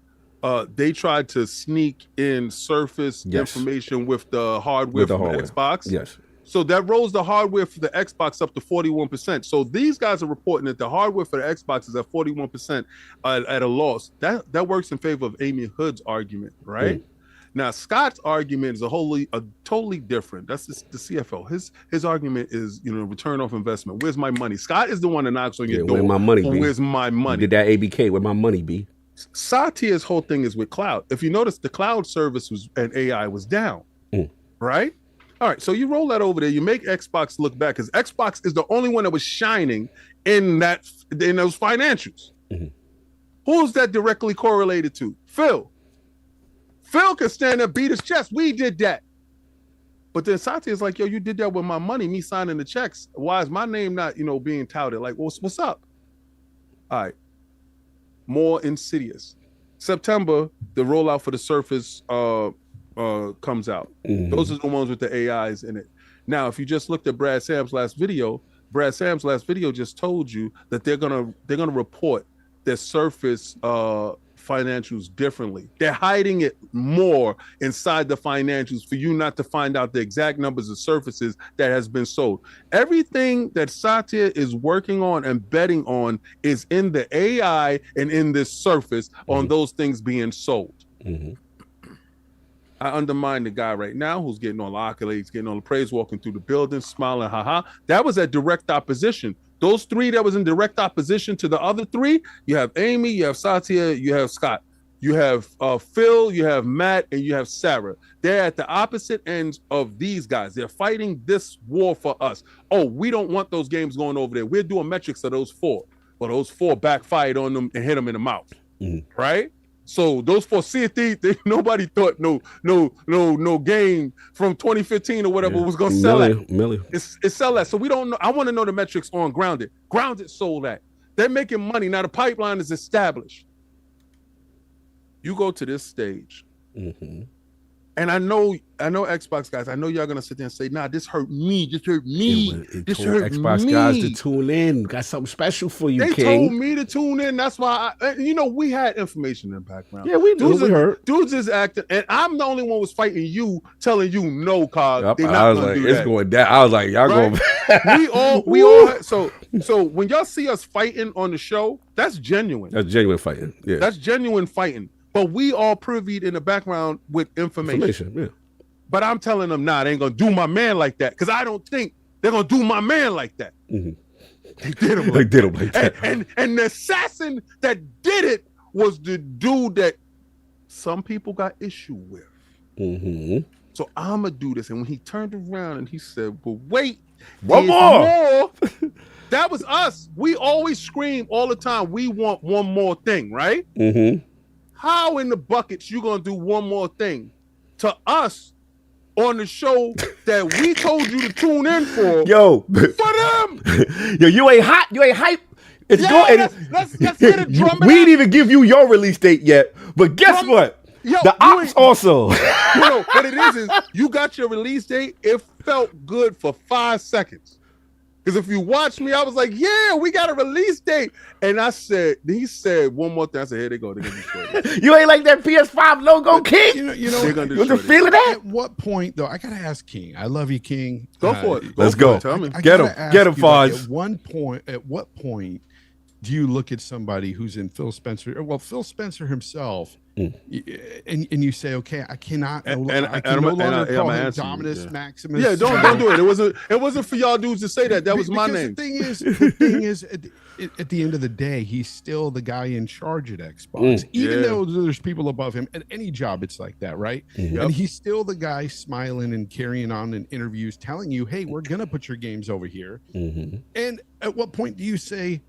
they tried to sneak in Surface information with the hardware from the Xbox? Yes. So that rolls the hardware for the Xbox up to 41%. So these guys are reporting that the hardware for the Xbox is at 41% at a loss. That works in favor of Amy Hood's argument, right? Now Scott's argument is totally different. That's the CFO. His argument is return of investment. Where's my money? Scott is the one that knocks on your door. Where's my money? Be? Where's my money? You did that ABK? Where my money be? Satya's whole thing is with cloud. If you notice, the cloud service and AI was down, right? All right, so you roll that over there. You make Xbox look bad because Xbox is the only one that was shining in those financials. Who's that directly correlated to? Phil. Phil can stand there, beat his chest. We did that. But then Satya is like, yo, you did that with my money, me signing the checks. Why is my name not, being touted? Like, what's up? All right. More insidious. September, the rollout for the Surface comes out. Those are the ones with the AIs in it. Now, if you just looked at Brad Sam's last video just told you that they're gonna report their Surface financials differently. They're hiding it more inside the financials for you not to find out the exact numbers of Surfaces that has been sold. Everything that Satya is working on and betting on is in the AI and in this Surface on those things being sold. I undermine the guy right now who's getting all the accolades, getting all the praise, walking through the building, smiling, haha. That was at direct opposition. Those three that was in direct opposition to the other three, you have Amy, you have Satya, you have Scott. You have Phil, you have Matt, and you have Sarah. They're at the opposite ends of these guys. They're fighting this war for us. Oh, we don't want those games going over there. We're doing metrics of those four. Well, those four backfired on them and hit them in the mouth. right? So those for Sea of Thieves, nobody thought no game from 2015 or whatever was gonna sell that. It's sell that. So we don't know. I want to know the metrics on Grounded. Grounded sold that. They're making money now. The pipeline is established. You go to this stage. And I know Xbox guys, I know y'all gonna sit there and say, nah, this hurt me. This hurt me. This hurt Xbox me. guys to tune in. Got something special for you, They King. told me to tune in. That's why we had information in the background. Yeah, we knew. We heard. Dudes is acting, and I'm the only one was fighting you, telling you no, cause Yep, they're I not was gonna like, do it's that. going down. I was like, y'all Right? going. we all. So when y'all see us fighting on the show, that's genuine. That's genuine fighting. Yeah, That's genuine fighting. But we all privied in the background with information. Yeah. But I'm telling them, nah, they ain't gonna do my man like that, because I don't think they're gonna do my man like that. They did him like that. And the assassin that did it was the dude that some people got issue with. So I'ma do this. And when he turned around and he said, "But wait, one more." That was us. We always scream all the time, we want one more thing, right? How in the buckets you gonna do one more thing to us on the show that we told you to tune in for? Yo, for them. Yo, you ain't hot. You ain't hype. It's going. Let's get it drum. We didn't even give you your release date yet. But guess what? The ops also. What it is you got your release date. It felt good for 5 seconds. Because if you watch me, I was like, yeah, we got a release date. And he said one more thing. I said, here they go. They're going to destroy this. You ain't like that PS5 logo, King? You know, they're going to you destroy the feel of that? At what point, though, I got to ask King. I love you, King. Go for it. Let's go. Tell me. I Get gotta him. ask Get him, you, like, Fonz. at what point do you look at somebody who's in Phil Spencer? Well, Phil Spencer himself, and you say, okay, I cannot. I can no longer call him Dominus Maximus. Yeah, don't do it. It wasn't for y'all dudes to say that. That was my name. The thing is, at the end of the day, he's still the guy in charge at Xbox. Even though there's people above him at any job, it's like that, right? And he's still the guy smiling and carrying on in interviews, telling you, hey, we're gonna put your games over here. And at what point do you say,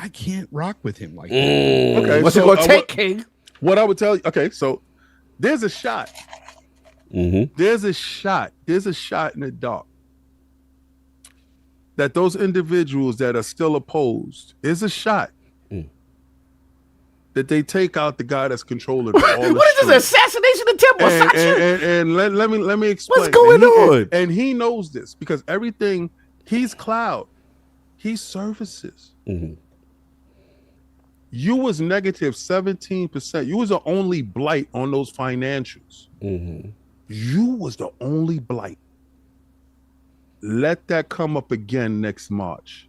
I can't rock with him like that? Okay, what's it gonna take, King? What I would tell you, okay, so there's a shot. There's a shot in the dark that those individuals that are still opposed, is a shot that they take out the guy that's controlling all the What is this, assassination attempt or such? And let me explain. What's going on? And he knows this because everything, he's cloud, he's services. You was negative 17%. You was the only blight on those financials. You was the only blight. Let that come up again next March.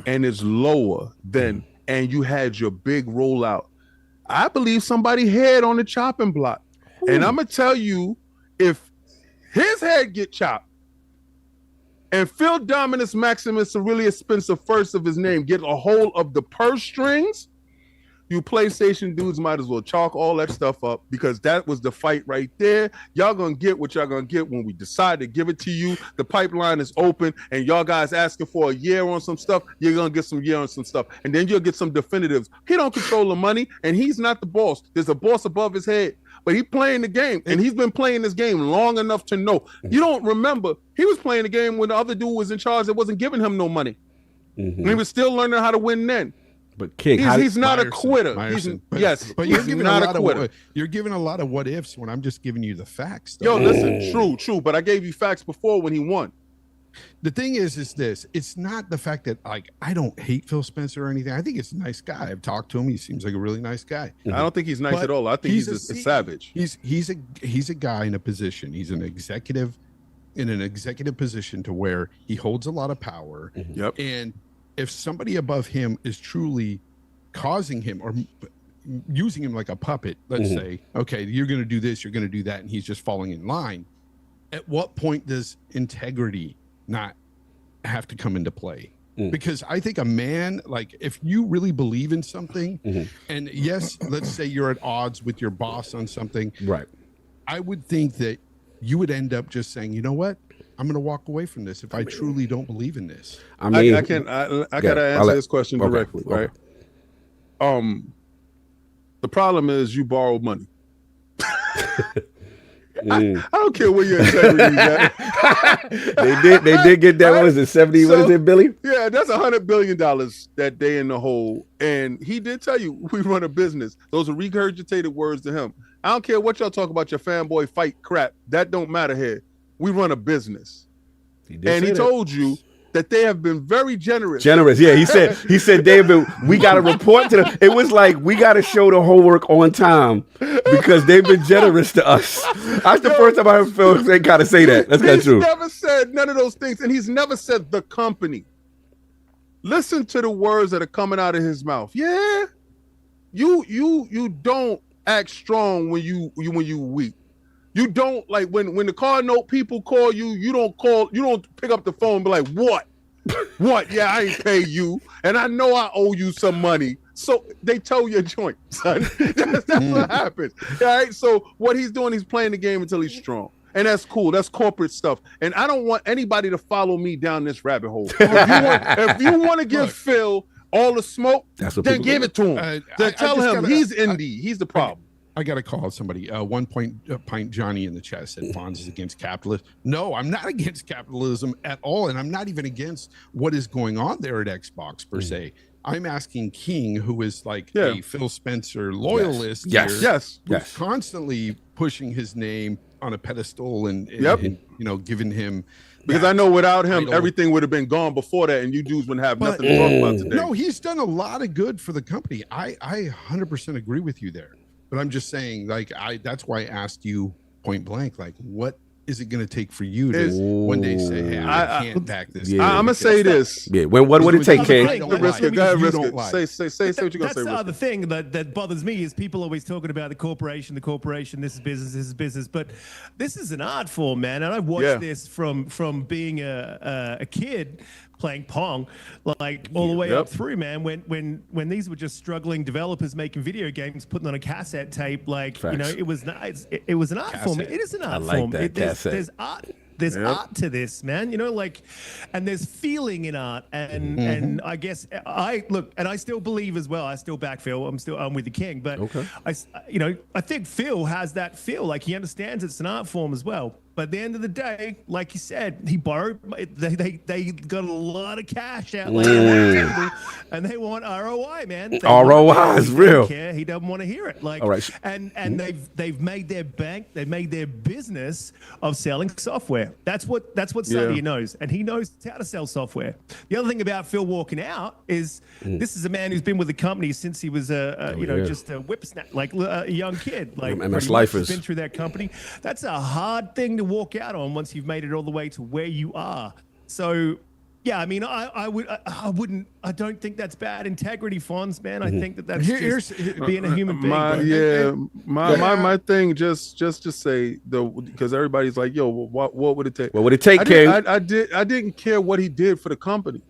And it's lower than, and you had your big rollout. I believe somebody head on the chopping block. And I'm going to tell you, if his head get chopped, and Phil Dominus Maximus Aurelius Spencer, first of his name, get a hold of the purse strings, you PlayStation dudes might as well chalk all that stuff up, because that was the fight right there. Y'all gonna get what y'all gonna get when we decide to give it to you. The pipeline is open, and y'all guys asking for a year on some stuff, you're gonna get some year on some stuff, and then you'll get some definitives. He don't control the money, and he's not the boss. There's a boss above his head. But he's playing the game, and he's been playing this game long enough to know. You don't remember, he was playing the game when the other dude was in charge that wasn't giving him no money. And he was still learning how to win then. But King, he's not a quitter. But you're giving not a quitter. You're giving a lot of what ifs when I'm just giving you the facts. Yo, listen, true. But I gave you facts before when he won. The thing is this: it's not the fact that, like, I don't hate Phil Spencer or anything. I think he's a nice guy. I've talked to him. He seems like a really nice guy. I don't think he's nice at all. I think he's a savage. He's a guy in a position. He's an executive in an executive position to where he holds a lot of power. Yep. And if somebody above him is truly causing him or using him like a puppet, let's say, okay, you're going to do this, you're going to do that, and he's just falling in line. At what point does integrity not have to come into play? Because I think a man, like, if you really believe in something, and yes, let's say you're at odds with your boss on something, right? I would think that you would end up just saying, you know what, I'm going to walk away from this if I truly don't believe in this. I mean, I gotta answer this question directly, right? The problem is you borrowed money. I don't care where your integrity is at. They did get that. What is it, 70? What is it, Billy? Yeah, that's $100 billion that day in the hole. And he did tell you we run a business. Those are regurgitated words to him. I don't care what y'all talk about your fanboy fight crap. That don't matter here. We run a business. He told you that they have been very generous. Generous, yeah. He said, David, we got to report to them. It was like, we got to show the homework on time because they've been generous to us. That's the first time I heard Phil kind of say that. That's kind of true. He's never said none of those things, and he's never said the company. Listen to the words that are coming out of his mouth. Yeah, you don't act strong when you weak. You don't, like, when the car note people call you, you don't pick up the phone and be like, what? What? Yeah, I ain't pay you. And I know I owe you some money. So they tow your joint, son. That's what happens. All right. So what he's doing, he's playing the game until he's strong. And that's cool. That's corporate stuff. And I don't want anybody to follow me down this rabbit hole. If you want to give Phil all the smoke, then give it to him. Tell him he's indie. He's the problem. I got to call somebody. Pint Johnny in the chat said Fonz is against capitalism. No, I'm not against capitalism at all. And I'm not even against what is going on there at Xbox per se. I'm asking King, who is like a Phil Spencer loyalist. Yes. Who's constantly pushing his name on a pedestal and giving him. Because I know without him, everything would have been gone before that, and you dudes wouldn't have nothing to talk about today. No, he's done a lot of good for the company. I 100% agree with you there. But I'm just saying, like, that's why I asked you point blank, like, what is it going to take for you to one day say, hey, I can't back this? Yeah. I'm going to say this. Yeah. What would it take, King? Go ahead, risk it. Say what you're going to say. That's the other thing that bothers me is people always talking about the corporation, this is business. But this is an art form, man. And I've watched this from being a kid playing Pong, like all the way up through, man. When these were just struggling developers making video games, putting on a cassette tape, like it was an art form. It is an art form. There's art. There's art to this, man. And there's feeling in art, and I guess I still believe as well. I still back Phil. I'm with the King, but I think Phil has that feel. Like he understands it's an art form as well. But at the end of the day, like you said, he borrowed. They got a lot of cash out laying on the table, and they want ROI, man. ROI is real. He doesn't want to hear it. Like, all right. and they've made their bank. They've made their business of selling software. That's what Sandy knows, and he knows how to sell software. The other thing about Phil walking out is this is a man who's been with the company since he was just a whippersnapper, like a young kid. Like MS Lifers. Been through that company. That's a hard thing to walk out on once you've made it all the way to where you are. So yeah, I mean, I don't think that's bad integrity, Fonz, man. I think that's just being a human being. My thing, just to say because everybody's like, yo, what would it take? What would it take, King? I didn't care what he did for the company.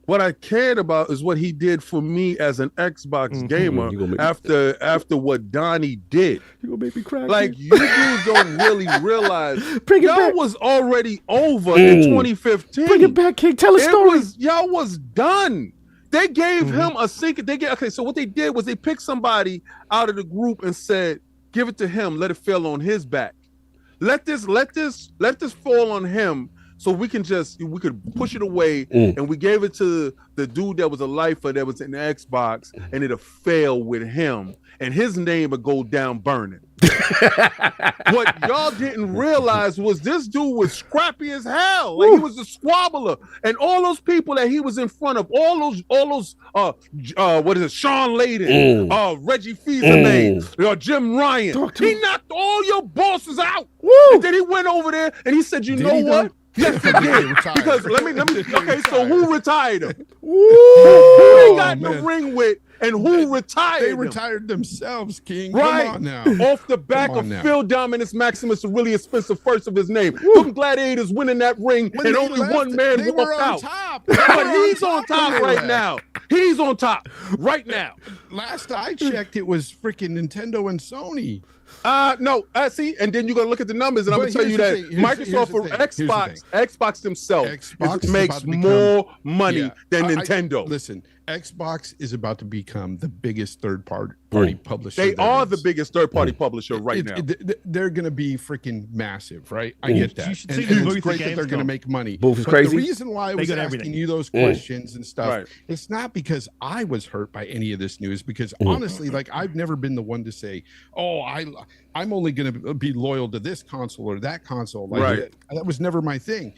What I cared about is what he did for me as an Xbox gamer after what Donnie did. You gonna make me cry? Like, you dudes don't really realize y'all was already over in 2015. Bring it back, King. Tell a story. Y'all was done. They gave him a secret. So what they did was they picked somebody out of the group and said, give it to him. Let it fall on his back. Let this fall on him. So we could push it away, and we gave it to the dude that was a lifer that was in the Xbox, and it'll fail with him, and his name would go down burning. What y'all didn't realize was this dude was scrappy as hell. Like, he was a squabbler, and all those people that he was in front of, all those what is it, Shaun Layden, Reggie Fils-Aimé, Jim Ryan. He knocked all your bosses out. And then he went over there and he said, you know what? Yes, he did. Because let me. Okay, so who retired him? Who they got in the ring with, and who retired They him? retired themselves, King. Right. Come on now. Off the back of Phil Dominus Maximus Aurelius Spencer, first of his name. Them gladiators winning that ring, and only one man walked out. Top. But he's on top right now. He's on top right now. Last I checked, it was freaking Nintendo and Sony. No, see, and then you're gonna look at the numbers, and I'm gonna tell you that Microsoft or Xbox themselves makes more money than Nintendo. Listen, Xbox is about to become the biggest third-party publisher. They there are is. the biggest third-party publisher right now. They're going to be freaking massive, right? I get that. You should And see the it's booth great at that they're going to Gamescom. make money. Booth is But crazy. The reason why I was got asking everything. you those questions and stuff, Right. it's not because I was hurt by any of this news. Because honestly, like I've never been the one to say, "Oh, I'm only going to be loyal to this console or that console." Like Right. that was never my thing.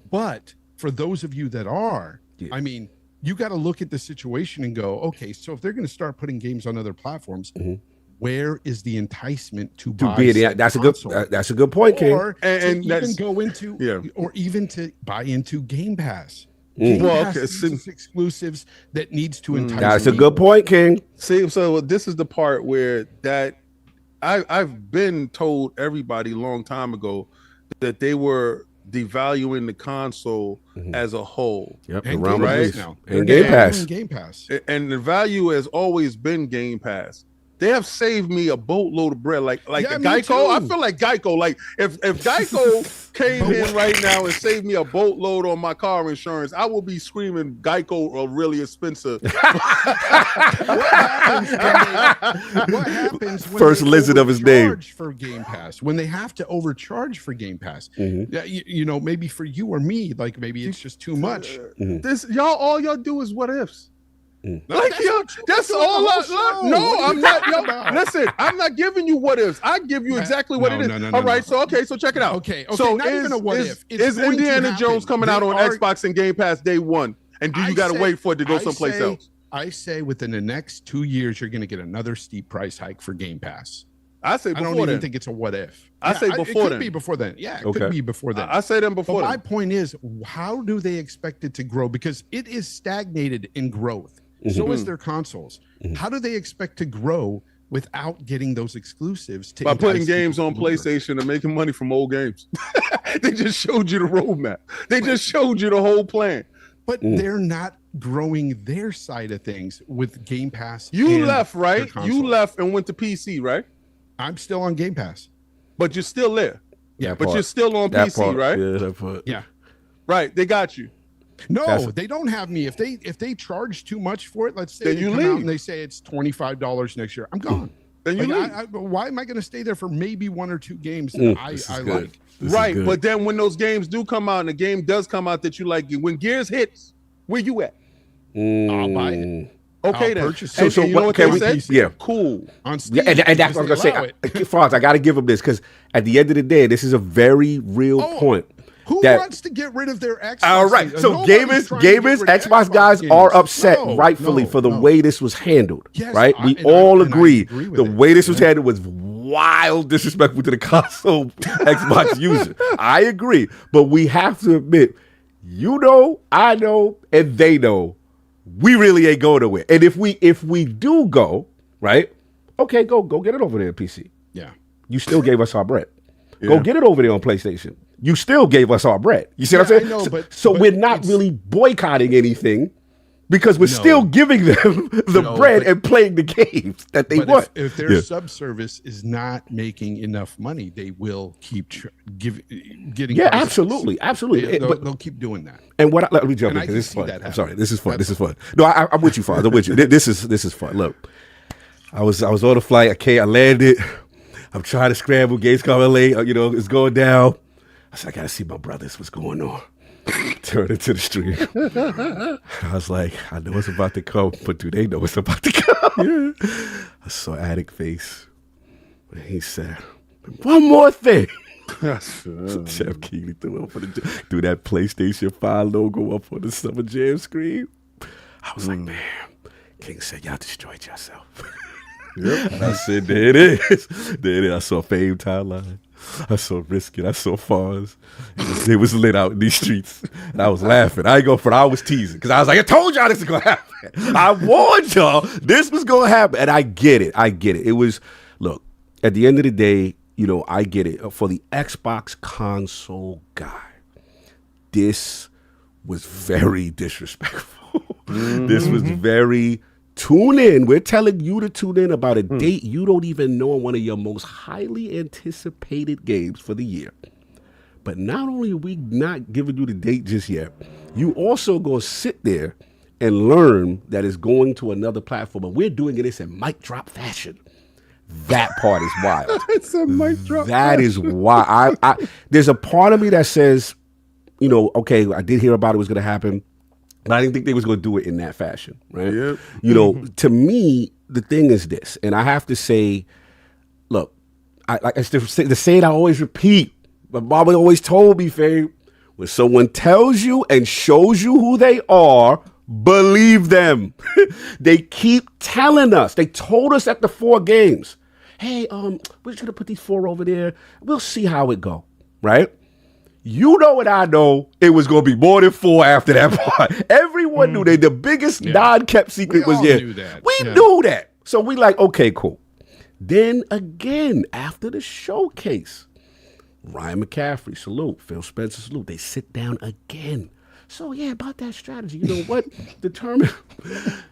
But for those of you that are, I mean, you got to look at the situation and go, okay, so if they're going to start putting games on other platforms, where is the enticement to buy? That's a good point, King. Or And to that's- even go into, or even to buy into Game Pass. Mm. Game Well, Pass okay, uses exclusives that needs to entice. That's a people. good point, King. See, so this is the part where that I've been told everybody a long time ago that they were devaluing the console as a whole. Yep, And around Game right? Pass now. And They're Game Pass. doing Game Pass. And the value has always been Game Pass. They have saved me a boatload of bread. Like Yeah, me Geico, too. I feel like Geico. Like if Geico came in right now and saved me a boatload on my car insurance, I will be screaming Geico or really expensive. What happens when First they lizard of his name. overcharge for Game Pass? When they have to overcharge for Game Pass? Yeah, you know, maybe for you or me, like maybe it's just too much. This all y'all do is what ifs. Like that's yo, what that's you're doing all the I whole show. no, What are I'm you not. talking Yo, about? listen, I'm not giving you what ifs. I give you exactly what No, it is. no, no, All right, no. so check it out. Okay, so not even a what if. It's is going to Indiana Jones happen. coming out They on are- Xbox and Game Pass day one? And do you got to wait for it to go someplace else? I say within the next 2 years, you're going to get another steep price hike for Game Pass. I say I don't before even then. think it's a what if. I say it before could then. be before then. Yeah, it Okay. could be before then. I say them But before my then. point is, how do they expect it to grow? Because it is stagnated in growth. So is their consoles. How do they expect to grow without getting those exclusives? To By putting entice games people on to order? PlayStation and making money from old games. They just showed you the roadmap. They just showed you the whole plan. But they're not growing their side of things with Game Pass. You and left, their right? console. You left and went to PC, right? I'm still on Game Pass. But you're still there. Yeah, But you're still on PC, right? Yeah, that part. Yeah. Right. They got you. No, That's- they don't have me. If they charge too much for it, let's say Then they you come out leave. and they say it's $25 next year, I'm gone. Then you Like, leave. why am I going to stay there for maybe one or two games that This is I good. like? This is Right. good. But then when those games do come out and the game does come out that you like, when Gears hits, where you at? I'll buy it. Okay, I'll then. purchase And it. So you know what what can they we- said? yeah. Cool. On Steam, Yeah, and that's what I was because gonna they say. allow it. Franz, I got to give him this because at the end of the day, this is a very real Oh, point. Who that- wants to get rid of their Xbox? All right, games? so Nobody's gamers, trying to get rid of Xbox guys games. are upset No, rightfully no, for the no. way this was handled. Yes, right? I- We and I- all and I agree agree with the it. way this was handled was wild disrespectful to the console Xbox user. I agree, but we have to admit, you know, I know, and they know, we really ain't going nowhere. And if we do go, right? Okay, go get it over there, PC. Yeah. You still gave us our bread. Go get it over there on PlayStation. You still gave us our bread. You see what Yeah, I'm saying? I know, but we're not it's- really boycotting anything because we're still giving them the bread but- and playing the games that they But want. if their Yeah. subservice is not making enough money, they will keep getting. Yeah, prices. absolutely. They'll keep doing that. And what? Let me jump in And I because can this is see fun. that I'm sorry. happening. This is fun. This is fun. No, I'm with you, Father. I'm with you. This is fun. Look, I was on a flight. I landed. I'm trying to scramble. Gates coming late. You know, it's going down. I said, I gotta see my brothers. What's going on? Turn into the street. I was like, I know it's about to come, but do they know it's about to come? I saw Attic face. And he said, one more thing. Chef Keely threw that PlayStation 5 logo up on the Summer Jam screen. I was like, man, King said, y'all destroyed yourself. And I said, there it is. There it is. I saw Fame Timeline. I saw Riskin. I saw Fars. It was lit out in these streets. And I was laughing. I ain't going for it. I was teasing. Because I was like, I told y'all this was going to happen. I warned y'all this was going to happen. And I get it. It was, look, at the end of the day, you know, I get it. For the Xbox console guy, this was very disrespectful. This was very tune in. We're telling you to tune in about a date you don't even know on one of your most highly anticipated games for the year. But not only are we not giving you the date just yet, you also going to sit there and learn that it's going to another platform, and we're doing this in mic drop fashion. That part is wild. It's a mic drop. That is why I there's a part of me that says, you know, okay, I did hear about it was going to happen, but I didn't think they was going to do it in that fashion, right? Yep. You know, to me, the thing is this, and I have to say, look, it's the saying I always repeat. My mama always told me, Faye, when someone tells you and shows you who they are, believe them. They keep telling us. They told us at the 4 games, hey, we're just gonna put these 4 over there. We'll see how it go, right? You know what I know? It was gonna be more than 4 after that part. Everyone knew that. The biggest non-kept secret was knew that. We knew that. So we like, okay, cool. Then again, after the showcase, Ryan McCaffrey, salute. Phil Spencer, salute. They sit down again. So yeah, about that strategy. You know what? Determine.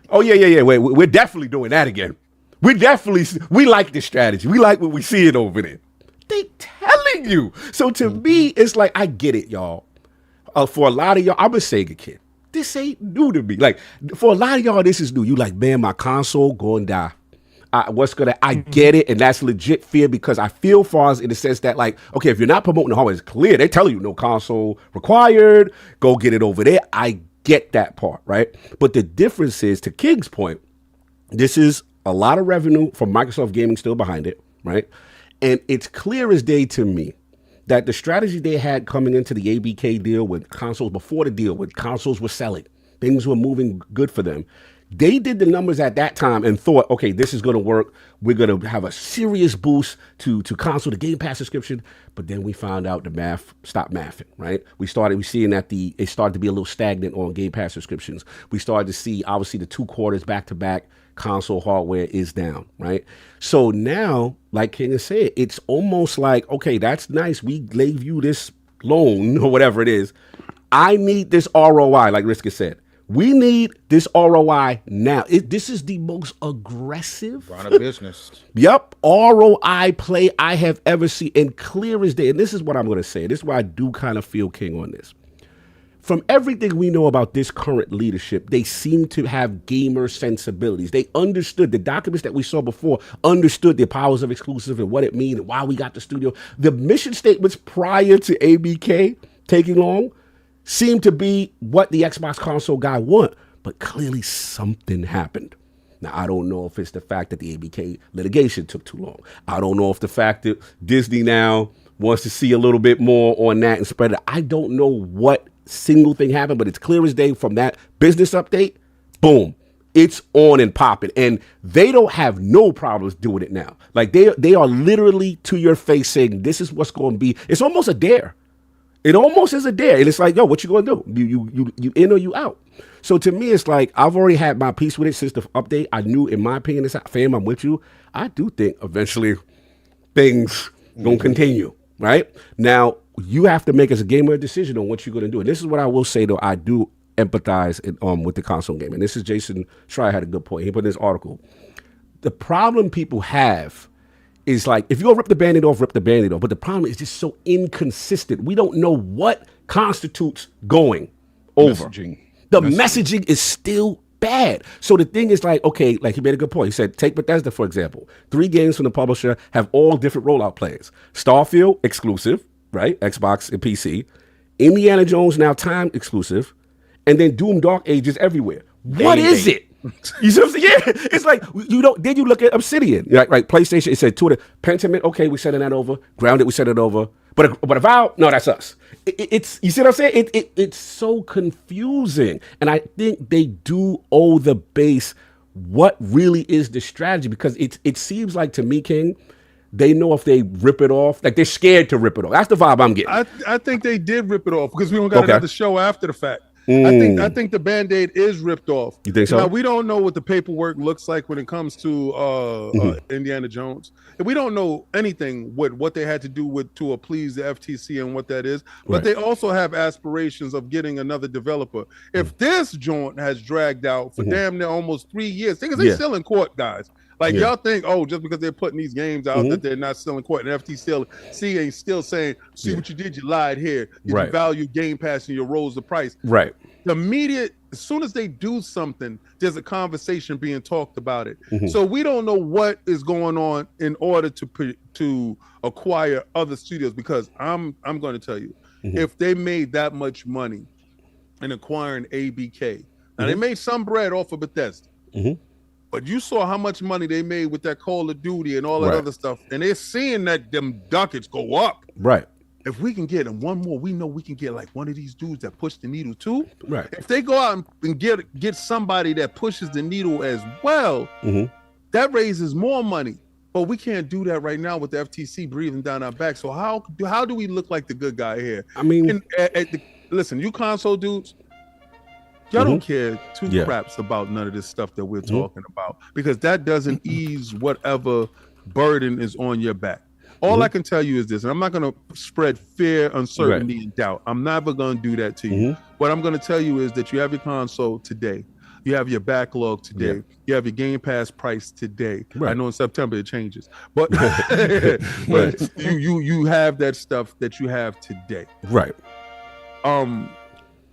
Oh yeah. Wait, we're definitely doing that again. We like this strategy. We like what we see it over there. They telling you. So to me, it's like, I get it, y'all. For a lot of y'all, I'm a Sega kid. This ain't new to me. Like, for a lot of y'all, this is new. You like, man, my console going to die. I get it, and that's legit fear, because I feel for us in the sense that, like, okay, if you're not promoting the hardware, it's clear. They tell you no console required. Go get it over there. I get that part, right? But the difference is, to King's point, this is a lot of revenue from Microsoft Gaming still behind it, right? And it's clear as day to me that the strategy they had coming into the ABK deal with consoles, before the deal, with consoles were selling, things were moving good for them. They did the numbers at that time and thought, okay, this is going to work. We're going to have a serious boost to console, the Game Pass subscription. But then we found out the math stopped mathing, right? We seeing that it started to be a little stagnant on Game Pass subscriptions. We started to see, obviously, the 2 quarters back-to-back console hardware is down, right? So now, like King has said, it's almost like, okay, that's nice. We gave you this loan or whatever it is. I need this ROI, like Riska said. We need this ROI now. This is the most aggressive Run a business. Yep, ROI play I have ever seen, and clear as day. And this is what I'm going to say. This is why I do kind of feel King on this. From everything we know about this current leadership, they seem to have gamer sensibilities. They understood the documents that we saw before, understood the powers of exclusive and what it means and why we got the studio. The mission statements prior to ABK taking long seemed to be what the Xbox console guy want, but clearly something happened. Now, I don't know if it's the fact that the ABK litigation took too long. I don't know if the fact that Disney now wants to see a little bit more on that and spread it. I don't know what single thing happened, but it's clear as day from that business update, boom, it's on and popping. And they don't have no problems doing it now. Like, they are literally to your face saying, this is what's going to be. It's almost a dare. It almost is a dare. And it's like, yo, what you going to do? You in or you out? So to me, it's like, I've already had my piece with it since the update. I knew, in my opinion, it's fam, I'm with you. I do think eventually things going to continue, right? Now, you have to make, as a gamer, a decision on what you're going to do. And this is what I will say, though. I do empathize with the console game. And this is Jason Schreier had a good point. He put in this article. The problem people have is, like, if you're going to rip the Band-Aid off, rip the Band-Aid off. But the problem is just so inconsistent. We don't know what constitutes going over. The messaging is still bad. So the thing is, like, okay, like, he made a good point. He said, take Bethesda, for example. 3 games from the publisher have all different rollout plans. Starfield, exclusive, right? Xbox and PC. IndianaJones, now time exclusive. And then Doom Dark Ages everywhere. What is it? You see what I'm saying? Yeah, it's like, you don't. Then you look at Obsidian, right? PlayStation, it said Twitter, Pentiment, okay, we're sending that over. Grounded, we sent it over. But Avowed, no, that's us. It's, you see what I'm saying? It's so confusing, and I think they do owe the base what really is the strategy, because it seems like, to me, King, they know if they rip it off, like, they're scared to rip it off. That's the vibe I'm getting. I think they did rip it off, because we don't got another show after the fact. I think the Band-Aid is ripped off. You think so? Now, we don't know what the paperwork looks like when it comes to IndianaJones. And we don't know anything what they had to do to please the FTC and what that is. But they also have aspirations of getting another developer. If this joint has dragged out for damn near almost 3 years, because they're still in court, guys. Like, y'all think, oh, just because they're putting these games out that they're not still in court, and FTC ain't still saying, see what you did, you lied here. You devalued Game Pass and you rose the price. Right. The immediate as soon as they do something, there's a conversation being talked about it. So we don't know what is going on in order to acquire other studios, because I'm going to tell you, if they made that much money in acquiring ABK, now they made some bread off of Bethesda, but you saw how much money they made with that Call of Duty and all that other stuff, and they're seeing that them ducats go up. Right. If we can get one more, we know we can get like one of these dudes that push the needle too. Right. If they go out and get somebody that pushes the needle as well, that raises more money. But we can't do that right now with the FTC breathing down our back. So how do we look like the good guy here? I mean, listen, you console dudes, y'all don't care two craps about none of this stuff that we're talking about, because that doesn't ease whatever burden is on your back. All I can tell you is this, and I'm not going to spread fear, uncertainty, and doubt. I'm never going to do that to you. What I'm going to tell you is that you have your console today. You have your backlog today. You have your Game Pass price today. I know in September it changes, but, but you have that stuff that you have today. Right.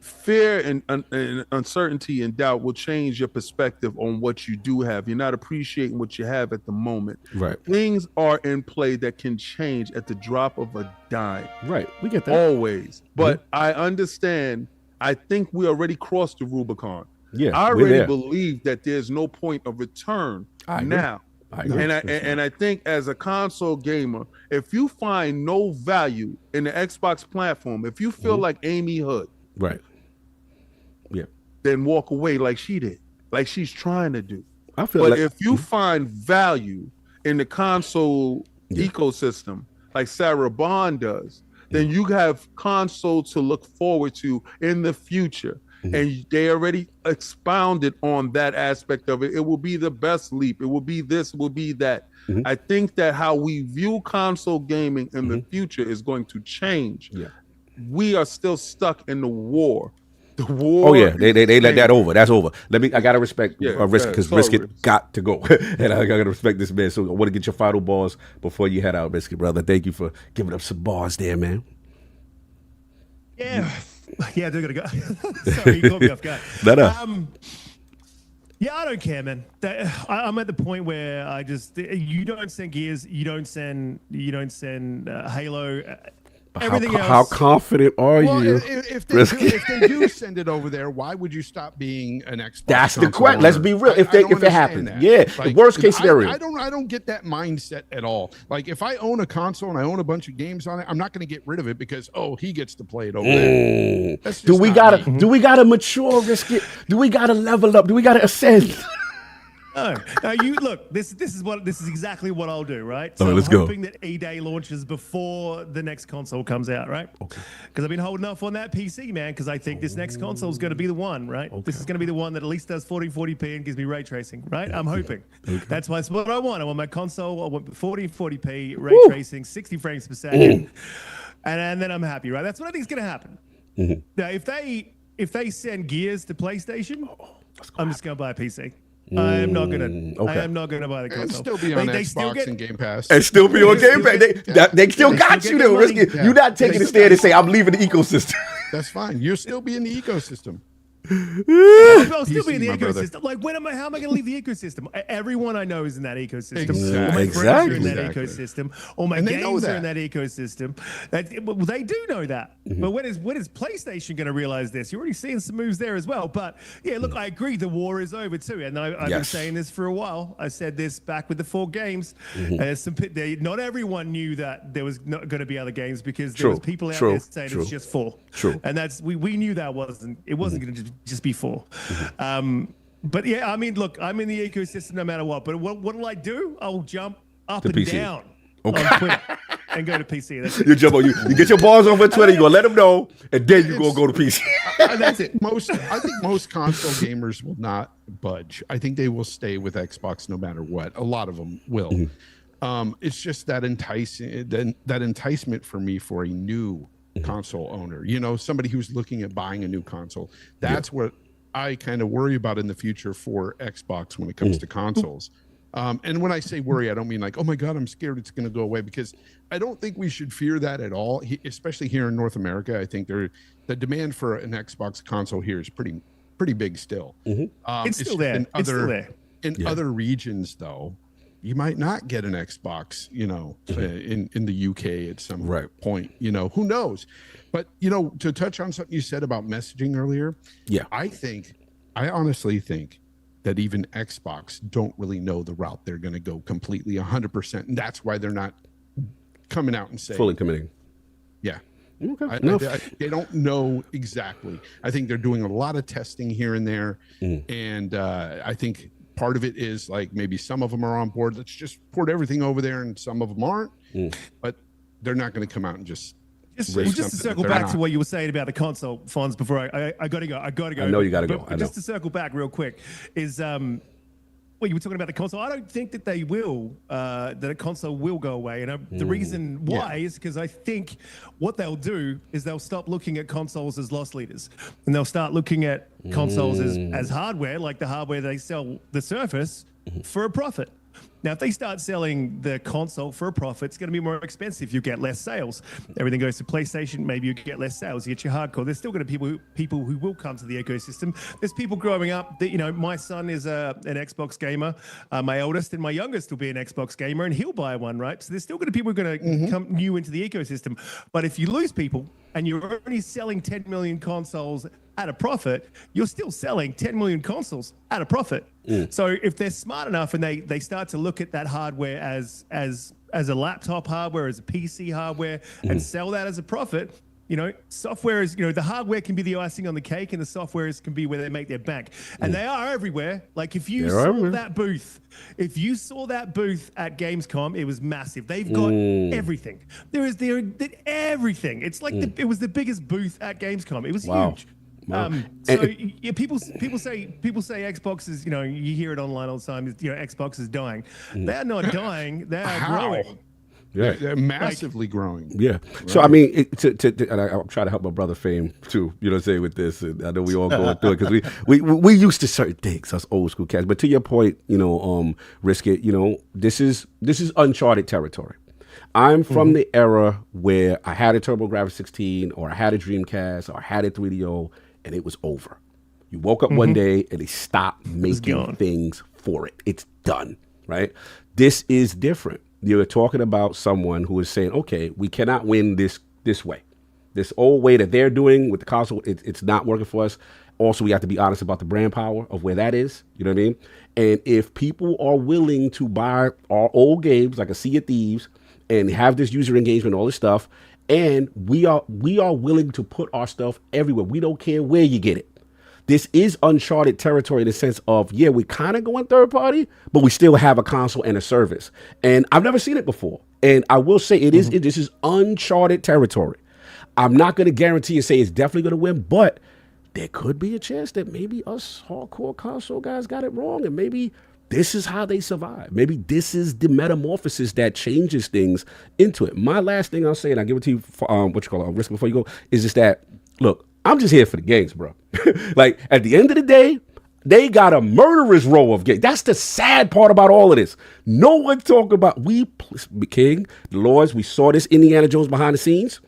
Fear and uncertainty and doubt will change your perspective on what you do have. You're not appreciating what you have at the moment. Right. Things are in play that can change at the drop of a dime. Right. We get that. Always. But I understand. I think we already crossed the Rubicon. Yeah. I already believe that there's no point of return now. And I think as a console gamer, if you find no value in the Xbox platform, if you feel like Amy Hood, right, then walk away like she did, like she's trying to do. I feel but like if you find value in the console ecosystem, like Sarah Bond does, then you have console to look forward to in the future. And they already expounded on that aspect of it. It will be the best leap. It will be this, it will be that. I think that how we view console gaming in the future is going to change. We are still stuck in the war. The war. Oh yeah, they let that over. That's over. I gotta respect Risk, because Risk got to go, and I gotta respect this man. So I want to get your final balls before you head out, Risk, brother. Thank you for giving up some bars there, man. Yeah, I do gotta go. Sorry, you caught me off guard. Yeah, I don't care, man. I'm at the point where I just you don't send Gears, you don't send Halo. Everything else. How confident are you? If they do send it over there, why would you stop being an Xbox? That's the question. Let's be real. If it happens, the worst case scenario. I don't get that mindset at all. Like, if I own a console and I own a bunch of games on it, I'm not going to get rid of it because he gets to play it over there. Do we gotta mature, Risk it? Do we gotta level up? Do we gotta ascend? No, you look. This is exactly what I'll do, right? So let's I'm go. hoping that E-Day launches before the next console comes out, right? Okay. Because I've been holding off on that PC, man. Because I think this next console is going to be the one, right? Okay. This is going to be the one that at least does 1440p and gives me ray tracing, right? I'm hoping. Okay. That's what I want. I want my console. I want 1440p ray tracing, 60 frames per second, and then I'm happy, right? That's what I think is going to happen. Now, if they send Gears to PlayStation, I'm just going to buy a PC. I am not gonna buy the console. And still be on Xbox and Game Pass. And still be on Game Pass. They still got you though. You're not taking a stand and say I'm leaving the ecosystem. That's fine. You'll still be in the ecosystem. I'll still be in the ecosystem. Like, how am I going to leave the ecosystem? Everyone I know is in that ecosystem. All my friends are in that ecosystem. All my games are in that ecosystem. They do know that. But when is PlayStation going to realize this? You're already seeing some moves there as well. But yeah, look, I agree. The war is over too, and I've been saying this for a while. I said this back with the 4 games. Not everyone knew that there was not going to be other games because there was people out there saying it's just 4. And that's we knew that wasn't going to just be 4. But yeah, I mean, look, I'm in the ecosystem no matter what. But what will I do? I'll jump up and PC. down on Twitter and go to PC. That's it. You jump on you get your balls over Twitter. You gonna let them know, and then you gonna go to PC. That's it. I think most console gamers will not budge. I think they will stay with Xbox no matter what. A lot of them will. It's just that enticement for me for a new console owner, somebody who's looking at buying a new console. That's what I kind of worry about in the future for Xbox when it comes to consoles. And when I say worry, I don't mean like, oh my God, I'm scared it's going to go away, because I don't think we should fear that at all, especially here in North America. I think the demand for an Xbox console here is pretty pretty big still. It's still there. It's still there. In other regions, though, you might not get an Xbox, in the UK at some point, who knows? But, to touch on something you said about messaging earlier, I honestly think that even Xbox don't really know the route they're going to go completely 100%. And that's why they're not coming out and saying fully committing. Yeah. Okay. They don't know exactly. I think they're doing a lot of testing here and there. And I think part of it is like maybe some of them are on board. Let's just port everything over there, and some of them aren't. But they're not going to come out and just to circle back to what you were saying about the console funds before I got to go. I know you got to go. Just to circle back real quick is you were talking about the console. I don't think that they will, that a console will go away. And the reason why is because I think what they'll do is they'll stop looking at consoles as loss leaders, and they'll start looking at consoles as hardware, like the hardware they sell the Surface for a profit. Now, if they start selling the console for a profit, it's going to be more expensive. You get less sales. Everything goes to PlayStation. Maybe you get less sales. You get your hardcore. There's still going to be people who will come to the ecosystem. There's people growing up that, my son is an Xbox gamer. My oldest and my youngest will be an Xbox gamer, and he'll buy one, right? So there's still going to be people who are going to come new into the ecosystem. But if you lose people and you're only selling 10 million consoles at a profit, you're still selling 10 million consoles at a profit. So if they're smart enough and they start to look at that hardware as a laptop hardware, as a PC hardware, and sell that as a profit, software is, the hardware can be the icing on the cake, and the software can be where they make their bank. And they are everywhere. Like if you saw that booth at Gamescom, it was massive. They've got everything. There everything. It's like it was the biggest booth at Gamescom. It was huge. People say Xbox is, you hear it online all the time, Xbox is dying. They're not dying, they're growing. Yeah, they're massively growing. Yeah. Right. So I mean, and I'll try to help my brother Fame too. With this. And I know we all going through it because we used to certain things, us old school cats. But to your point, Risk It. This is uncharted territory. I'm from the era where I had a TurboGrafx 16, or I had a Dreamcast, or I had a 3DO, and it was over. You woke up one day and they stopped making things for it. It's done, right? This is different. You're talking about someone who is saying, okay, we cannot win this way. This old way that they're doing with the console, it's not working for us. Also, we have to be honest about the brand power of where that is. You know what I mean? And if people are willing to buy our old games, like a Sea of Thieves, and have this user engagement, all this stuff, and we are willing to put our stuff everywhere. We don't care where you get it. This is uncharted territory in the sense of, we're kind of going third party, but we still have a console and a service. And I've never seen it before. And I will say this is uncharted territory. I'm not going to guarantee and say it's definitely going to win, but there could be a chance that maybe us hardcore console guys got it wrong, and maybe this is how they survive. Maybe this is the metamorphosis that changes things into it. My last thing I'll say, and I'll give it to you, Risk before you go, is just that, look, I'm just here for the games, bro. Like, at the end of the day, they got a murderous row of games. That's the sad part about all of this. No one talking about, King, the Lords, we saw this IndianaJones behind the scenes.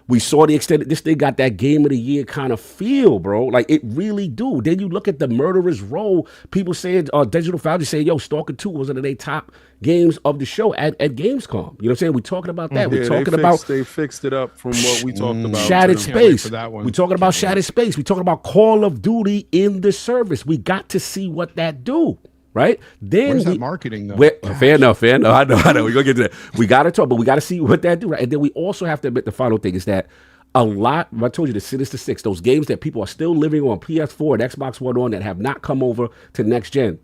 We saw the extent that this thing got that game of the year kind of feel, bro. Like, it really do. Then you look at the murderous row. People saying, Digital Foundry saying, Stalker 2 was one of their top games of the show at Gamescom. You know what I'm saying? We're talking about that. We're talking about... They fixed it up from what we talked about. Shattered Space. We're talking about Shattered Space. We're talking about Call of Duty in the service. We got to see what that do. Right? Then where's that marketing though? Fair enough. I know. We're gonna get to that. We gotta talk, but we gotta see what that do, right? And then we also have to admit the final thing is that a lot, I told you the Sinister Six, those games that people are still living on PS4 and Xbox One on that have not come over to next gen.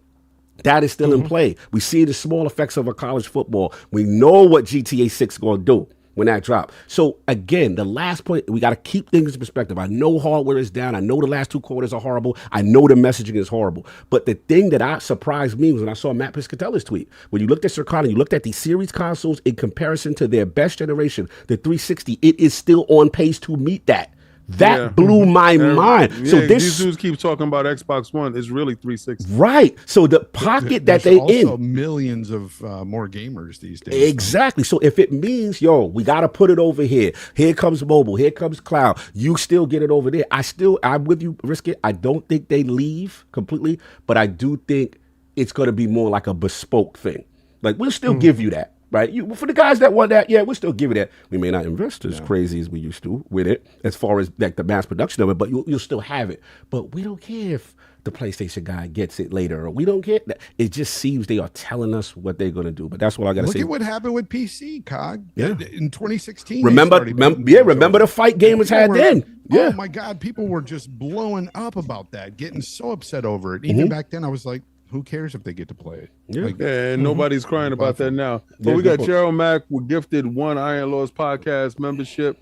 That is still in play. We see the small effects of a college football. We know what GTA 6 is gonna do when that drop. So again, the last point, we got to keep things in perspective. I know hardware is down. I know the last 2 quarters are horrible. I know the messaging is horrible. But the thing that surprised me was when I saw Matt Piscatella's tweet. When you looked at Circana, you looked at these series consoles in comparison to their best generation, the 360, it is still on pace to meet that. That blew my mind. Yeah, So these dudes keep talking about Xbox One. It's really 360. Right. So the pocket that There's they also in. millions of more gamers these days. Exactly. So if it means, we got to put it over here. Here comes mobile. Here comes cloud. You still get it over there. I'm with you, Risk It. I don't think they leave completely, but I do think it's going to be more like a bespoke thing. Like, we'll still give you that. Right, for the guys that want that, we'll still give it that. We may not invest as crazy as we used to with it, as far as like the mass production of it, but you'll still have it. But we don't care if the PlayStation guy gets it later, or we don't care. It just seems they are telling us what they're going to do. But that's what I got to say. Look at what happened with PC, Cog. Yeah. In 2016. Remember the fight gamers had then. Yeah. Oh my God, people were just blowing up about that, getting so upset over it. Even back then, I was like, who cares if they get to play it? Yeah, and nobody's crying about that now. But we got Gerald Mack. We're gifted 1 Iron Laws podcast membership.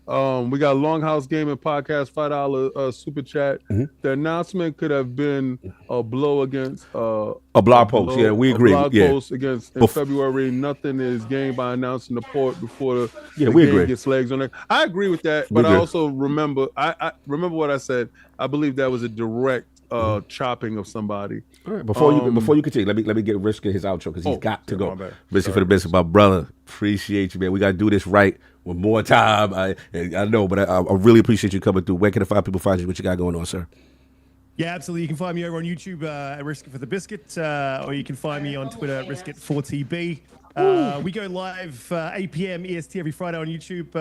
We got Longhouse Gaming Podcast $5 super chat. The announcement could have been a blow against a blog post. We agree. A blog post against in February. Nothing is gained by announcing the port before the game gets legs on it. I agree with that, but I also remember. I remember what I said. I believe that was a direct chopping of somebody. All right, before you continue, let me get Risk his outro because he's got to go. Risk for the business, my brother. Appreciate you, man. We got to do this right with more time. I know, but I really appreciate you coming through. Where can the people find you? What you got going on, sir? Yeah, absolutely. You can find me over on YouTube at Risk It for the Biscuit, or you can find me on Twitter at Risk4TB. We go live 8 p.m. EST every Friday on YouTube.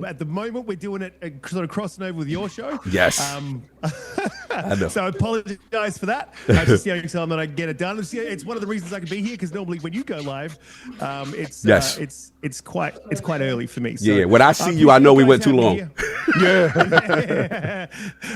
At the moment, we're doing it sort of crossing over with your show. Yes. I know. So I apologize for that. That's just the only time that I get it done. It's one of the reasons I can be here, because normally when you go live, it's quite early for me. So when I see you, I know we went too long. I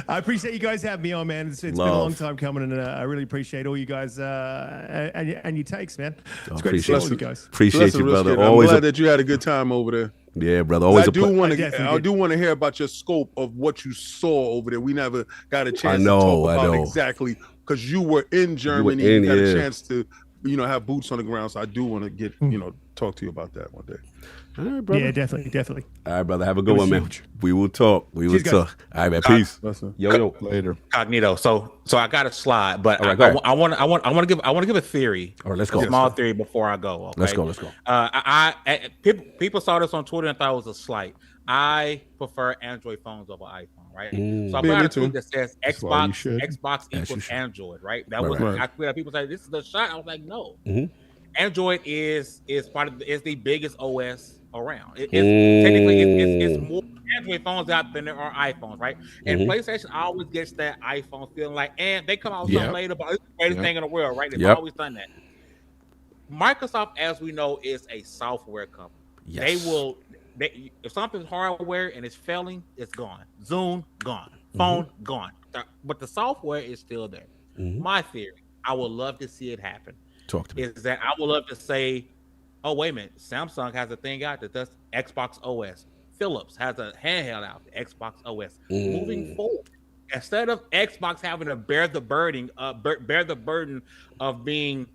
appreciate you guys having me on, man. It's been a long time coming, and I really appreciate all you guys and your takes, man. It's great to see all you guys. Appreciate you, brother. I'm glad that you had a good time over there. Yeah, brother. Always I do want to hear about your scope of what you saw over there. We never got a chance to talk about exactly, because you were in Germany. You got a chance to, have boots on the ground. So I do want to get, talk to you about that one day. All right, brother. Yeah, definitely. All right, brother. Have a good one, man. We will talk. Cheers, talk. All right, man. Peace. Yo. Later. Cognito. So I got a slide, but I want to give a theory. All right, let's go. A small theory before I go. Okay? Let's go. People saw this on Twitter and thought it was a slight. I prefer Android phones over iPhone, right? So I put out a tweet that says Xbox equals Android, right? That was people say this is the shot. I was like, no. Android is part of is the biggest OS around. Technically it's more Android phones out than there are iPhones, right? And PlayStation always gets that iPhone feeling like, and they come out with something later, but it's the greatest thing in the world, right? They've always done that. Microsoft, as we know, is a software company. Yes. If something's hardware and it's failing, it's gone. Zoom, gone. Phone, gone. But the software is still there. My theory, I would love to see it happen. Talk to me. Is that I would love to say, oh, wait a minute, Samsung has a thing out that does Xbox OS. Philips has a handheld out, the Xbox OS. Moving forward, instead of Xbox having to bear the burden of being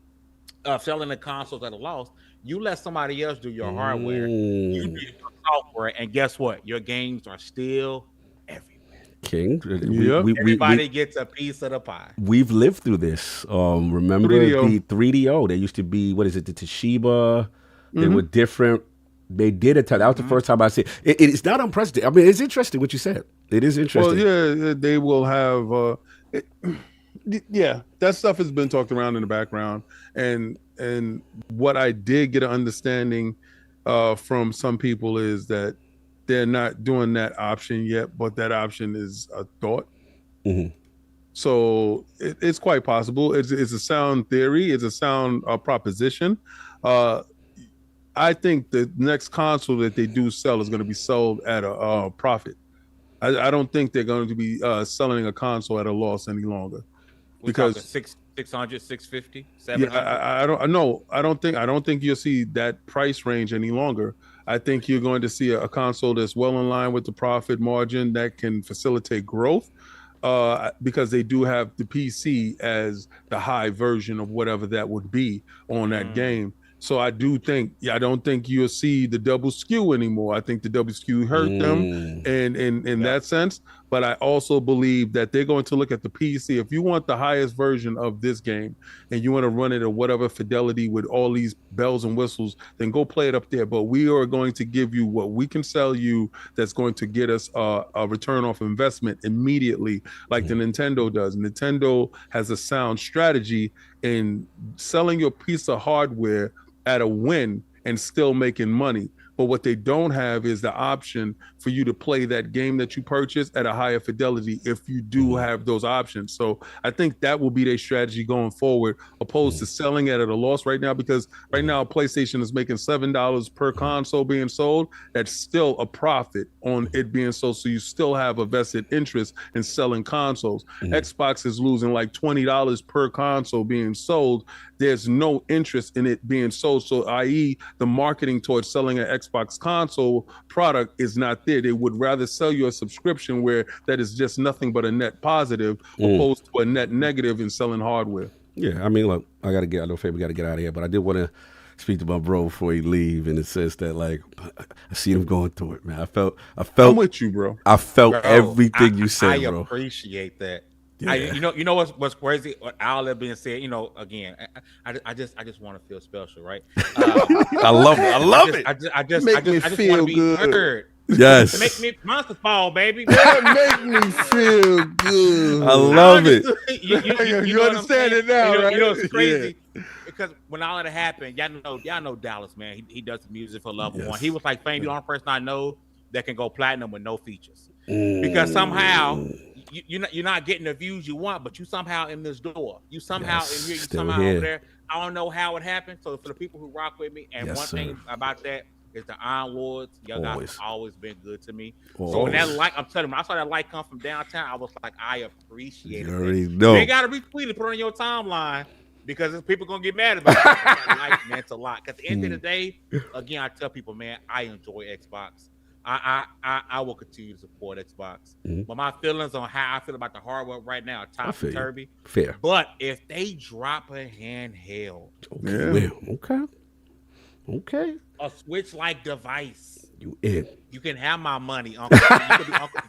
selling the consoles at a loss, you let somebody else do your hardware, you do your software, and guess what? Your games are still everywhere. King, everybody gets a piece of the pie. We've lived through this. Remember 3DO. The 3DO? They used to be, what is it, the Toshiba? They were different. They did it. That was the first time I said it. It's not unprecedented. I mean, it's interesting what you said. It is interesting. Well, yeah, they will have. That stuff has been talked around in the background, and what I did get an understanding from some people is that they're not doing that option yet, but that option is a thought. So it's quite possible. It's a sound theory. It's a sound proposition. I think the next console that they do sell is going to be sold at a profit. I don't think they're going to be selling a console at a loss any longer. Because 600, 650, 700. I don't think you'll see that price range any longer. I think you're going to see a console that's well in line with the profit margin that can facilitate growth, because they do have the PC as the high version of whatever that would be on that game. So I don't think you'll see the double skew anymore. I think the double skew hurt them in that sense. But I also believe that they're going to look at the PC. If you want the highest version of this game and you want to run it at whatever fidelity with all these bells and whistles, then go play it up there. But we are going to give you what we can sell you that's going to get us a return off investment immediately, like the Nintendo does. Nintendo has a sound strategy in selling your piece of hardware at a win and still making money. But what they don't have is the option for you to play that game that you purchased at a higher fidelity if you do have those options. So I think that will be their strategy going forward, opposed to selling it at a loss right now, because right now PlayStation is making $7 per console being sold. That's still a profit on it being sold. So you still have a vested interest in selling consoles. Xbox is losing like $20 per console being sold. There's no interest in it being sold. So i.e. the marketing towards selling an Xbox console product is not there. They would rather sell you a subscription where that is just nothing but a net positive opposed to a net negative in selling hardware. Yeah, I mean, look, I know we got to get out of here, but I did want to speak to my bro before he leave, in the sense that, like, I see him going through it, man. I felt I'm with you, bro. I felt everything you said, bro. I appreciate that. Yeah. You know what's crazy? All that being said, again, I just want to feel special, right? I love it. I just want to be heard. Yes. Make me monster fall, baby. That make me feel good. I love it. You understand it now, right? You know it's crazy. Yeah. Because when all of that happened, y'all know Dallas, man. He does the music for Level One. He was like, "Fame, the only person I know that can go platinum with no features." Because somehow you're not getting the views you want, but you somehow in this door. You somehow in here. You somehow over there. I don't know how it happened. So for the people who rock with me, and one thing about that is the Iron Lords. Y'all guys have always been good to me. So when that light, I'm telling you, when I saw that light come from downtown, I was like, I appreciate it. You ain't got to retweet it, put it on your timeline, because people gonna get mad about it. That light meant a lot. Because at the end of the day, again, I tell people, man, I enjoy Xbox. I will continue to support Xbox. But my feelings on how I feel about the hardware right now are topsy-turvy. Fair. But if they drop a handheld, okay, a Switch-like device, you can have my money, Uncle.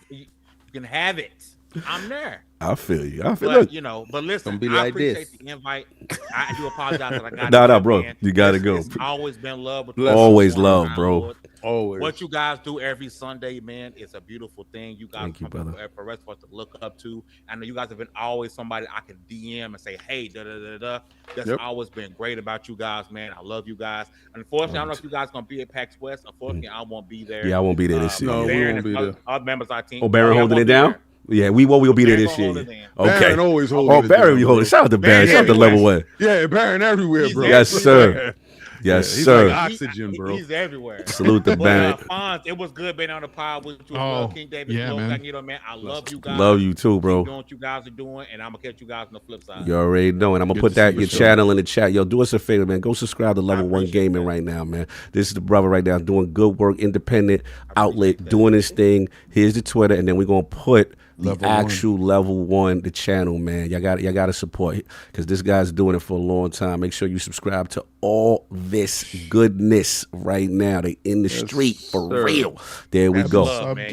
You can have it. I'm there. I feel you. But listen, I appreciate the invite. I do apologize that I got no, bro. Man. You gotta go. It's always been love. Always love, bro. Always. What you guys do every Sunday, man, it's a beautiful thing. You guys for the rest of us to look up to. I know you guys have been always somebody I can DM and say, hey, da-da-da-da. That's always been great about you guys, man. I love you guys. Unfortunately, I don't know if you guys going to be at PAX West. Unfortunately, I won't be there. Yeah, I won't be there this year. No, we won't be there. Other members of our team. Oh, Baron holding it down? Yeah, we'll be there this year. Okay. Baron always holding it. Baron, you hold it. Shout out to Baron. Shout out to Level One. Yeah, Baron everywhere, bro. Yes, sir. Yes, he's sir. Like oxygen, bro. He's everywhere. Salute the Baron. Fonz, it was good being on the pod with you, King David. LordCognito, man. I love you guys. Love you too, bro. Keep doing what you guys are doing, and I'm gonna catch you guys on the flip side. You already know, and I'm gonna put that your channel in the chat. Yo, do us a favor, man. Go subscribe to Level One Gaming right now, man. This is the brother right now doing good work, independent outlet, doing his thing. Here's the Twitter, and then we're gonna put the actual Level One, the channel, man. Y'all got to support it, because this guy's doing it for a long time. Make sure you subscribe to all this goodness right now. They in the street for real. There we go. Have a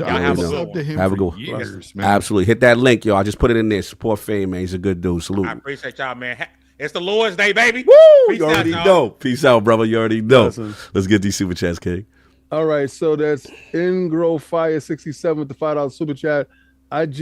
good one. Absolutely. Hit that link, yo. I just put it in there. Support Fame, man. He's a good dude. Salute. I appreciate y'all, man. It's the Lord's Day, baby. Woo! You already know. Peace out, brother. You already know. Let's get these super chats, King. All right, so that's Ingrow Fire 67 with the $5 super chat. It's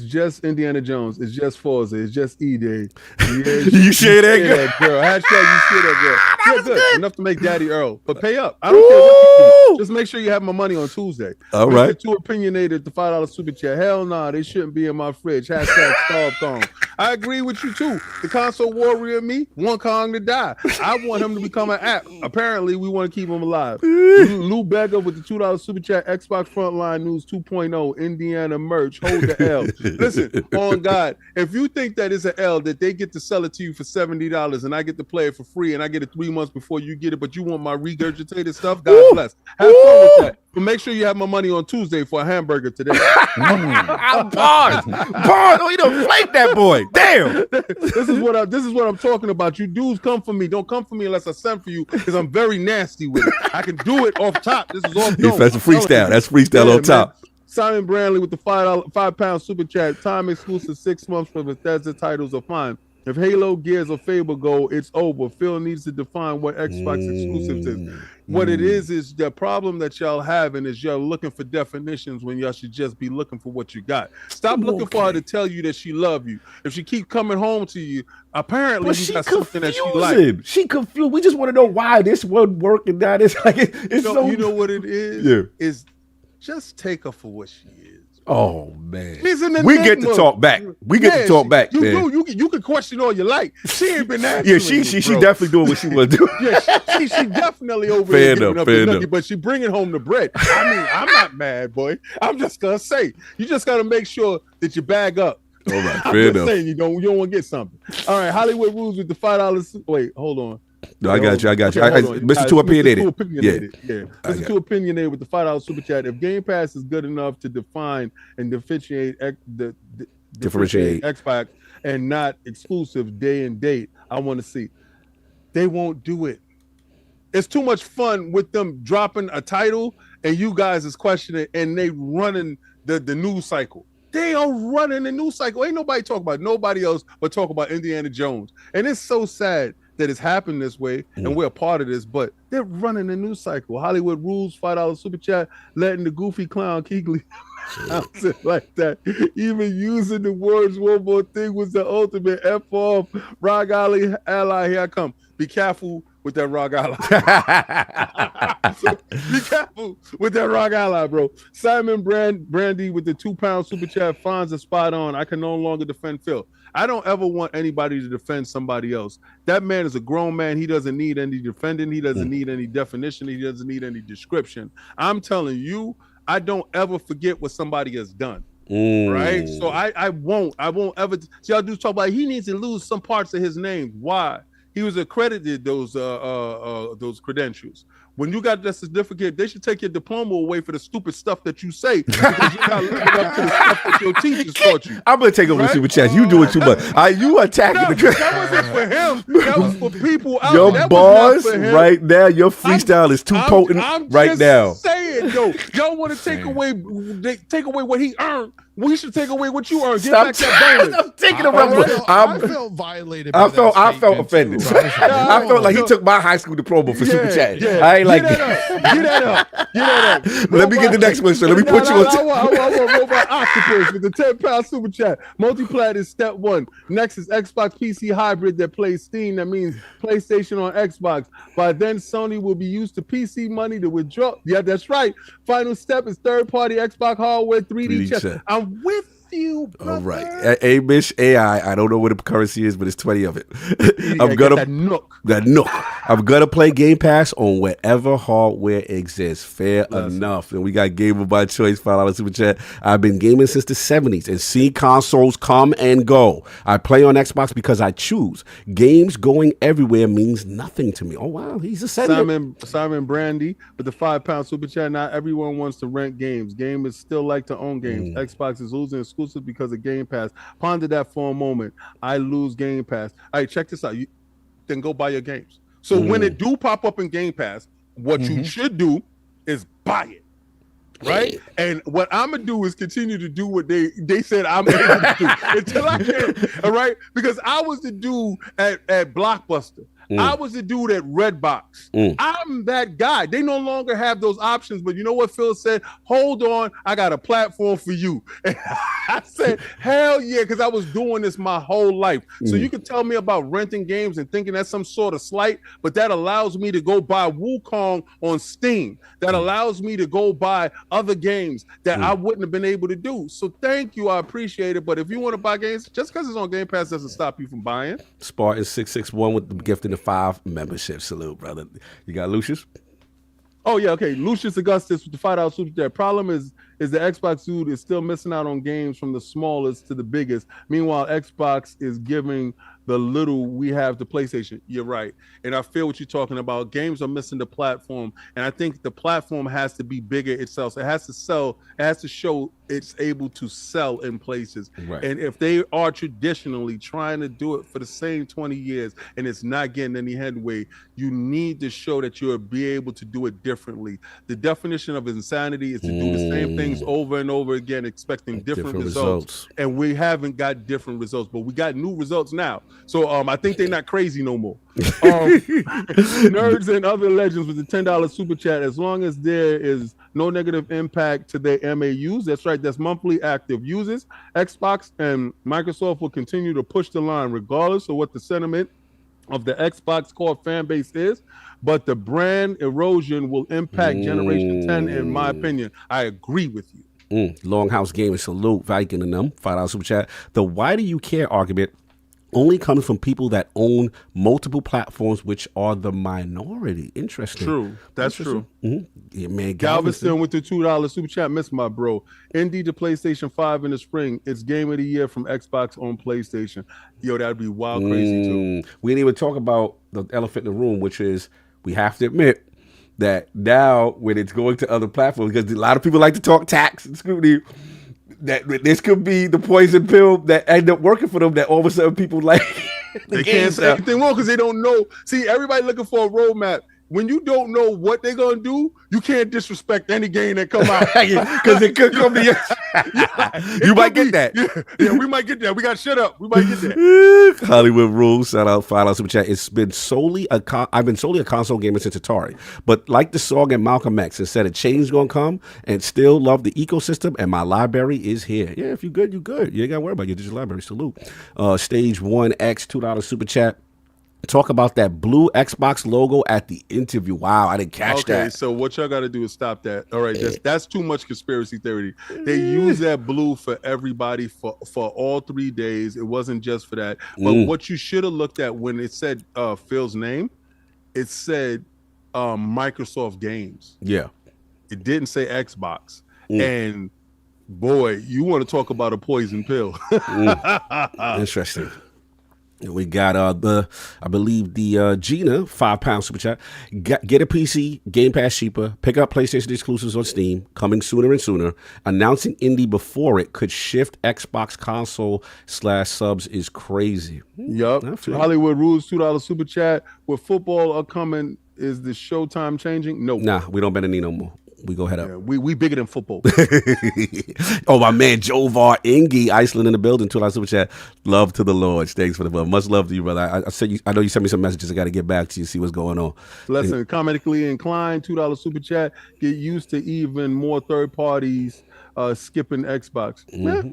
just IndianaJones. It's just Forza. It's just E-Day. You share that, girl. Hashtag you share that, girl. That was good. Enough to make Daddy Earl. But pay up. I don't care what you do. Just make sure you have my money on Tuesday. All right. Too opinionated, the $5 super chat. Hell nah, they shouldn't be in my fridge. Hashtag Starthong. I agree with you too. The console warrior and me want Kong to die. I want him to become an app. Apparently, we want to keep him alive. Lou Beggar with the $2 super chat. Xbox Frontline News 2.0. Indiana merch. hold the L. Listen, on God, if you think that it's an L that they get to sell it to you for $70 and I get to play it for free and I get it 3 months before you get it, but you want my regurgitated stuff, God bless. Have fun with that. But make sure you have my money on Tuesday for a hamburger today. I'm paused. Oh, you don't flake that boy. Damn. This is what I'm talking about. You dudes come for me. Don't come for me unless I send for you, because I'm very nasty with it. I can do it off top. This is off. Yes, that's a freestyle. That's freestyle on top. Man. Simon Brandley with the £5 super chat. Time exclusive 6 months for Bethesda titles are fine. If Halo, Gears, or Fable go, it's over. Phil needs to define what Xbox exclusives is. What it is the problem that y'all having is y'all looking for definitions when y'all should just be looking for what you got. Stop looking for her to tell you that she love you. If she keep coming home to you, apparently you got something that she like. She confused. We just want to know why this won't work and that. It's like it's so. You know what it is? Yeah. Is just take her for what she is. Oh man, we get to talk back. We get to talk back. You can question all you like. She ain't been that. Yeah, she definitely doing what she want to do. Yeah, she definitely over here giving up the nookie, but she bringing home the bread. I mean, I'm not mad, boy. I'm just gonna say you just gotta make sure that you bag up. All right, fair enough. Saying you don't want to get something. All right, Hollywood Rules with the $5. Wait, hold on. No, I got you. Mr. Too Opinionated. Yeah. Mr. Too Opinionated with the $5 super chat. If Game Pass is good enough to define and differentiate Xbox and not exclusive day and date, I want to see. They won't do it. It's too much fun with them dropping a title and you guys is questioning and they running the news cycle. They are running the news cycle. Ain't nobody talk about nobody else but talk about Indiana Jones. And it's so sad that it's happened this way and we're a part of this, but they're running the news cycle. Hollywood Rules, $5 super chat, letting the goofy clown Keegley like that. Even using the words one more thing was the ultimate F off. Rock ally, here I come. Be careful with that rock ally. Be careful with that rock ally, bro. Simon Brandy with the £2 super chat finds a spot on. I can no longer defend Phil. I don't ever want anybody to defend somebody else. That man is a grown man. He doesn't need any defending. He doesn't need any definition. He doesn't need any description. I'm telling you, I don't ever forget what somebody has done. Right? So I won't ever. See, y'all do talk about he needs to lose some parts of his name. Why? He was accredited those credentials. When you got that certificate, they should take your diploma away for the stupid stuff that you say because you're not living up to the stuff that your teachers taught you. I'm gonna take over super chat. You doing too much. You attacking the. That wasn't for him. That was for people out your there. Your bars right now. Your freestyle is too potent right now. Saying, yo, y'all want to take away what he earned. We should take away what you earned. Get Stop back that bonus. I'm taking it from I felt violated. I felt offended. I felt like he took my high school diploma for super chat. Yeah. I ain't like Get that up. Let me get the next one, sir. Let me put you on. I want Robot Octopus with the £10 super chat. Multiplat is step one. Next is Xbox PC hybrid that plays Steam. That means PlayStation on Xbox. By then, Sony will be used to PC money to withdraw. Yeah, that's right. Final step is third-party Xbox hardware 3D chess. I'm with you, brother. All right. A-Mish AI. I don't know what the currency is, but it's 20 of it. I'm gonna that nook. I'm gonna play Game Pass on whatever hardware exists. Fair enough. And we got Gamer by Choice, $5 super chat. I've been gaming since the 70s and seen consoles come and go. I play on Xbox because I choose. Games going everywhere means nothing to me. Oh wow, he's a Simon Brandy with the £5 super chat. Not everyone wants to rent games. Gamers still like to own games. Xbox is losing exclusive because of Game Pass. Ponder that for a moment. I lose Game Pass. All right, check this out. Then go buy your games. So when it do pop up in Game Pass, what you should do is buy it. Right? And what I'm gonna do is continue to do what they said I'm gonna do until I can. All right? Because I was the dude at Blockbuster. I was the dude at Redbox. I'm that guy. They no longer have those options. But you know what Phil said? Hold on, I got a platform for you. And I said, hell yeah, because I was doing this my whole life. So you can tell me about renting games and thinking that's some sort of slight, but that allows me to go buy Wukong on Steam. That allows me to go buy other games that I wouldn't have been able to do. So thank you, I appreciate it. But if you want to buy games, just because it's on Game Pass doesn't stop you from buying. Spartan 661 with the gift in the 5 membership. Salute, brother. You got Lucius? Oh yeah, okay. Lucius Augustus with the $5 super chat. Problem is the Xbox dude is still missing out on games from the smallest to the biggest. Meanwhile, Xbox is giving the little we have to PlayStation. You're right. And I feel what you're talking about. Games are missing the platform. And I think the platform has to be bigger itself. So it has to sell. It has to show it's able to sell in places. Right. And if they are traditionally trying to do it for the same 20 years and it's not getting any headway, you need to show that you'll be able to do it differently. The definition of insanity is to do the same things over and over again, expecting different results. And we haven't got different results, but we got new results now. So I think they're not crazy no more. Nerds and other legends with the $10 super chat. As long as there is no negative impact to their MAUs, that's right, that's monthly active users, Xbox and Microsoft will continue to push the line regardless of what the sentiment of the Xbox core fan base is. But the brand erosion will impact Generation 10, in my opinion. I agree with you. Longhouse Gaming, salute, Viking and them, $5 super chat. The why do you care argument only comes from people that own multiple platforms, which are the minority. Interesting. True. That's true. Yeah, man. Galveston with the $2 super chat. Miss my bro. Indy to PlayStation 5 in the spring. It's game of the year from Xbox on PlayStation. Yo, that'd be wild crazy too. We didn't even talk about the elephant in the room, which is we have to admit that now when it's going to other platforms, because a lot of people like to talk tax and scrutiny, that this could be the poison pill that end up working for them, that all of a sudden people like they can't say anything wrong because they don't know. See, everybody looking for a roadmap. When you don't know what they're gonna do, you can't disrespect any game that come out because it could come to you. You might get that. Yeah, we might get that. We got shut up. We might get that. Hollywood Rules. Shout out $5 super chat. It's been I've been solely a console gamer since Atari, but like the song in Malcolm X, it said a change gonna come, and still love the ecosystem. And my library is here. Yeah, if you good, you good. You ain't gotta worry about your digital library. Salute. Stage 1X $2 super chat. Talk about that blue Xbox logo at the interview. Wow, I didn't catch that. Okay, so what y'all got to do is stop that. All right, that's too much conspiracy theory. They use that blue for everybody for all 3 days. It wasn't just for that. But what you should have looked at when it said Phil's name, it said Microsoft Games. Yeah. It didn't say Xbox. And boy, you want to talk about a poison pill. Interesting. We got I believe the Gina £5 super chat. Get a PC, Game Pass cheaper, pick up PlayStation exclusives on Steam, coming sooner and sooner. Announcing indie before it could shift Xbox console /subs is crazy. Yup. Hollywood Rules $2 super chat. With football upcoming, is the showtime changing? No. Nah, we don't bet any no more. We go head up. We bigger than football. Oh, my man, Jovar Ingi, Iceland in the building, $2 super chat. Love to the Lord. Thanks for the love. Much love to you, brother. I know you sent me some messages. I got to get back to you, see what's going on. Listen, comedically inclined, $2 super chat. Get used to even more third parties skipping Xbox.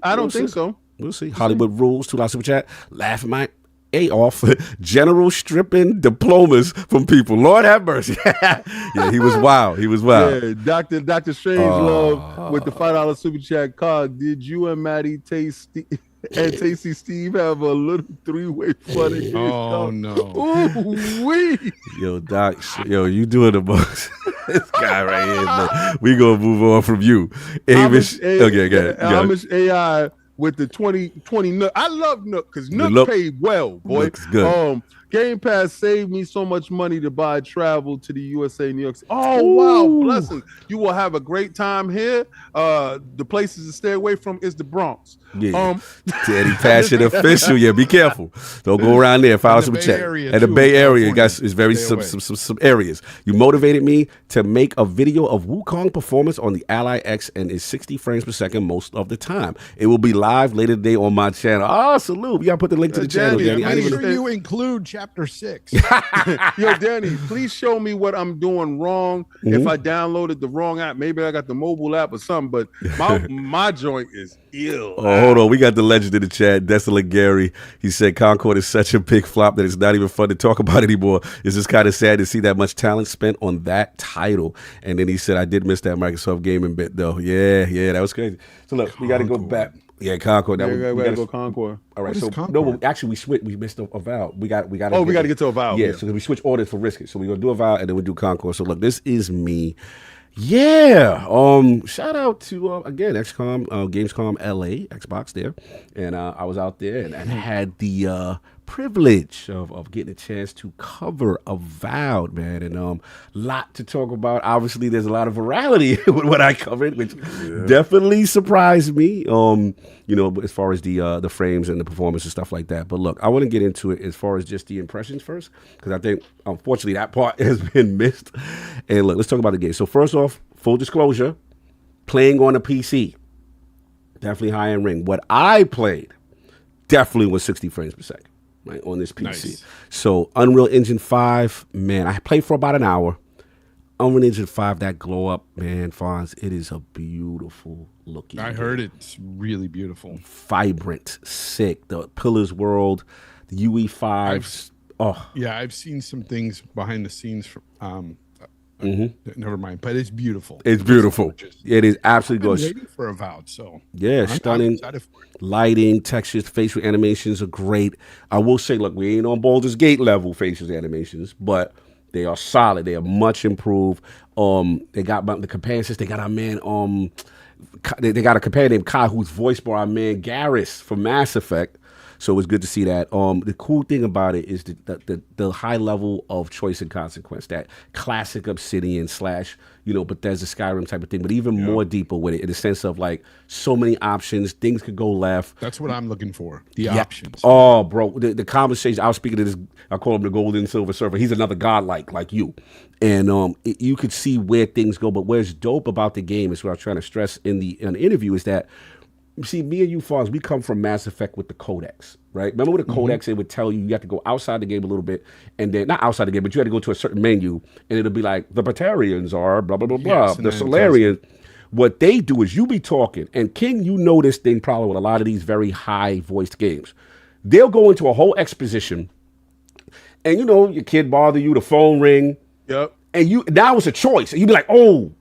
I don't think so. We'll see. Hollywood Rules, $2 super chat. Laugh my off. General stripping diplomas from people. Lord have mercy. Yeah, he was wild. Yeah, Dr. Strangelove with the $5 super chat card. Did you and Maddie Tasty Steve have a little 3-way fun? Oh no. Ooh-wee. Yo, Doc, you doing the most. This guy right here, man. We gonna move on from you. Amish AI with the 20 Nook. I love Nook because Nook paid well, boy. Looks good. Game Pass saved me so much money to buy travel to the USA, New York City. Oh, wow. Blessing. You will have a great time here. The places to stay away from is the Bronx. Yeah. Teddy Passion official. Yeah, be careful. Don't go around there. Follow some check. And the Bay Area, guys, is very some areas. You motivated me to make a video of Wukong performance on the Ally X, and is 60 frames per second most of the time. It will be live later today on my channel. Oh, salute. You got to put the link to the channel, Danny. Make sure you include Chapter 6. Yo, Danny, please show me what I'm doing wrong. If I downloaded the wrong app, maybe I got the mobile app or something, but my joint is ill. Oh, hold on. We got the legend in the chat, Desolate Gary. He said Concord is such a big flop that it's not even fun to talk about anymore. It's just kind of sad to see that much talent spent on that title. And then he said, I did miss that Microsoft gaming bit, though. Yeah, that was crazy. So look, we got to go back. Yeah, Concord. We gotta go Concord. All right, What is so Concord? actually we switched. We missed Avowed. We got. We got to get to Avowed. Yeah, so we switch orders for Risk It. So we're gonna do Avowed and then we do Concord. So look, this is me. Yeah. Shout out to again XCOM, Gamescom LA, Xbox there, and I was out there and had the privilege of getting a chance to cover Avowed, man, and lot to talk about. Obviously, there's a lot of virality with what I covered, which definitely surprised me. As far as the frames and the performance and stuff like that. But look, I want to get into it as far as just the impressions first, because I think unfortunately that part has been missed. And look, let's talk about the game. So first off, full disclosure, playing on a PC, definitely high end ring. What I played definitely was 60 frames per second. Right, on this PC. Nice. So Unreal Engine 5, man, I played for about an hour. Unreal Engine 5, that glow up, man, Fonz, it is a beautiful looking I game. heard it's really beautiful. Vibrant, sick. The Pillars world, the UE5. I've seen some things behind the scenes from never mind, but it's beautiful. It's beautiful. It is absolutely I'm gorgeous. waiting for Avowed, so Yeah, stunning. I'm excited for it. Lighting, textures, facial animations are great. I will say, look, we ain't on Baldur's Gate level facial animations, but they are solid. They are much improved. They got the companions. They got our man. They got a companion named Kai, who's voiced by our man Garrus from Mass Effect. So it's good to see that. The cool thing about it is the high level of choice and consequence, that classic Obsidian / Bethesda Skyrim type of thing, but even more deeper with it in the sense of like so many options, things could go left. That's what I'm looking for. The options. Oh, bro, the conversation. I was speaking to this. I call him the Gold and Silver Surfer. He's another god like you, and you could see where things go. But where's dope about the game is what I was trying to stress in the interview is that. See, me and you, Fonz, we come from Mass Effect with the Codex, right? Remember with the Codex, it would tell you have to go outside the game a little bit, and then, not outside the game, but you had to go to a certain menu, and it'll be like, the Batarians are blah, blah, blah, blah, the Solarians. What they do is you be talking, and King, you know this thing probably with a lot of these very high-voiced games. They'll go into a whole exposition, and your kid bother you, the phone ring, and now it's a choice, and you be like, oh,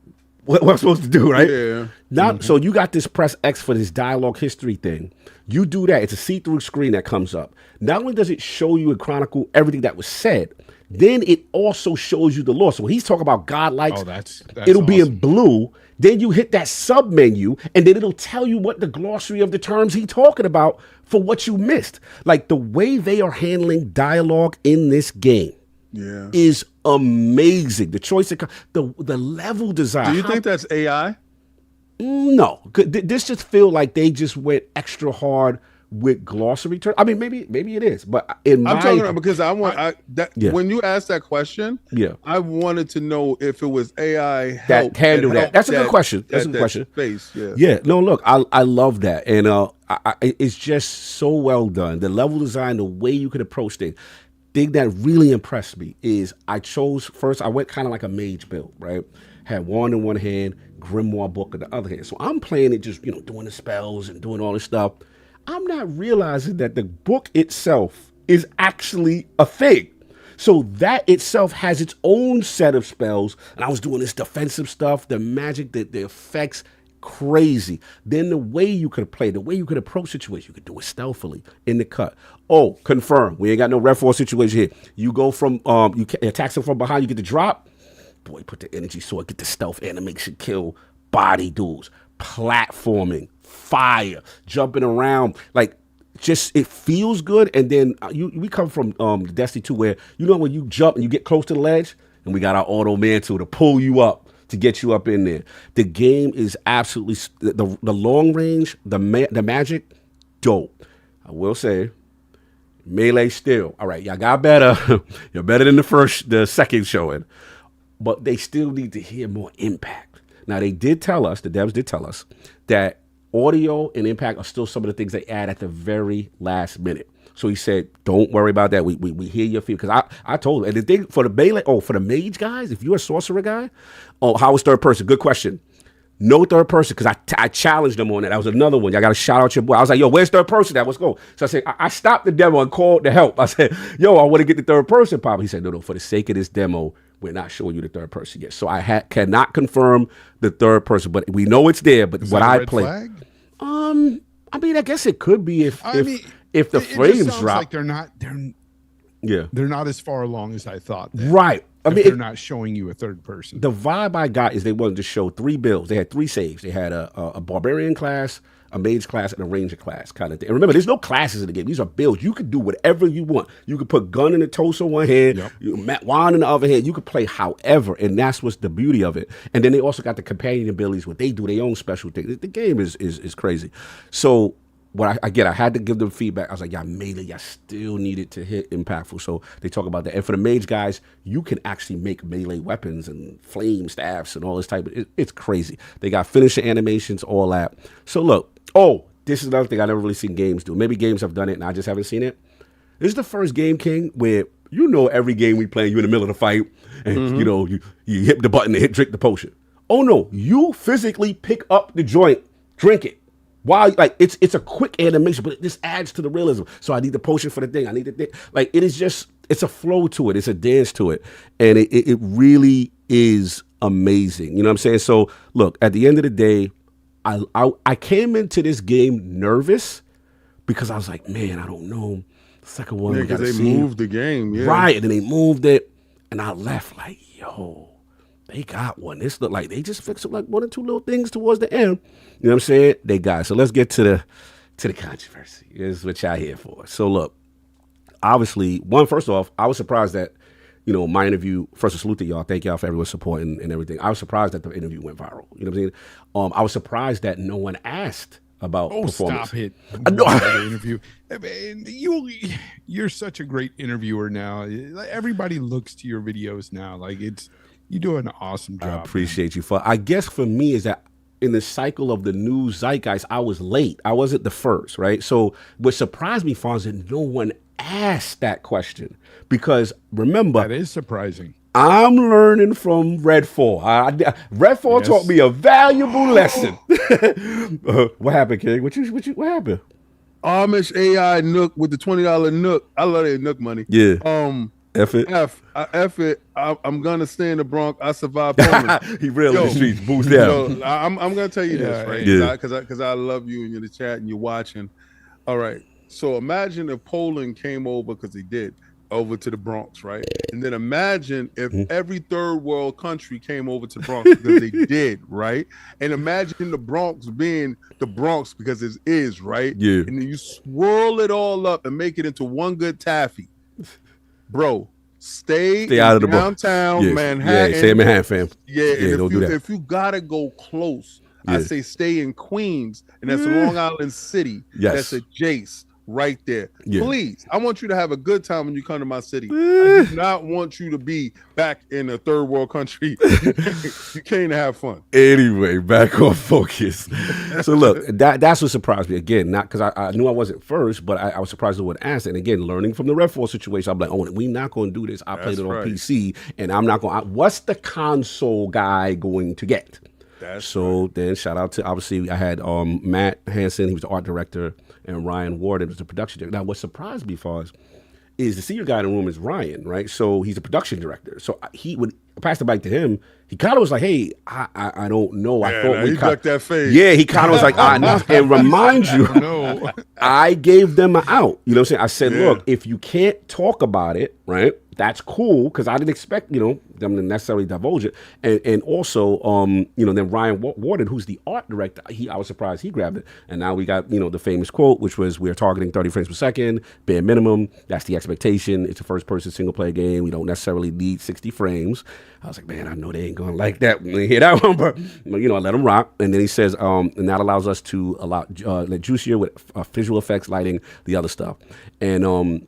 what am I supposed to do, right? Yeah. Now, so you got this press X for this dialogue history thing. You do that. It's a see-through screen that comes up. Not only does it show you and chronicle everything that was said, then it also shows you the lore. So when he's talking about godlikes, that's it'll be in awesome. blue. Then you hit that sub menu, and then it'll tell you what the glossary of the terms he's talking about for what you missed. Like the way they are handling dialogue in this game is amazing. The choice of the level design. Do you think that's AI? No, this just feel like they just went extra hard with glossary terms. I mean, maybe it is, but I'm talking about because when you asked that question, I wanted to know if it was AI that handle that. That's a good question. That's a good question. Space, No, look, I love that, and it's just so well done. The level design, the way you could approach things. Thing that really impressed me is I went kind of like a mage build, right? Had wand in one hand, grimoire book in the other hand. So I'm playing it just, doing the spells and doing all this stuff. I'm not realizing that the book itself is actually a thing. So that itself has its own set of spells. And I was doing this defensive stuff, the magic, the effects, crazy. Then the way you could play, the way you could approach situations, you could do it stealthily in the cut. Oh, confirm. We ain't got no ref 4 situation here. You go from, you attack them from behind, you get the drop. Boy, put the energy sword, get the stealth animation, kill body duels, platforming, fire, jumping around. Like, just, it feels good. And then we come from Destiny 2 where, when you jump and you get close to the ledge, and we got our auto mantle to pull you up, to get you up in there. The game is absolutely, the long range, the magic, dope. I will say, melee still. All right, y'all got better. You're better than the second showing. But they still need to hear more impact. Now, the devs did tell us, that audio and impact are still some of the things they add at the very last minute. So he said, don't worry about that. We hear your feel. Because I told him, and the thing for the melee, for the mage guys, if you're a sorcerer guy, how is third person? Good question. No third person, because I challenged them on that. That was another one. Y'all got to shout out your boy. I was like, yo, where's third person at? Let's go. So I said, I stopped the demo and called to help. I said, yo, I want to get the third person pop. He said, no, for the sake of this demo, we're not showing you the third person yet. So I cannot confirm the third person, but we know it's there. But Is what that a I red play, flag? I mean, I guess it could be if the it frames just sounds drop. like they're not as far along as I thought. Right. I mean, they're not showing you a third person. The vibe I got is they wanted to show 3 builds. They had 3 saves. They had a barbarian class, a mage class, and a ranger class kind of thing. And remember, there's no classes in the game. These are builds. You could do whatever you want. You could put gun in the torso one hand, wand in the other hand. You could play however, and that's what's the beauty of it. And then they also got the companion abilities where they do their own special thing. The game is crazy. So what I had to give them feedback. I was like, yeah, melee, y'all still needed to hit impactful. So they talk about that. And for the mage guys, you can actually make melee weapons and flame staffs and all this type of, it's crazy. They got finishing animations, all that. So look, this is another thing I never really seen games do. Maybe games have done it and I just haven't seen it. This is the first game, King, where every game we play, you're in the middle of the fight and you hit the button to drink the potion. Oh no, you physically pick up the joint, drink it. Wow, like it's a quick animation, but this adds to the realism. So I need the potion for the thing. I need the thing. Like it is just, it's a flow to it. It's a dance to it. And it really is amazing. You know what I'm saying? So look, at the end of the day, I came into this game nervous because I was like, man, I don't know. The second one, because they moved the game. Yeah. Right. And then they moved it. And I left like, yo, they got one. This looked like they just fixed up like 1 or 2 little things towards the end. You know what I'm saying? They got it. So let's get to the controversy. This is what y'all here for. So look, obviously, first off, I was surprised that, my interview, first of all, salute to y'all. Thank y'all for everyone's support and everything. I was surprised that the interview went viral. You know what I'm saying? I was surprised that no one asked about performance. Stop it. The interview. You're such a great interviewer now. Everybody looks to your videos now. Like you do an awesome job. I appreciate you. I guess for me is that in the cycle of the news zeitgeist, I was late. I wasn't the first, right? So what surprised me, Fonz, that no one asked that question. Because remember, that is surprising. I'm learning from Redfall. Redfall taught me a valuable lesson. What happened, King? What happened? Amish AI Nook with the $20 Nook. I love that Nook money. Yeah. F it. I'm gonna stay in the Bronx. I survived. He real in the streets. Boost down. I'm gonna tell you this, right? Yeah. Because I love you and you're in the chat and you're watching. All right. So imagine if Poland came over, because they did, over to the Bronx, right? And then imagine if every third world country came over to the Bronx, because they did, right? And imagine the Bronx being the Bronx because it is, right? Yeah. And then you swirl it all up and make it into one good taffy. Bro, stay out of the downtown Manhattan. Yeah, stay in Manhattan, fam. Yeah, and don't do that. If you gotta go close, I say stay in Queens, and that's Long Island City. Yes. That's a Jace right there. Yeah. Please, I want you to have a good time when you come to my city. I do not want you to be back in a third world country. You came to have fun. Anyway, back on focus. So look, that's what surprised me. Again, not because I knew I wasn't first, but I was surprised no one asked. And again, learning from the Redfall situation, I'm like, we not going to do this. I played it on PC, and I'm not going. What's the console guy going to get? Then shout out to, obviously, I had Matt Hansen, he was the art director, and Ryan Warden was the production director. Now, what surprised me, Foz, is the senior guy in the room is Ryan, right? So he's a production director. So he would pass the mic to him. He kind of was like, hey, I don't know. I thought we ducked that face. Yeah, he kind of was like, and remind you, I gave them an out. You know what I'm saying? I said, look, if you can't talk about it, right, that's cool, because I didn't expect, them to necessarily divulge it. And also, then Ryan Warden, who's the art director, I was surprised he grabbed it. And now we got, the famous quote, which was, we're targeting 30 frames per second, bare minimum. That's the expectation. It's a first-person single-player game. We don't necessarily need 60 frames. I was like, man, I know they ain't going to like that when they hear that one, but, I let them rock. And then he says, and that allows us to let juicier with visual effects, lighting, the other stuff. And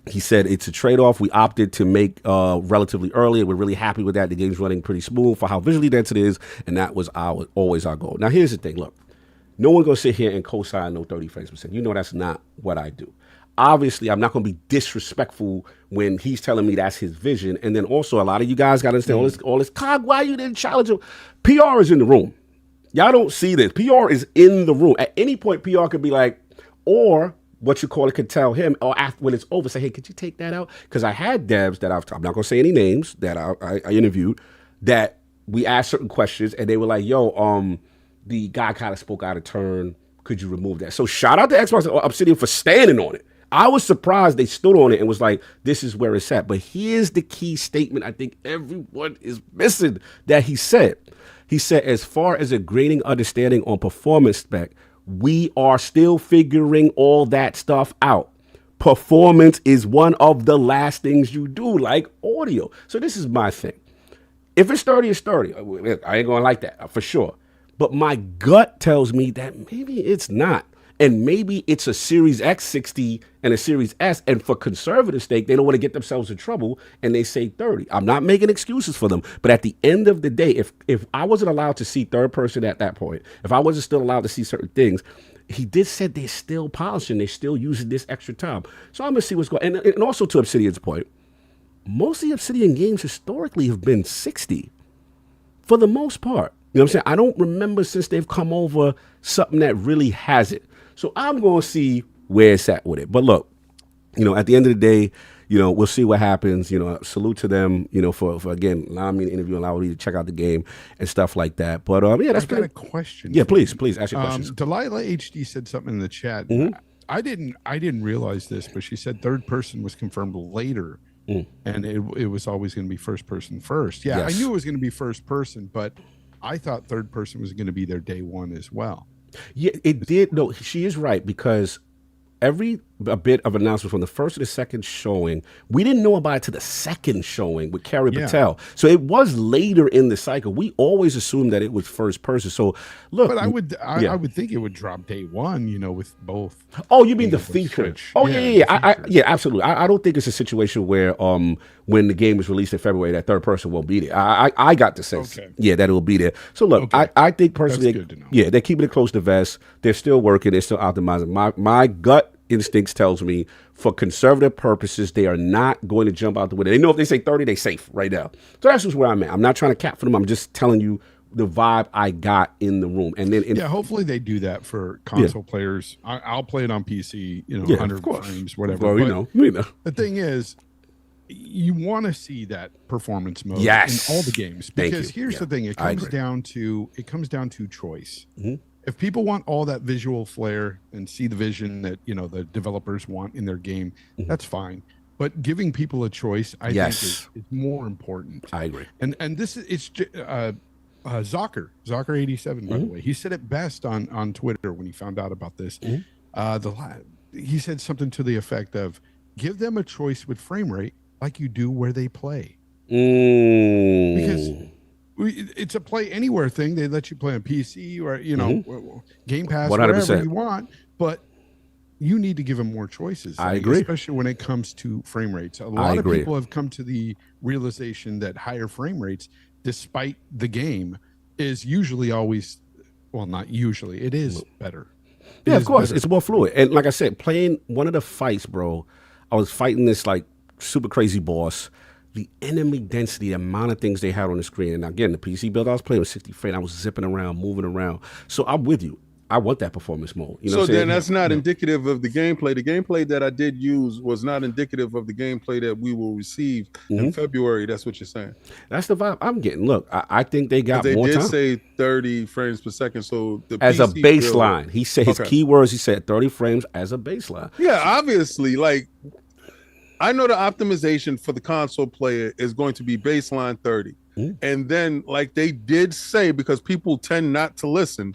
he said it's a trade-off. We opted to make relatively early. We're really happy with that. The game's running pretty smooth for how visually dense it is, and that was always our goal. Now, here's the thing. Look, no one's going to sit here and co-sign no 30 frames per second. That's not what I do. Obviously, I'm not going to be disrespectful when he's telling me that's his vision. And then also, a lot of you guys got to understand all this, Cog, why you didn't challenge him? PR is in the room. Y'all don't see this. PR is in the room. At any point, PR could be like, or what you call it could tell him, or after when it's over, say, hey, could you take that out? Because I had devs that I'm not going to say any names that I interviewed, that we asked certain questions, and they were like, yo, the guy kind of spoke out of turn, could you remove that? So shout out to Xbox or Obsidian for standing on it. I was surprised they stood on it and was like, this is where it's at. But here's the key statement I think everyone is missing that he said. He said, as far as a grading understanding on performance spec, we are still figuring all that stuff out. Performance is one of the last things you do, like audio. So this is my thing. If it's 30, it's 30. I ain't going to like that, for sure. But my gut tells me that maybe it's not. And maybe it's a Series X 60 and a Series S. And for conservative sake, they don't want to get themselves in trouble. And they say 30. I'm not making excuses for them. But at the end of the day, if I wasn't allowed to see third person at that point, if I wasn't still allowed to see certain things, he did said they're still polishing. They're still using this extra time. So I'm going to see what's going on. And also to Obsidian's point, most of the Obsidian games historically have been 60 for the most part. You know what I'm saying? I don't remember since they've come over something that really has it. So I'm going to see where it's at with it. But look, at the end of the day, we'll see what happens. Salute to them, for again, allowing me to interview, allowing me to check out the game and stuff like that. But yeah, that's got a question. Yeah, please ask your questions. Delilah HD said something in the chat. Mm-hmm. I didn't realize this, but she said third person was confirmed later. And it was always going to be first person first. Yeah, yes. I knew it was going to be first person, but I thought third person was going to be there day one as well. Yeah, it did. No, she is right, because a bit of announcement from the first to the second showing, we didn't know about it to the second showing with Carrie Patel. So it was later in the cycle. We always assumed that it was first person. So look, but I would think it would drop day one, with both. Oh, you mean the feature? Oh yeah, absolutely. I don't think it's a situation where when the game is released in February, that third person won't be there. I got the sense, that it will be there. So look, I think personally, that's good to know. They're keeping it close to vest. They're still working. They're still optimizing. My gut instincts tells me for conservative purposes, they are not going to jump out the window. They know if they say 30, they're safe right now. So that's just where I'm at. I'm not trying to cap for them. I'm just telling you the vibe I got in the room. And then hopefully they do that for console players. I'll play it on PC, 100 frames, whatever. Well, we know. The thing is, you want to see that performance mode in all the games, because here's the thing: it comes down to choice. Mm-hmm. If people want all that visual flair and see the vision that the developers want in their game, that's fine. But giving people a choice, I think, is more important. I agree. And this is Zocker 87, by the way. He said it best on Twitter when he found out about this. He said something to the effect of, "Give them a choice with frame rate like you do where they play." Because it's a play anywhere thing. They let you play on PC or Game Pass, 100%. Whatever you want, but you need to give them more choices. I agree, especially when it comes to frame rates. A lot of people have come to the realization that higher frame rates, despite the game, is usually always, well, not usually, it is better. Yeah, of course, it's more fluid. And like I said, playing one of the fights, bro, I was fighting this like super crazy boss. The enemy density, the amount of things they had on the screen. And again, the PC build I was playing with 60 frames. I was zipping around, moving around. So I'm with you. I want that performance mode. So then that's not indicative of the gameplay. The gameplay that I did use was not indicative of the gameplay that we will receive in February. That's what you're saying. That's the vibe I'm getting. Look, I think they got more time. They did say 30 frames per second. So the as PC a baseline, build, he said his keywords. He said 30 frames as a baseline. Yeah, obviously, like I know the optimization for the console player is going to be baseline 30, and then like they did say, because people tend not to listen.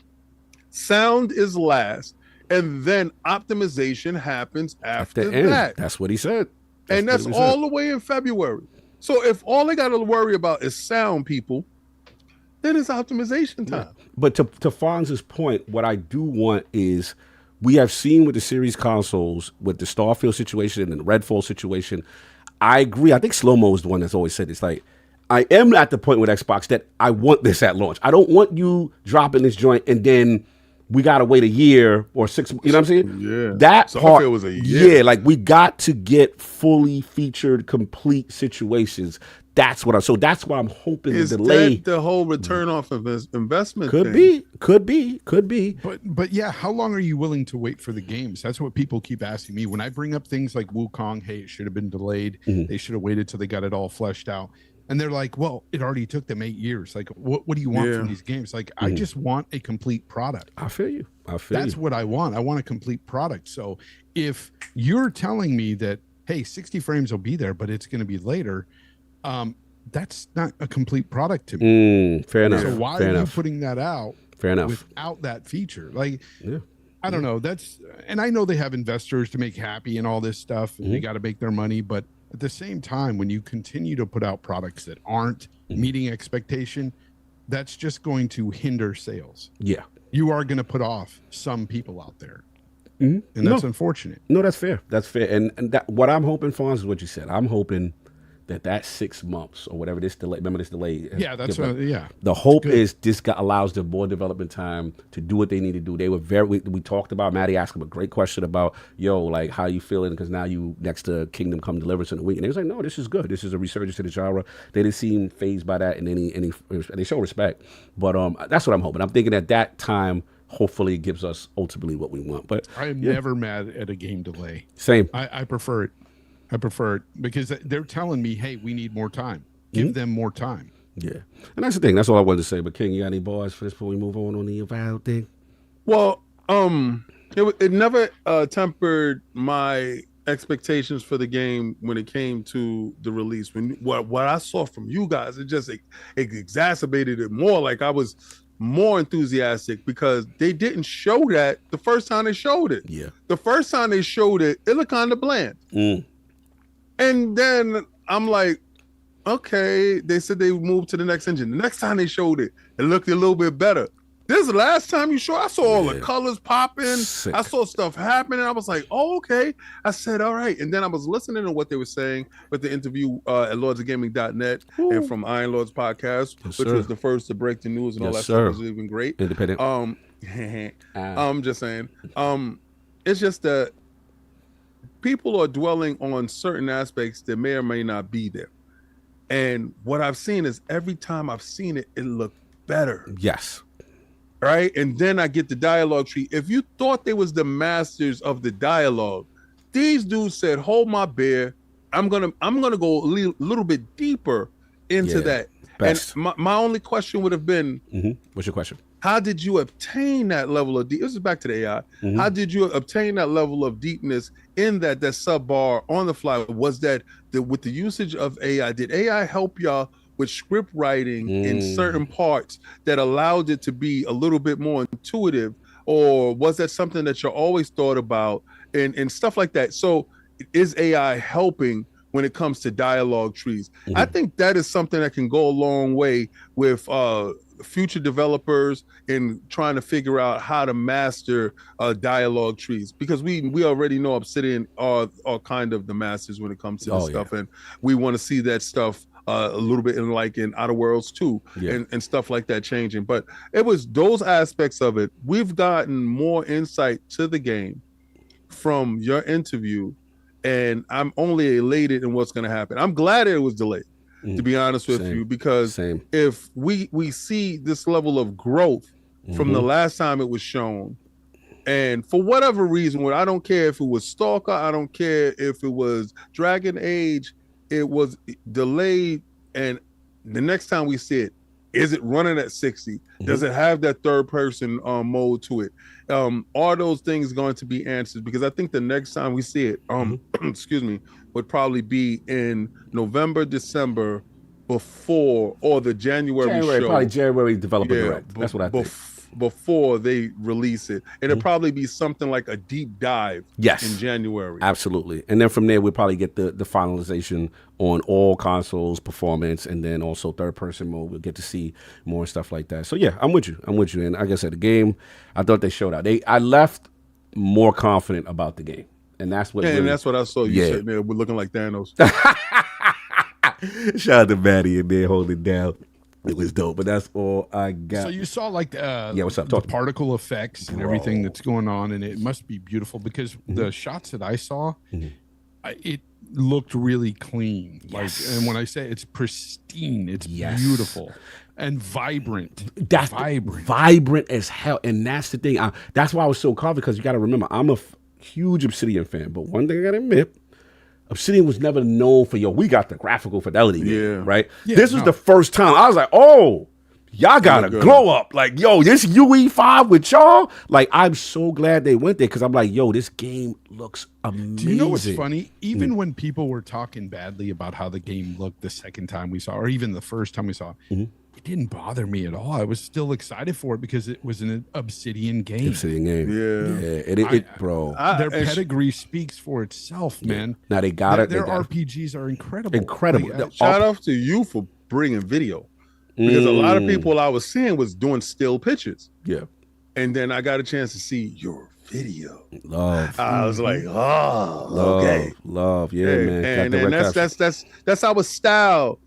Sound is last, and then optimization happens after that. That's what he said. And that's all the way in February. So if all they got to worry about is sound, people, then it's optimization time. Yeah. But to Fonz's point, what I do want is, we have seen with the series consoles, with the Starfield situation and the Redfall situation, I agree. I think Slow-Mo is the one that's always said it's like, I am at the point with Xbox that I want this at launch. I don't want you dropping this joint and then we got to wait a year or 6 months. You know what I'm saying? Yeah. That so part it was a year. Yeah, like we got to get fully featured, complete situations. That's why I'm hoping is the delay. That the whole return off of investment could thing? be. But yeah, how long are you willing to wait for the games? That's what people keep asking me when I bring up things like Wukong. Hey, it should have been delayed. They should have waited till they got it all fleshed out. And they're like, well, it already took them 8 years. Like, what do you want from these games? Like, I just want a complete product. I feel you. That's what I want. I want a complete product. So if you're telling me that, hey, 60 frames will be there, but it's going to be later, that's not a complete product to me. Fair enough. So why are you putting that out without that feature? Like, I don't know. And I know they have investors to make happy and all this stuff, and they got to make their money. But at the same time, when you continue to put out products that aren't meeting expectation, that's just going to hinder sales. Yeah. You are going to put off some people out there. And that's unfortunate. No, that's fair. That's fair. And that, what I'm hoping for is what you said. I'm hoping that 6 months or whatever this delay, remember this delay. Yeah, that's the hope is this allows them more development time to do what they need to do. They were we talked about, Maddie asked him a great question about, like, how you feeling? Because now you next to Kingdom Come Deliverance in a week. And they was like, no, this is good. This is a resurgence to the genre. They didn't seem fazed by that, and they show respect. But that's what I'm hoping. I'm thinking at that time, hopefully it gives us ultimately what we want. But I am never mad at a game delay. Same. I prefer it. I prefer it because they're telling me, hey, we need more time. Give them more time. Yeah. And that's the thing. That's all I wanted to say. But King, you got any bars for this before we move on the Avowed thing? Well, it never tempered my expectations for the game when it came to the release. When what I saw from you guys, it just exacerbated it more. Like, I was more enthusiastic because they didn't show that the first time they showed it. Yeah. The first time they showed it, it looked kind of bland. And then I'm like, okay, they said they moved to the next engine. The next time they showed it, it looked a little bit better. This the last time you showed, I saw all the colors popping. Sick. I saw stuff happening. I was like, oh, okay. I said, all right. And then I was listening to what they were saying with the interview at lordsofgaming.net and from Iron Lords podcast, which was the first to break the news and all that stuff. Was even great. Independent. I'm just saying. It's just that people are dwelling on certain aspects that may or may not be there. And what I've seen is every time I've seen it, it looked better. Yes. Right? And then I get the dialogue tree. If you thought they was the masters of the dialogue, these dudes said, hold my beer. I'm gonna go a little bit deeper into that. Best. And my only question would have been, what's your question? How did you obtain that level of this is back to the AI. How did you obtain that level of deepness in that sub bar on the fly? Was that with the usage of AI? Did AI help y'all with script writing in certain parts that allowed it to be a little bit more intuitive? Or was that something that you always thought about and stuff like that? So is AI helping when it comes to dialogue trees? I think that is something that can go a long way with future developers in trying to figure out how to master dialogue trees, because we already know Obsidian are kind of the masters when it comes to this stuff, and we want to see that stuff a little bit in Outer Worlds too, and stuff like that changing. But it was those aspects of it. We've gotten more insight to the game from your interview, and I'm only elated in what's going to happen. I'm glad it was delayed, to be honest with you, because if we see this level of growth from the last time it was shown, and for whatever reason, I don't care if it was Stalker, I don't care if it was Dragon Age, it was delayed, and the next time we see it, is it running at 60? Does it have that third person mode to it? Are those things going to be answered? Because I think the next time we see it, excuse me, would probably be in November, December, before, or the January show. Probably January developer direct. That's what I think. Before they release it. And it'll probably be something like a deep dive in January. Absolutely. And then from there, we'll probably get the finalization on all consoles, performance, and then also third-person mode. We'll get to see more stuff like that. So, yeah, I'm with you. And like I said, the game, I thought they showed out. I left more confident about the game. And that's what and that's what I saw you sitting there. We're looking like Thanos. Shout out to Maddie in there holding it down. It was dope, but that's all I got. So you saw what's up? The particle effects and everything that's going on, and it must be beautiful because the shots that I saw, it looked really clean. Yes. And when I say it's pristine, it's beautiful and vibrant. That's vibrant as hell, and that's the thing. That's why I was so confident, because you got to remember, I'm a huge Obsidian fan, but one thing I got to admit, Obsidian was never known for, we got the graphical fidelity, right? Yeah, This was the first time I was like, oh, y'all got a glow up. Like, this UE5 with y'all. Like, I'm so glad they went there because I'm like, this game looks amazing. Do you know what's funny? Even when people were talking badly about how the game looked the second time we saw, or even the first time we saw it, it didn't bother me at all. I was still excited for it because it was an Obsidian game. Yeah. Bro. Their pedigree speaks for itself, man. Now they got it. Their RPGs are incredible. Shout out to you for bringing video. Because a lot of people I was seeing was doing still pictures. Yeah. And then I got a chance to see your video. Love. I was like, okay. Love. Yeah, man. And that's our style,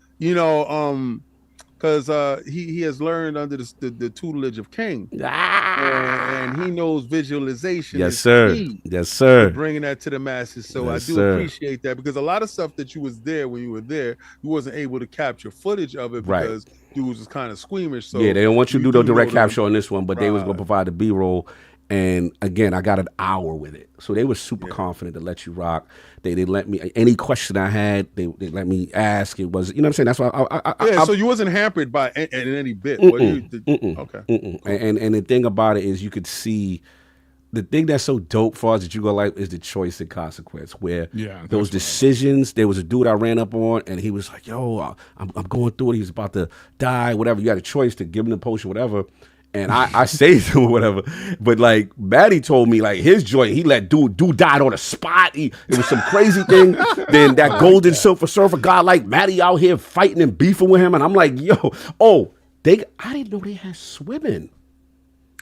because he has learned under the tutelage of King, and he knows visualization. Yes, sir. Yes, sir. Bringing that to the masses, so I do appreciate that because a lot of stuff that you was there when you were there, you wasn't able to capture footage of it because dudes was kind of squeamish. So they don't want you to do no direct capture on this one, but they was gonna provide the B-roll. And again, I got an hour with it, so they were super confident to let you rock. They let me any question I had, they let me ask. It was, what I'm saying. That's why I so you wasn't hampered by in any bit. Okay. And the thing about it is, you could see the thing that's so dope for us that you go like is the choice and consequence. Where those decisions. There was a dude I ran up on, and he was like, "Yo, I'm going through it. He's about to die. Whatever. You got a choice to give him the potion, whatever." And I saved him or whatever. But like Maddie told me, like his joint, he let dude died on the spot. It was some crazy thing. Then that golden silver surfer guy like Maddie out here fighting and beefing with him. And I'm like, I didn't know they had swimming.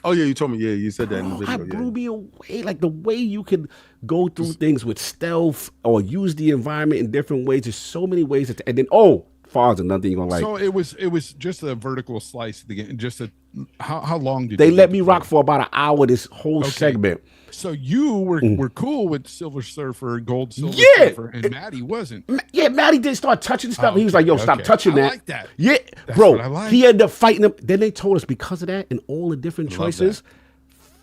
Oh yeah, you told me. Yeah, you said that in the video. That blew me away. Like the way you can go through things with stealth or use the environment in different ways. There's so many ways. And then Fonz, nothing you're gonna like. So it was just a vertical slice of the game. Just how long did they let me rock for about an hour? This whole segment. So you were cool with Silver Surfer, Gold Silver Surfer, and Maddie wasn't. Yeah, Maddie did start touching stuff. He was like, stop touching that. I like that. Yeah, that's bro. What I like. He ended up fighting them. Then they told us because of that and all the different choices,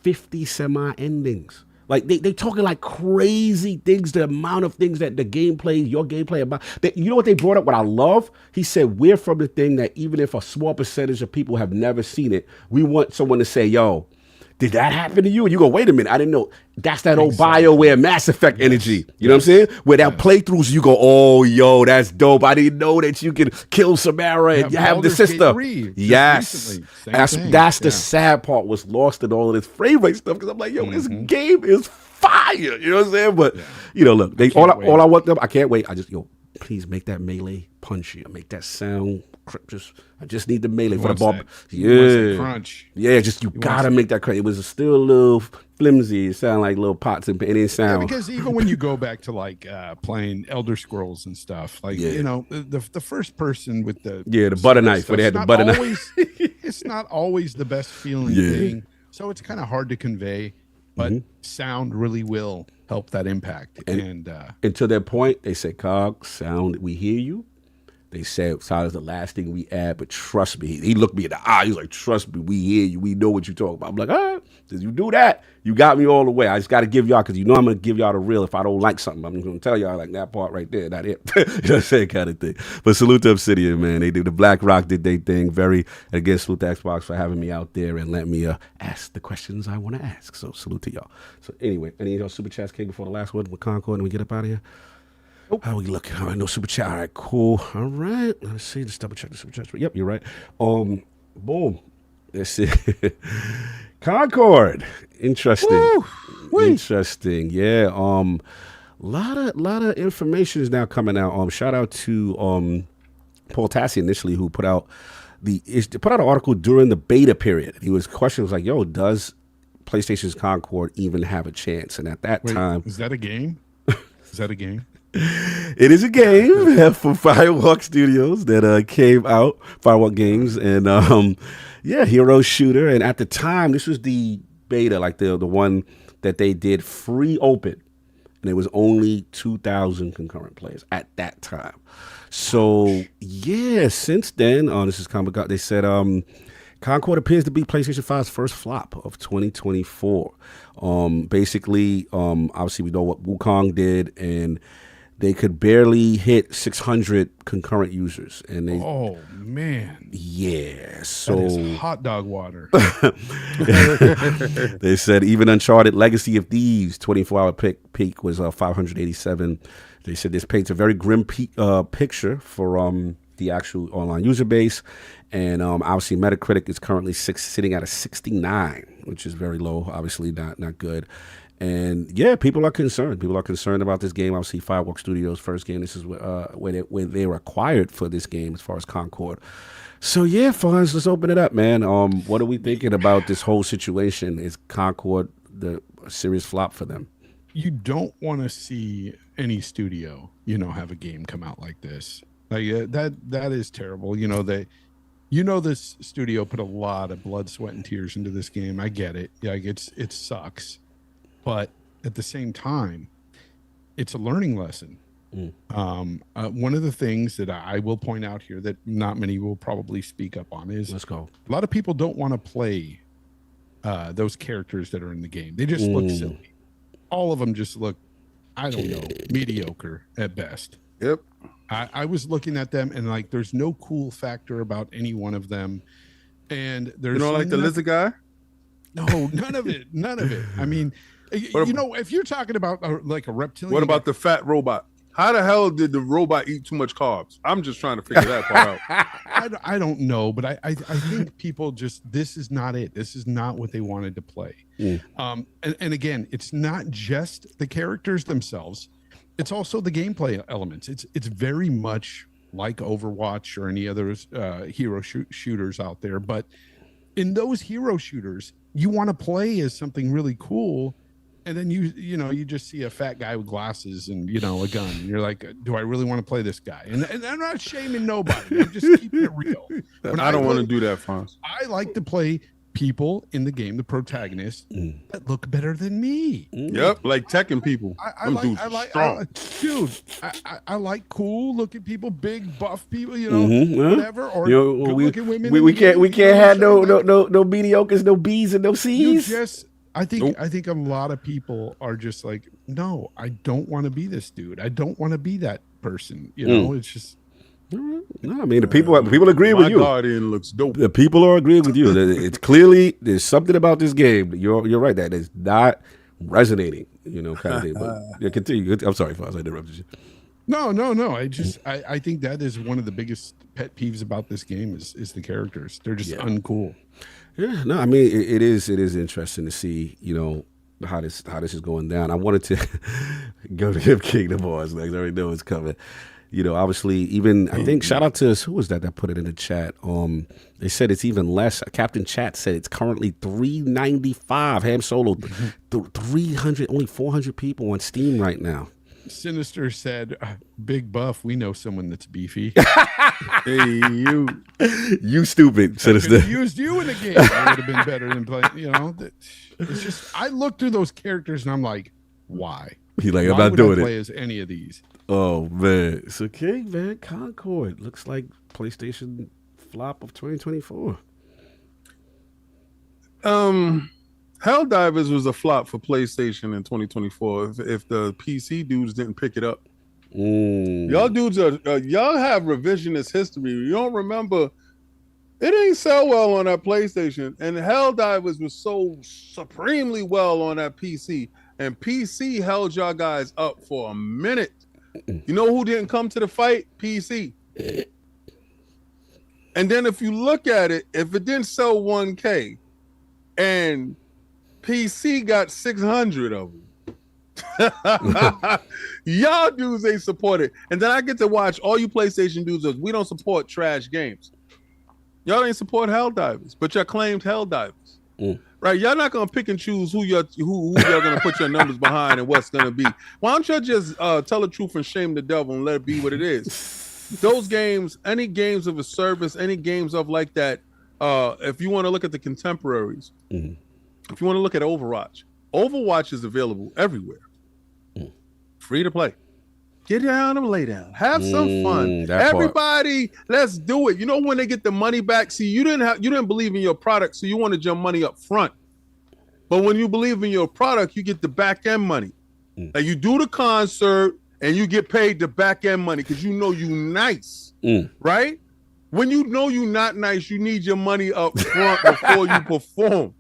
50 semi-endings. Like they talking like crazy things, the amount of things that the gameplay, your gameplay about. You know what they brought up? What I love? He said, we're from the thing that even if a small percentage of people have never seen it, we want someone to say, yo, did that happen to you? And you go, wait a minute, I didn't know. That's that old BioWare Mass Effect energy. You know what I'm saying? Where that playthroughs, you go, oh, yo, that's dope. I didn't know that you can kill Samara and you have the sister. Yes. That's the sad part was lost in all of this frame rate stuff because I'm like, yo, this game is fire. You know what I'm saying? But, look, all I want them, I can't wait. I just, please make that melee punchy. Make that sound. I just need the melee for the ball. Yeah, crunch. Yeah, you gotta make that crunch. It was still a little flimsy. It sounded like little pots and it didn't sound. Yeah, because even when you go back to like playing Elder Scrolls and stuff, like the first person with the butter knife where they had the butter knife. It's not always the best feeling thing, so it's kind of hard to convey. But sound really will help that impact. And to their point, they said, "Cog, sound, we hear you." They said, sound is the last thing we add, but trust me. He looked me in the eye. He was like, trust me, we hear you. We know what you're talking about. I'm like, all right, did you do that? You got me all the way. I just got to give y'all, because I'm going to give y'all the real. If I don't like something, I'm going to tell y'all like that part right there, not it. You know what I'm saying, kind of thing. But salute to Obsidian, man. They did the Black Rock did their thing. Again, salute to Xbox for having me out there and let me ask the questions I want to ask. So salute to y'all. So anyway, any of y'all super chats came before the last one with Concord and we get up out of here? How we looking? All right, no super chat. All right, cool. All right, let's see. Let's double check the super chat. Yep, you're right. Boom. Let's see. Concord. Interesting. Interesting. Yeah. Lot of information is now coming out. Shout out to Paul Tassi initially, who put out an article during the beta period. He was questioning, like, yo, does PlayStation's Concord even have a chance? And at that time, is that a game? Is that a game? It is a game for Firewalk Studios that came out, Firewalk Games, and hero shooter. And at the time, this was the beta, like the one that they did free open, and it was only 2,000 concurrent players at that time. So since then, this is Comic God. They said Concord appears to be PlayStation 5's first flop of 2024. Obviously we know what Wukong did, and they could barely hit 600 concurrent users, and they. Oh man. Yeah. So that is hot dog water. They said even Uncharted Legacy of Thieves 24-hour peak was 587. They said this paints a very grim picture for the actual online user base, and obviously Metacritic is currently sitting at a 69, which is very low. Obviously not good. And yeah, people are concerned. People are concerned about this game. Obviously, Fireworks Studios' first game. This is when they were acquired for this game, as far as Concord. So yeah, Fonz, let's open it up, man. What are we thinking about this whole situation? Is Concord a serious flop for them? You don't want to see any studio, have a game come out like this. Like that is terrible. This studio put a lot of blood, sweat, and tears into this game. I get it. Yeah, it sucks. But at the same time, it's a learning lesson. One of the things that I will point out here that not many will probably speak up on is, let's go. A lot of people don't want to play those characters that are in the game. They just look silly. All of them just look, I don't know, mediocre at best. Yep. I was looking at them and like, there's no cool factor about any one of them. And there's like the lizard guy? No, none of it. None of it. I mean, if you're talking about like a reptilian. What about the fat robot? How the hell did the robot eat too much carbs? I'm just trying to figure that part out. I don't know, but I think people this is not it. This is not what they wanted to play. And again, it's not just the characters themselves. It's also the gameplay elements. It's very much like Overwatch or any other hero shooters out there. But in those hero shooters, you want to play as something really cool. And then you just see a fat guy with glasses and a gun, and you're like, do I really want to play this guy? And I'm not shaming nobody. I'm just keeping it real. I don't want to do that, Fonz. I like to play people in the game, the protagonists that look better than me. Yep, like Tekken people. I like cool looking people, big buff people, whatever. Or good looking women. We can't have no mediocres, no B's, and no C's. I think a lot of people are just like, no, I don't want to be this dude. I don't want to be that person. It's just. No, I mean the people agree with you. My Guardian looks dope. The people are agreeing with you. It's clearly there's something about this game. You're right that is not resonating. Kind of thing. But continue. I'm sorry, Foz, I interrupted you. No. I think that is one of the biggest pet peeves about this game is the characters. They're just uncool. Yeah, no, I mean it is interesting to see, how this is going down. I wanted to go to Hip Kingdom Boys, like I already know it's coming. Obviously, even I think shout out to who was that put it in the chat. They said it's even less. Captain Chat said it's currently $395 ham solo, 300 only 400 people on Steam right now. Sinister said, "Big buff. We know someone that's beefy." Hey, you stupid, Sinister. I could have used you in the game. That would have been better than playing. It's just I look through those characters and I'm like, why? He's like, I'm why not doing play as any of these. Oh man, so King man, Concord looks like PlayStation flop of 2024. Helldivers was a flop for PlayStation in 2024 if the PC dudes didn't pick it up. Y'all dudes y'all have revisionist history. You don't remember it didn't sell well on that PlayStation, and Helldivers was so supremely well on that PC, and PC held y'all guys up for a minute. You know who didn't come to the fight? PC. And then if you look at it, if it didn't sell 1K and PC got 600 of them. Y'all dudes ain't supported. And then I get to watch all you PlayStation dudes. We don't support trash games. Y'all ain't support Helldivers, but y'all claimed Helldivers. Right? Y'all not gonna pick and choose who y'all gonna put your numbers behind and what's gonna be. Why don't y'all just tell the truth and shame the devil and let it be what it is? Those games, any games of a service, any games of like that. If you want to look at the contemporaries. If you want to look at Overwatch is available everywhere. Free to play. Get down and lay down. Have some fun. Everybody, let's do it. You know when they get the money back? See, you didn't believe in your product, so you wanted your money up front. But when you believe in your product, you get the back end money. Like you do the concert and you get paid the back end money because you know you nice, right? When you know you not nice, you need your money up front before you perform.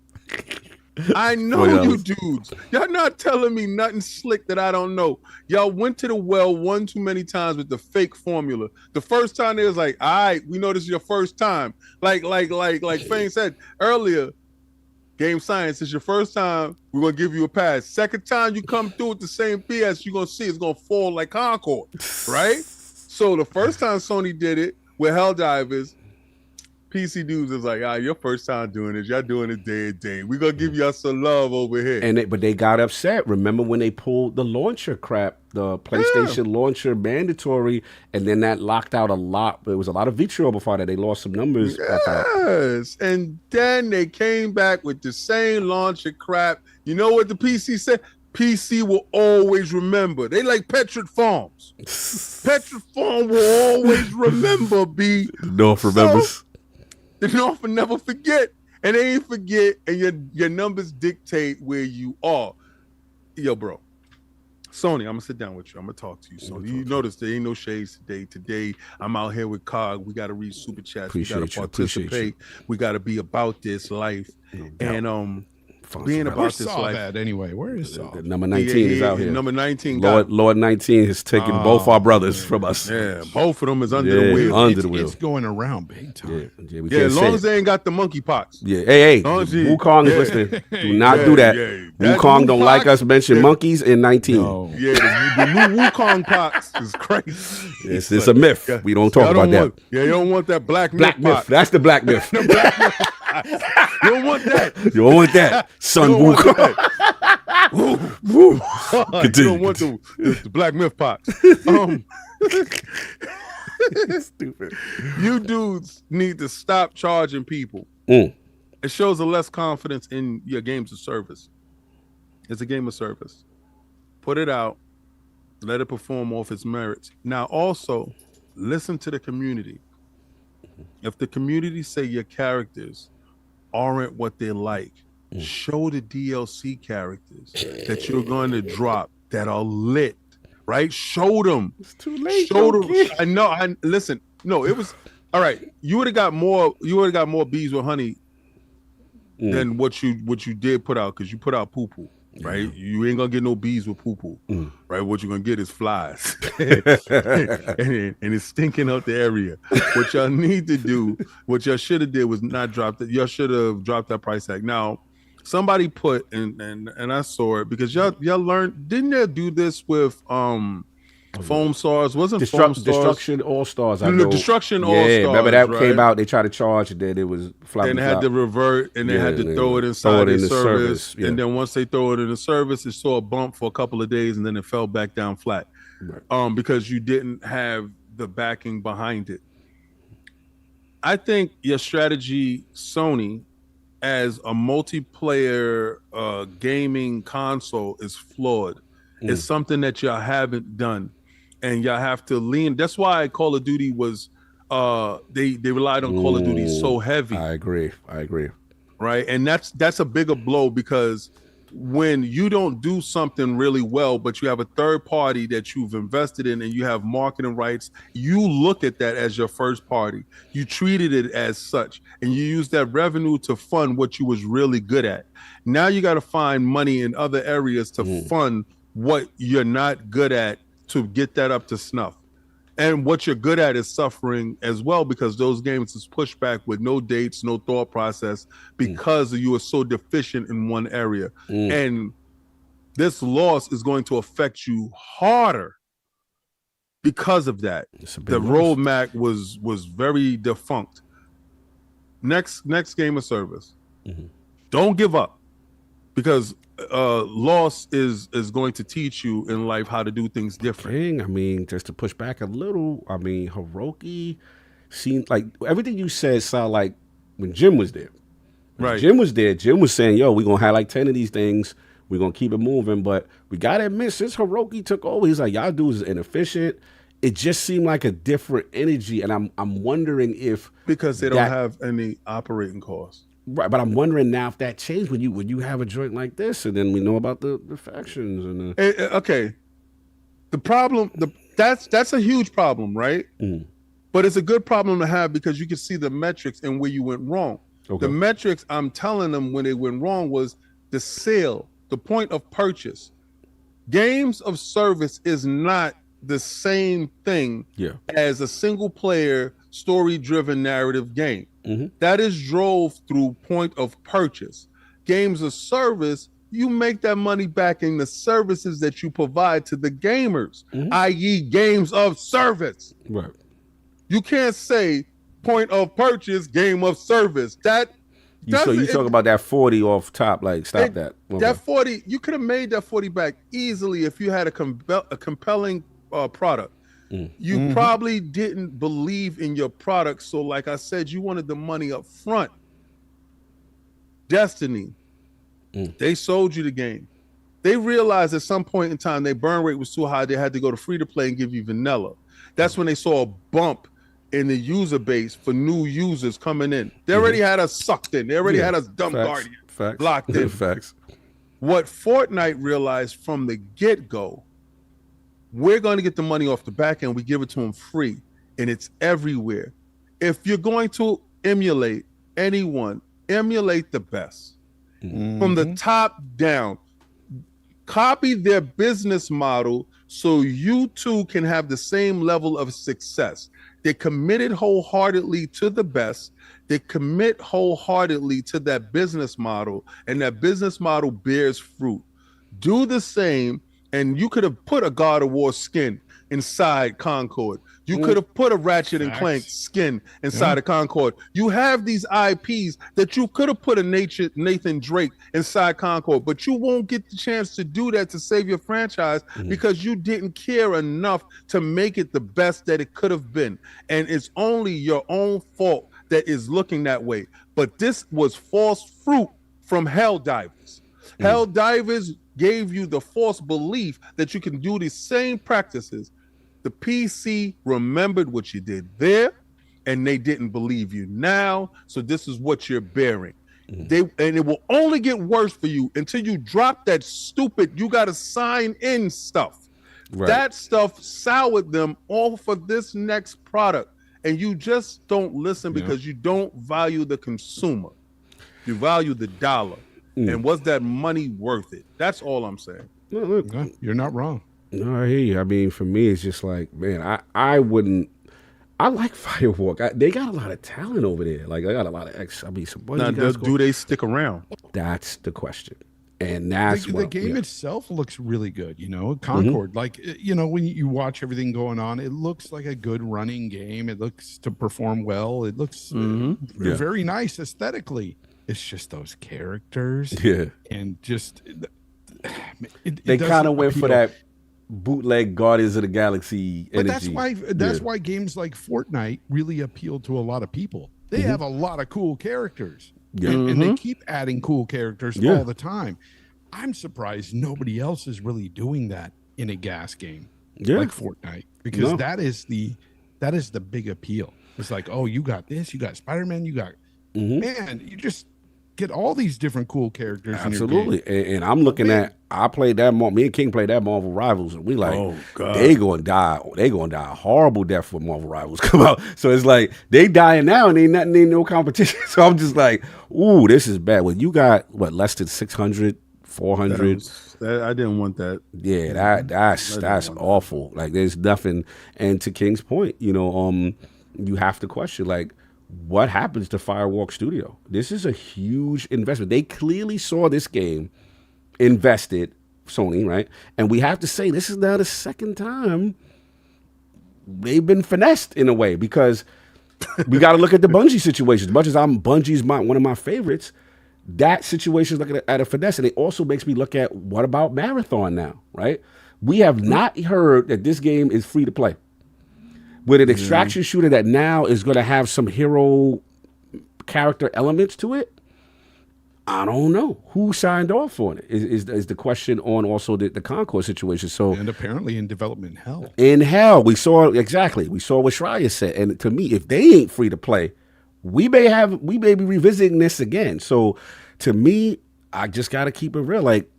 I know you dudes. Y'all not telling me nothing slick that I don't know. Y'all went to the well one too many times with the fake formula. The first time they was like, all right, we know this is your first time. Like Fane said earlier, Game Science is your first time. We're gonna give you a pass. Second time you come through with the same PS, you're gonna see it's gonna fall like Concord, right? So the first time Sony did it with Helldivers, PC dudes is like, your first time doing this. Y'all doing it day and day. We're going to give y'all some love over here. But they got upset. Remember when they pulled the launcher crap, the PlayStation launcher mandatory, and then that locked out a lot. There was a lot of vitriol before that. They lost some numbers. Yes. And then they came back with the same launcher crap. You know what the PC said? PC will always remember. They like Petrick Farms. Petrick Farm will always remember, B. North remembers. The North will never forget, and they ain't forget, and your numbers dictate where you are. Yo, bro, Sony, I'm gonna sit down with you. I'm gonna talk to you. So you notice there ain't no shades today. Today I'm out here with Cog. We gotta read super chats. We gotta participate. We gotta be about this life, and being about this life. That anyway, where is Saul? Number 19 is out here. Number 19. Lord 19 has taken both our brothers from us. Yeah, both of them is under the wheel. Under the wheel. It's going around big time. Yeah, as long as they ain't got the monkeypox. Yeah, hey, Wukong is listening. Do not do that. Wukong don't like us mention monkeys in 19. No. Yeah, the new Wukong pox is crazy. It's a myth. Yeah. We don't talk about that. You don't want that black myth. That's the black myth. You don't want that. You don't want that. Son Wukong. You don't want the black myth pox. Stupid. You dudes need to stop charging people. It shows a less confidence in your games of service. It's a game of service. Put it out. Let it perform off its merits. Now, also, listen to the community. If the community say your characters aren't what they like, show the DLC characters that you're going to drop that are lit, right? Show them. It's too late. Show them. I know. Listen. No, it was all right. You would have got more. You would have got more bees with honey than what you did put out, because you put out poo poo. Right, you ain't gonna get no bees with poo poo. Right, what you're gonna get is flies, and it's stinking out the area. What y'all need to do, what y'all should have did was not drop that. Y'all should have dropped that price tag. Now, somebody put and I saw it because y'all learned. Didn't they do this with Foam Stars? Wasn't Foam Stars? Destruction All Stars? I know. Destruction All Stars. Remember that came out? They tried to charge, and then it was flop. And they had to revert, and they had to throw it inside the service. And then once they throw it in the service, it saw a bump for a couple of days, and then it fell back down flat. Right. Because you didn't have the backing behind it. I think your strategy, Sony, as a multiplayer gaming console, is flawed. It's something that y'all haven't done. And y'all have to lean. That's why Call of Duty was they relied on Call of Duty so heavy. I agree. Right. And that's a bigger blow, because when you don't do something really well, but you have a third party that you've invested in and you have marketing rights, you look at that as your first party. You treated it as such, and you use that revenue to fund what you was really good at. Now you got to find money in other areas to fund what you're not good at, to get that up to snuff. And what you're good at is suffering as well, because those games is pushed back with no dates, no thought process, because you are so deficient in one area. And this loss is going to affect you harder because of that. The roadmap was very defunct. Next game of service. Don't give up, because loss is going to teach you in life how to do things different. I mean, just to push back a little, I mean, Hiroki seemed like everything you said sounded like when Jim was there. Right. Jim was there. Jim was saying, yo, we're going to have like 10 of these things. We're going to keep it moving. But we got to admit, since Hiroki took over, he's like, y'all dudes is inefficient. It just seemed like a different energy. And I'm wondering if... Because they don't have any operating costs. Right, but I'm wondering now if that changed when you have a joint like this, and then we know about the factions and okay. The problem, that's a huge problem, right? But it's a good problem to have because you can see the metrics and where you went wrong. Okay. The metrics I'm telling them when they went wrong was the sale, the point of purchase. Games of service is not the same thing as a single player story-driven narrative game. That is drove through point of purchase. Games of service, you make that money back in the services that you provide to the gamers, i.e. games of service. Right. You can't say point of purchase, game of service. So you talk about that 40 off top, like stop that. Okay. That 40, you could have made that 40 back easily if you had a compelling product. You probably didn't believe in your product. So like I said, you wanted the money up front. Destiny, they sold you the game. They realized at some point in time, their burn rate was too high. They had to go to free to play and give you vanilla. That's when they saw a bump in the user base for new users coming in. They already had us sucked in. They already had us dumb guardian locked in. Facts. What Fortnite realized from the get-go, we're going to get the money off the back end. We give it to them free, and it's everywhere. If you're going to emulate anyone, emulate the best. From the top down. Copy their business model so you too can have the same level of success. They're committed wholeheartedly to the best. They commit wholeheartedly to that business model, and that business model bears fruit. Do the same, and you could have put a God of War skin inside Concord. You could have put a Ratchet and Clank skin inside of Concord. You have these IPs that you could have put a Nathan Drake inside Concord, but you won't get the chance to do that to save your franchise because you didn't care enough to make it the best that it could have been. And it's only your own fault that is looking that way. But this was false fruit from Helldivers. Helldivers gave you the false belief that you can do these same practices. The PC remembered what you did there, and they didn't believe you now. So this is what you're bearing. And it will only get worse for you until you drop that stupid, you got to sign in stuff. Right. That stuff soured them all for this next product. And you just don't listen because you don't value the consumer. You value the dollar. And was that money worth it? That's all I'm saying. Look, you're not wrong. No, I hear you. I mean, for me, it's just like, man, I wouldn't. I like Firewalk. They got a lot of talent over there. Like, I got a lot of now, do they stick around? That's the question. And that's the game itself looks really good. You know, Concord, like, you know, when you watch everything going on, it looks like a good running game. It looks to perform well. It looks very nice aesthetically. It's just those characters. Yeah. And just they kind of went for that bootleg Guardians of the Galaxy energy. But that's why games like Fortnite really appeal to a lot of people. They have a lot of cool characters. Yeah. And they keep adding cool characters all the time. I'm surprised nobody else is really doing that in a gas game like Fortnite, because that is the big appeal. It's like, oh, you got this, you got Spider-Man, you got man, you just get all these different cool characters. Absolutely. In your game. And I'm looking at, I played that, me and King played that Marvel Rivals, and we like, they gonna die a horrible death when Marvel Rivals come out. So it's like, they dying now and ain't no competition. So I'm just like, ooh, this is bad. Well, you got, less than 600, 400? I didn't want that. Yeah, that's awful. Like, there's nothing. And to King's point, you know, you have to question, like, what happens to Firewalk Studio? This is a huge investment. They clearly saw this game, invested, Sony, right? And we have to say, this is now the second time they've been finessed in a way, because we got to look at the Bungie situation. As much as Bungie's one of my favorites, that situation is looking at a finesse. And it also makes me look at, what about Marathon now, right? We have not heard that this game is free to play. With an extraction shooter that now is going to have some hero character elements to it, I don't know who signed off on it. Is the question on also the Concord situation. So, and apparently in development hell. In hell, we saw what Shreya said. And to me, if they ain't free to play, we may be revisiting this again. So to me, I just got to keep it real. Like,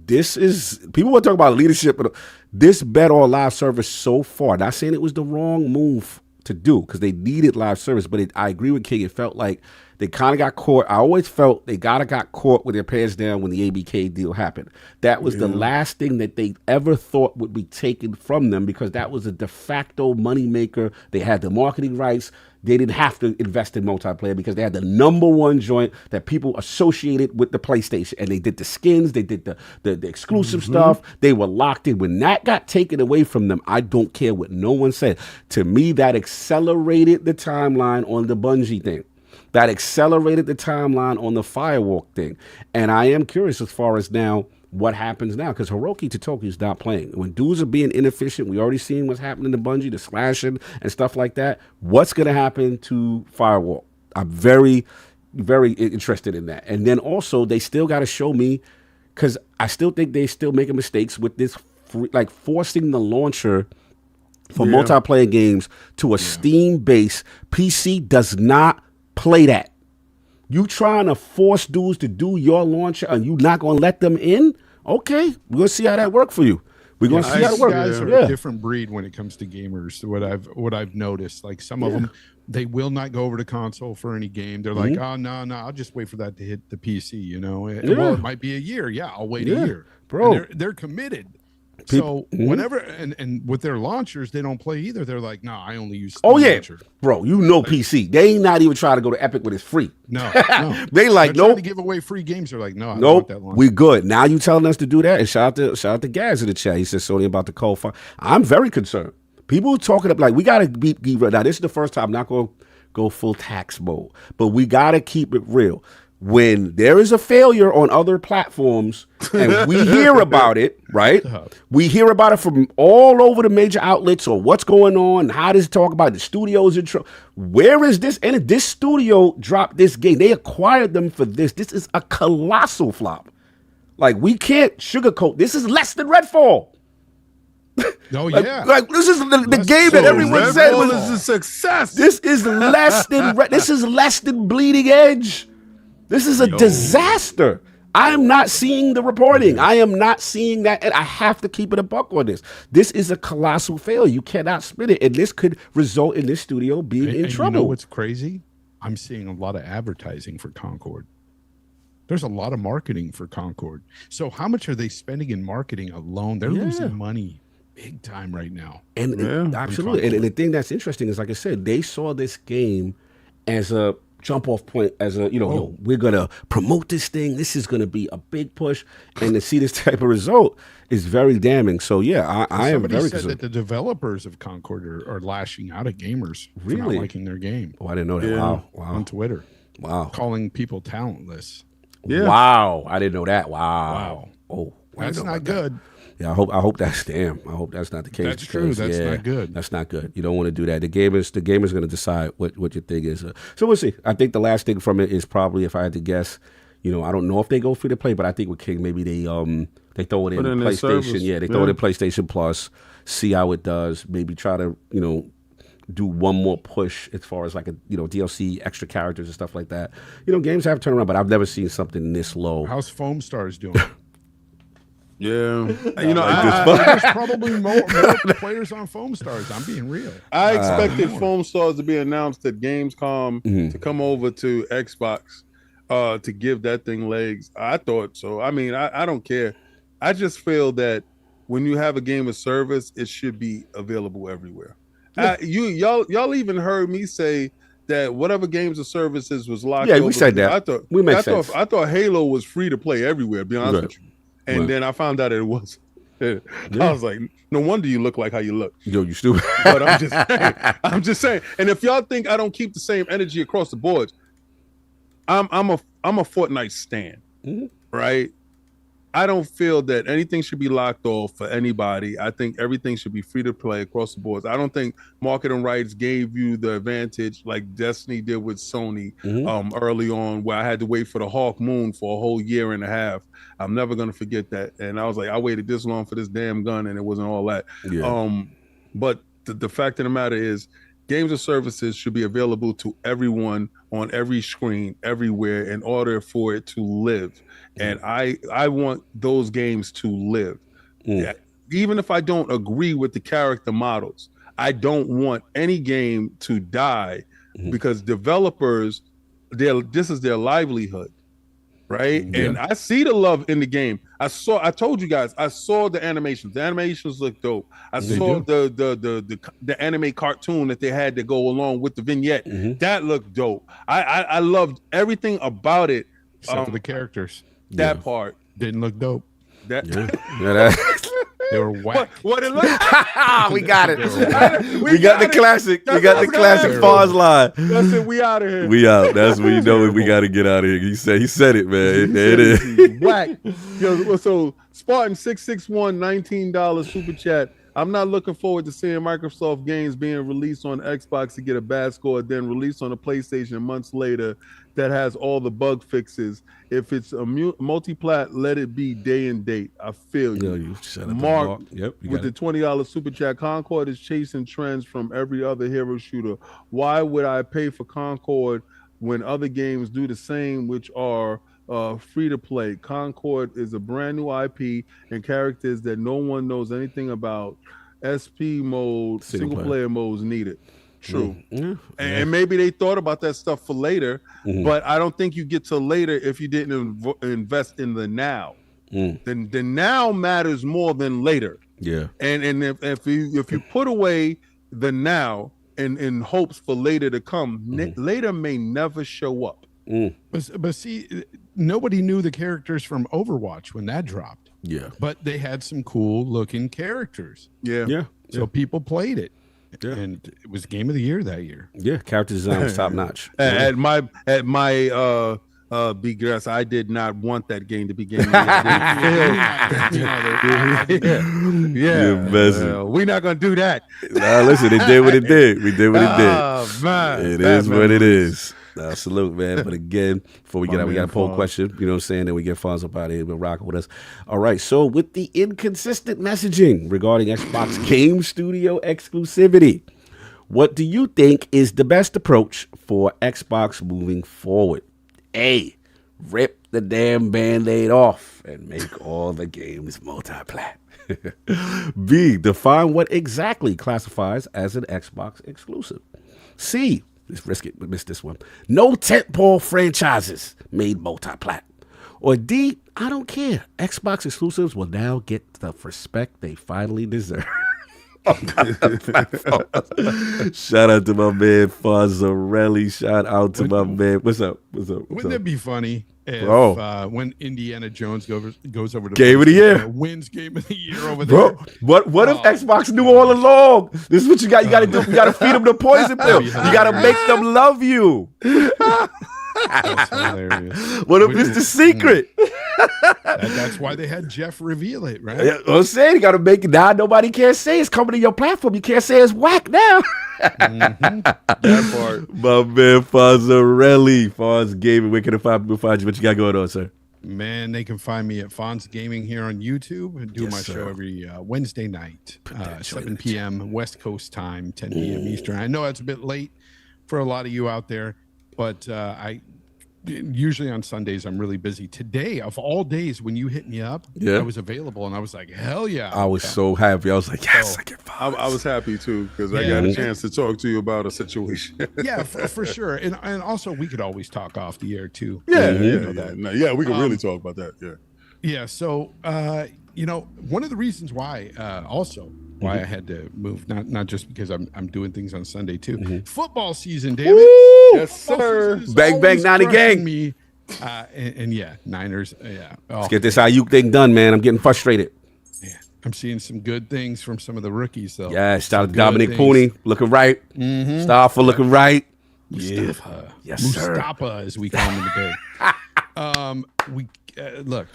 this is, people want to talk about leadership, but this bet on live service so far, not saying it was the wrong move to do because they needed live service, but I agree with King. It felt like they kind of got caught. I always felt they got caught with their pants down when the ABK deal happened. That was the last thing that they ever thought would be taken from them because that was a de facto moneymaker. They had the marketing rights. They didn't have to invest in multiplayer because they had the #1 joint that people associated with the PlayStation. And they did the skins, they did the exclusive stuff. They were locked in. When that got taken away from them, I don't care what no one said. To me, that accelerated the timeline on the Bungie thing. That accelerated the timeline on the Firewalk thing. And I am curious as far as now what happens now, because Hiroki Totoki is not playing. When dudes are being inefficient, we already seen what's happening to Bungie, the slashing and stuff like that. What's going to happen to Firewalk? I'm very, very interested in that. And then also, they still got to show me, because I still think they still making mistakes with this, like forcing the launcher for multiplayer games to a Steam base. PC does not play that. You trying to force dudes to do your launcher and you not going to let them in? Okay, we're going to see how that works for you. We're going to see how it works. Guys are a different breed when it comes to gamers. What I've noticed, like some of them, they will not go over to console for any game. They're like, oh no, I'll just wait for that to hit the PC. You know, well, it might be a year. Yeah, I'll wait a year, bro. And they're committed. So whenever and with their launchers, they don't play either. They're like, nah, I only use Steam launcher. Bro, you know, PC. They ain't not even trying to go to Epic when it's free. No. They like, nope. To give away free games. They're like, no, I don't want that launcher. We good. Now you telling us to do that? And shout out to Gaz in the chat. He says Sony about the cold fire. I'm very concerned. People talking up like we gotta be now. This is the first time I'm not gonna go full tax mode, but we gotta keep it real. When there is a failure on other platforms and we hear about it, right? We hear about it from all over the major outlets or what's going on, how does it talk about the studios in trouble. Where is this? And this studio dropped this game. They acquired them for this. This is a colossal flop. Like, we can't sugarcoat. This is less than Redfall. Oh, like this is the game that everyone said was a success. This is less than Bleeding Edge. This is a disaster. I am not seeing the reporting. I am not seeing that. And I have to keep it a buck on this. This is a colossal failure. You cannot spin it. And this could result in this studio being in trouble. You know what's crazy? I'm seeing a lot of advertising for Concord. There's a lot of marketing for Concord. So how much are they spending in marketing alone? They're losing money big time right now. And absolutely. And the thing that's interesting is, like I said, they saw this game as a jump off point, as a, we're going to promote this thing. This is going to be a big push. And to see this type of result is very damning. So, yeah, I am very concerned. That the developers of Concord are lashing out at gamers for not liking their game. Oh, I didn't know that. Wow. On Twitter. Wow. Calling people talentless. Yeah. Wow. I didn't know that. Wow. Oh, that's not good. Yeah, I hope that's I hope that's not the case. That's true. That's not good. That's not good. You don't want to do that. The gamer's going to decide what your thing is. So we'll see. I think the last thing from it is probably, if I had to guess, I don't know if they go free to play, but I think with King maybe they throw it in PlayStation. Yeah, they throw it in PlayStation Plus, see how it does. Maybe try to do one more push as far as like a DLC, extra characters and stuff like that. Games have turned around, but I've never seen something this low. How's Foam Stars doing? Yeah, there's probably more players on Foam Stars. I'm being real. I expected Foam Stars to be announced at Gamescom to come over to Xbox to give that thing legs. I thought so. I mean, I don't care. I just feel that when you have a game of service, it should be available everywhere. Yeah. Y'all even heard me say that whatever games of services was locked. Yeah, we said that. I thought Halo was free to play everywhere. To be honest with you. And then I found out it was. I was like, no wonder you look like how you look. Yo, you stupid. But I'm just saying. And if y'all think I don't keep the same energy across the board, I'm a Fortnite stan, right? I don't feel that anything should be locked off for anybody. I think everything should be free to play across the board. I don't think marketing rights gave you the advantage like Destiny did with Sony early on, where I had to wait for the Hawk Moon for a whole year and a half. I'm never going to forget that. And I was like, I waited this long for this damn gun, and it wasn't all that. Yeah. But the fact of the matter is, games and services should be available to everyone on every screen, everywhere, in order for it to live. And I want those games to live. Yeah. Even if I don't agree with the character models, I don't want any game to die because developers, this is their livelihood, right? And I see the love in the game. I told you guys, I saw the animations. The animations look dope. I saw the anime cartoon that they had to go along with the vignette. That looked dope. I loved everything about it. Except for the characters. That part didn't look dope. They were whack. What it looked we got it. We got the classic. We got the classic pause line. That's it. We out of here. We out. That's when you know we got to get out of here. He said it, man. There it is. Whack. Yo, so Spartan 661 $19 super chat. I'm not looking forward to seeing Microsoft games being released on Xbox to get a bad score, then released on the PlayStation months later that has all the bug fixes. If it's a multi-plat, let it be day and date. I feel you. You shut up, Mark, yep, with the $20 super chat, Concord is chasing trends from every other hero shooter. Why would I pay for Concord when other games do the same, which are free to play? Concord is a brand new IP and characters that no one knows anything about. SP mode, single player modes needed. True. And maybe they thought about that stuff for later, but I don't think you get to later if you didn't invest in the now. Then the now matters more than later. Yeah. And if you put away the now in hopes for later to come, later may never show up. But see, nobody knew the characters from Overwatch when that dropped. Yeah. But they had some cool looking characters. Yeah. So people played it. Yeah. And it was game of the year that year. Yeah, character design was top notch. At my big guess, I did not want that game to be game of the year. We're not gonna do that. Nah, listen, it did what it did. We did what it did. Oh, man. It is what it is. Salute, man. But again, before we get out, we got a poll question. You know what I'm saying? Then we get Fonz up out of here. We'll rock with us. All right. So with the inconsistent messaging regarding Xbox Game Studio exclusivity, what do you think is the best approach for Xbox moving forward? A, rip the damn Band-Aid off and make all the games multi-plat. B, define what exactly classifies as an Xbox exclusive. C, let's risk it, but miss this one. No tentpole franchises made multi-plat. Or D, I don't care. Xbox exclusives will now get the respect they finally deserve. Shout out to my man Fazzarelli. Shout out to my man. What's up? Wouldn't it be funny if when IndianaJones goes over to Game of the Year, wins Game of the Year over there? What if Xbox knew all along? This is what you got. You got to do. You got to feed them the poison pill. You got to make them love you. That's hilarious. What if it's the secret? That's why they had Jeff reveal it, right? Yeah, I'm saying you got to make it now. Nobody can say it's coming to your platform. You can't say it's whack now. That part. My man Fazzarelli, Fonz Gaming. Where can I find you? What you got going on, sir? Man, they can find me at Fonz Gaming here on YouTube and do my show every Wednesday night, 7 p.m. West Coast time, 10 p.m. Eastern. I know that's a bit late for a lot of you out there, but I usually on Sundays I'm really busy. Today, of all days, when you hit me up, I was available, and I was like, hell yeah! I was so happy. I was like, yes, I can find. I was happy too because I got a chance to talk to you about a situation. Yeah, for sure, and also we could always talk off the air too. We can really talk about that. Yeah. So one of the reasons why I had to move, not just because I'm doing things on Sunday too. Football season, damn it. Yes, sir. Bang, bang, Niner gang. Me. And Niners. Yeah. Let's get this IU thing done, man. I'm getting frustrated. Yeah. I'm seeing some good things from some of the rookies, though. Yeah, shout out to Dominic Pooney, looking right. Mustafa looking right. Mustafa. Yes, sir. Mustafa, as we call him in the Bay. Look,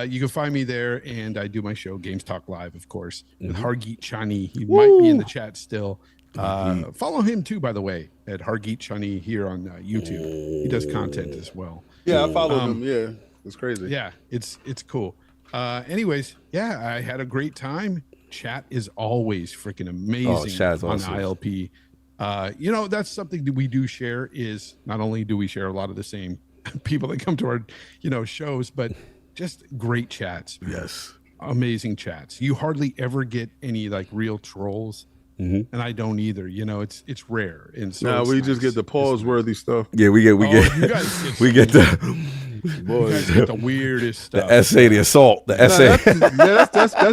you can find me there, and I do my show, Games Talk Live, of course, with Hargeet Chani. He might be in the chat still. Follow him too, by the way, at Hargeet Chani here on YouTube. He does content as well. Yeah, I follow him. Yeah, it's crazy. Yeah, it's cool. Anyways, I had a great time. Chat is always freaking amazing on ILP. You know, that's something that we do share. Is not only do we share a lot of the same people that come to our, you know, shows, but just great chats. Yes. Amazing chats. You hardly ever get any like real trolls. And I don't either. You know, it's rare. And so we just get the pause-worthy stuff. Yeah, we get you guys get we get the boys get the weirdest stuff. the essay, the assault, the essay.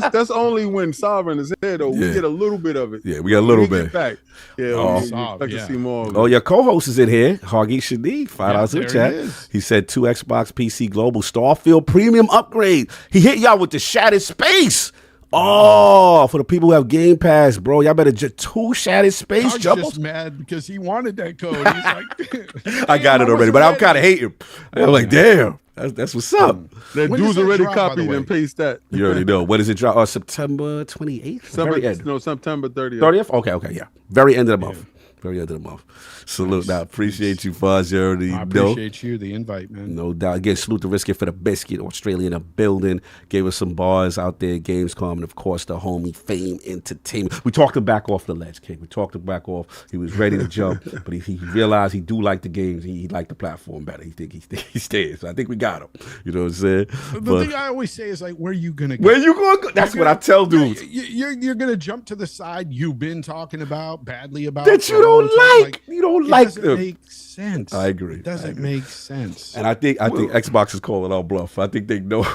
That's only when Sovereign is here, though. We get a little bit of it. Yeah, we got a little When we bit. get back. Yeah, we expect to see more of it. Oh, your co-host is in here, Hoggy Shadi. $5 in the there he chat. is. He said 2 Xbox PC Global Starfield Premium upgrade. He hit y'all with the Shattered Space. Oh, for the people who have Game Pass, bro, y'all better 2 Shattered Space I'm jump. just mad because he wanted that code. He's like, I got it already, but I'm kind of hating. I'm like, damn, that's what's up. That When dude's does that already drop, by the copied way? and pasted that. You already know. When does it drop? September 28th? Very end. September 30th. 30th? Okay, yeah. Very end of the month. Very end of the month. Salute. Now, appreciate you, Fuzz. You already I know. appreciate you, the invite, man. No doubt. Again, salute the Risket for the Biscuit. Australia in the building. Gave us some bars out there. Gamescom. And, of course, the homie Fame Entertainment. We talked him back off the ledge, King. We talked him back off. He was ready to jump. But he realized he do like the games. He liked the platform better. He think he stays. So I think we got him. You know what I'm saying? The thing I always say is like, where are you gonna go? Where you going to go? That's what I tell dudes. You're gonna jump to the side you've been talking about badly about That you don't like. You don't like it them. doesn't make sense. I agree. It doesn't make sense. And I think Xbox is calling our bluff. I think they know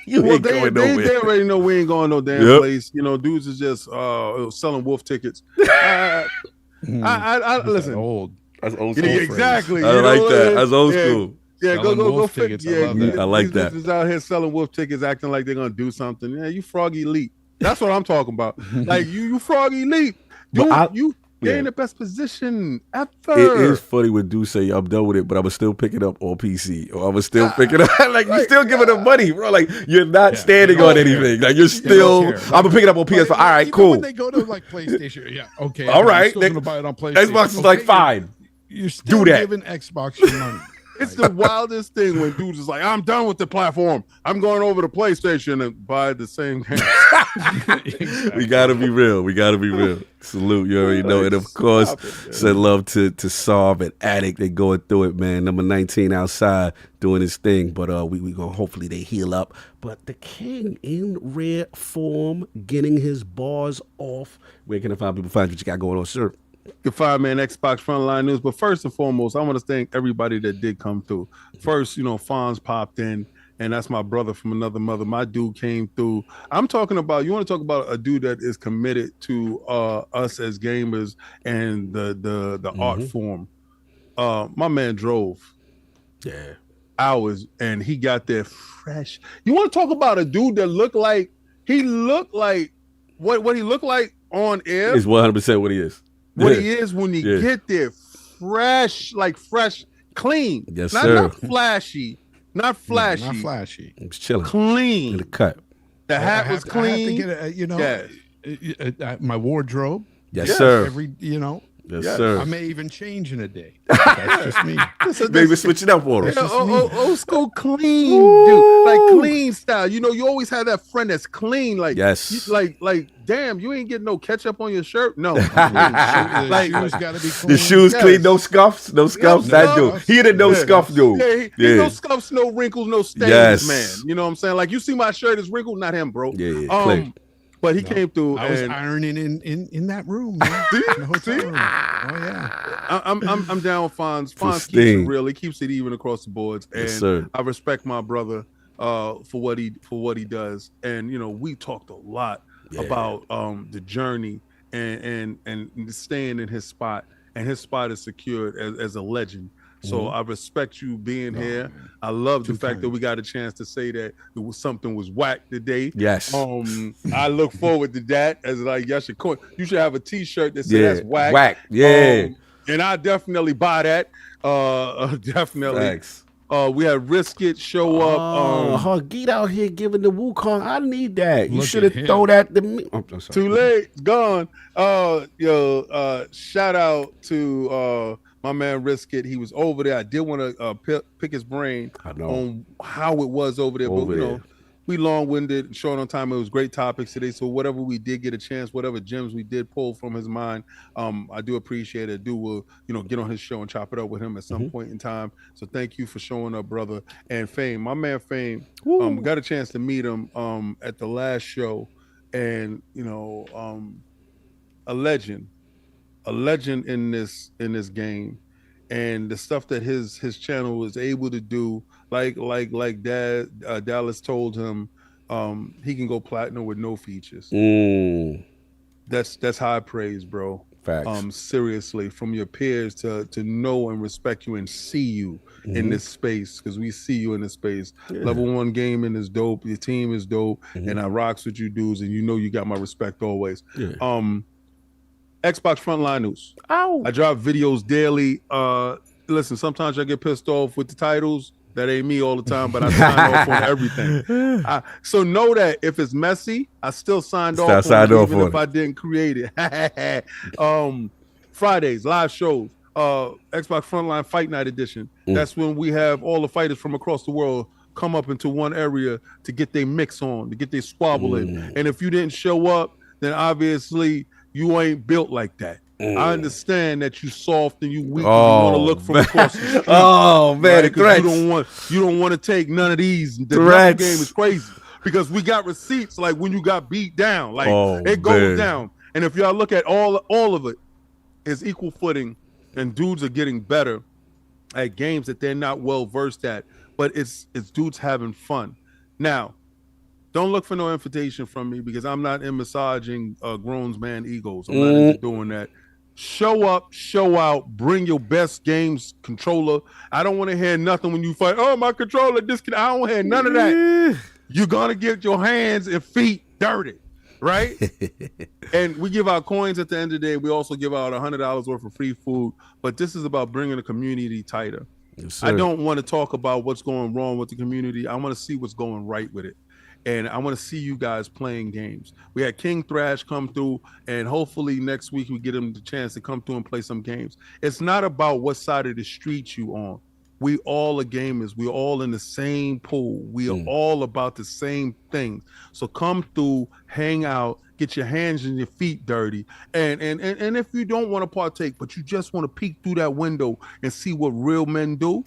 you Well, ain't going they nowhere. already know we ain't going no damn Yep. place. You know, dudes is just selling wolf tickets. I listen. Old. That's old Yeah, school. exactly. I You like know, that. That's old yeah. school. Yeah, Selling go wolf fit. tickets. I Yeah, love that. I like these that. dudes out here selling wolf tickets, acting like they're gonna do something. Yeah, you froggy elite. That's what I'm talking about. Like you froggy elite. But You yeah. in the best position ever. It is funny when dudes say I'm done with it, but I'm still pick it up on PC, or I'm still pick it up. Like you still giving them money, bro. Like you're not standing on anything. Like you're still. care. I'm gonna pick it up on PS5. All right, Even cool. When they go to like PlayStation, yeah, okay. All right. I'm still gonna buy it on PlayStation. Xbox is like Okay, fine. You're still Do that. giving Xbox your money. It's the wildest thing when dudes is like, I'm done with the platform. I'm going over to PlayStation and buy the same game. We gotta be real. We gotta be real. Salute, you already know. And of course, send love to Saab and Addict. They going through it, man. Number 19 outside doing his thing. But we gonna hopefully they heal up. But the king in rare form, getting his bars off. Where can I find people find what you got going on, sir? You can find me on Xbox Frontline News. But first and foremost, I want to thank everybody that did come through. First, you know, Fonz popped in, and that's my brother from another mother. My dude came through. I'm talking about, you want to talk about a dude that is committed to us as gamers and the art form. My man drove hours, and he got there fresh. You want to talk about a dude that looked like what he looked like on air? It's 100% what he is. What he is when you get there, fresh, clean. Yes, not, sir. Not flashy. Not flashy. It's chilling. Clean. In the cut. The hat was clean. I have to get my wardrobe. Yes, sir. Every, you know. Yes, sir. I may even change in a day. That's just me. Maybe switch it up for him. Yeah, old school clean, dude. Like clean style. You know, you always have that friend that's clean. Like, yes. Like, damn, you ain't getting no ketchup on your shirt. No. Shoes gotta be clean. The shoes clean, no scuffs. No scuffs. That dude. He the no scuff dude. Yeah, no scuffs, no wrinkles, no stains, man. You know what I'm saying? Like, you see my shirt is wrinkled, not him, bro. Yeah. But he came through. I was ironing in that room, man. In the hotel room. Oh yeah. I'm down with Fonz. Fonz keeps it real. He keeps it even across the boards, and yes, I respect my brother for what he does. And you know, we talked a lot about the journey and staying in his spot, and his spot is secured as a legend. So I respect you being here. Man. I love the fact that we got a chance to say that something was whack today. Yes. I look forward to that as like you should have a T-shirt that says whack. Whack. Yeah. And I definitely buy that. Definitely. Thanks. We had Risket show up. Get out here giving the Wukong. I need that. You should have thrown that to me. Oh, I'm sorry. Too late. Gone. Shout out to my man Risket. He was over there. I did want to pick his brain on how it was over there. But you know, we long-winded, short on time. It was great topics today. So whatever we did get a chance, whatever gems we did pull from his mind, I do appreciate it. Will get on his show and chop it up with him at some point in time. So thank you for showing up, brother. And Fame, my man Fame, got a chance to meet him at the last show, and a legend in this game, and the stuff that his channel was able to do, like Dallas told him, he can go platinum with no features. That's high praise, bro. Facts. Seriously, from your peers to know and respect you and see you in this space, because we see you in this space. Level 1 gaming is dope. Your team is dope, and I rocks with you dudes, and you got my respect always. Xbox Frontline News. I drop videos daily. Listen, sometimes I get pissed off with the titles. That ain't me all the time, but I sign off on everything. So know that if it's messy, I still signed off on it, even if I didn't create it. Fridays, live shows. Xbox Frontline Fight Night Edition. That's when we have all the fighters from across the world come up into one area to get their mix on, to get their squabble in. And if you didn't show up, then obviously you ain't built like that. I understand that you soft and you weak and you want to look from across the street. Oh man, the threats. You don't want to take none of these. The game is crazy because we got receipts like when you got beat down. Like it goes down. And if y'all look at all of it, is equal footing, and dudes are getting better at games that they're not well versed at. But it's dudes having fun. Now, don't look for no invitation from me because I'm not in massaging grown man egos. I'm not into doing that. Show up, show out, bring your best games controller. I don't want to hear nothing when you fight. Oh, my controller disconnect. I don't hear none of that. You're going to get your hands and feet dirty, right? And we give out coins at the end of the day. We also give out $100 worth of free food. But this is about bringing the community tighter. Yes, I don't want to talk about what's going wrong with the community. I want to see what's going right with it. And I want to see you guys playing games. We had King Thrash come through, and hopefully next week we get him the chance to come through and play some games. It's not about what side of the street you on. We all are gamers. We're all in the same pool. We are all about the same thing. So come through, hang out, get your hands and your feet dirty. And if you don't want to partake, but you just want to peek through that window and see what real men do,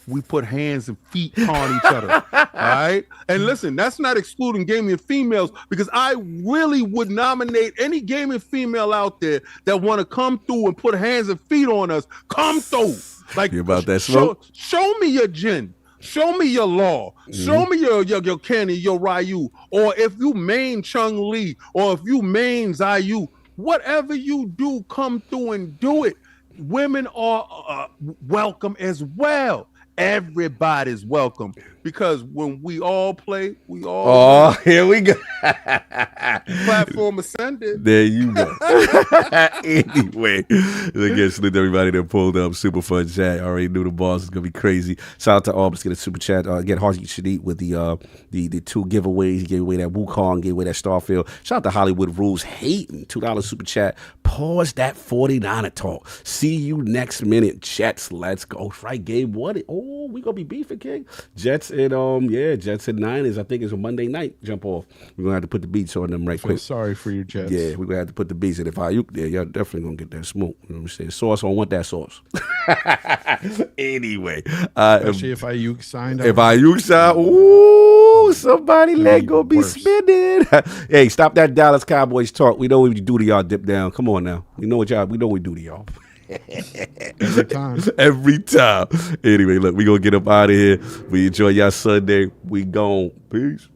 we put hands and feet on each other. All right? And listen, that's not excluding gaming females, because I really would nominate any gaming female out there that want to come through and put hands and feet on us. Come through. Like, you about that smoke? Show me your Jin. Show me your Law. Show me your Kenny, your Ryu. Or if you main Chung-Li, or if you main Zayu, whatever you do, come through and do it. Women are welcome as well. Everybody's welcome, because when we all play, we all here we go. Platform ascended. There you go. Anyway, again, salute to everybody that pulled up. Super fun chat. I already knew the boss is gonna be crazy. Shout out to all. Let's get a super chat. Again, Haji Shadid with the 2 giveaways. He gave away that Wukong, gave away that Starfield. Shout out to Hollywood Rules hating $2 super chat. Pause that 49er talk. See you next minute, Jets. Let's go. Right, Gabe. We gonna be beefing, King. Jets and Jets and Niners. I think it's a Monday night jump off. We're gonna have to put the beats on them right quick. Sorry for your Jets. Yeah, we're gonna have to put the beats. And if Ayuk there, y'all definitely gonna get that smoke. You know what I'm saying? Sauce, I want that sauce. Anyway, especially if Ayuk signed up. If Ayuk signed, ooh, somebody leg gonna be spinning. Hey, stop that Dallas Cowboys talk. We know what you do to y'all. Dip down. Come on now. We know what we do to y'all. Every time. Anyway, look, we gonna get up out of here. We enjoy y'all Sunday. We gone. Peace.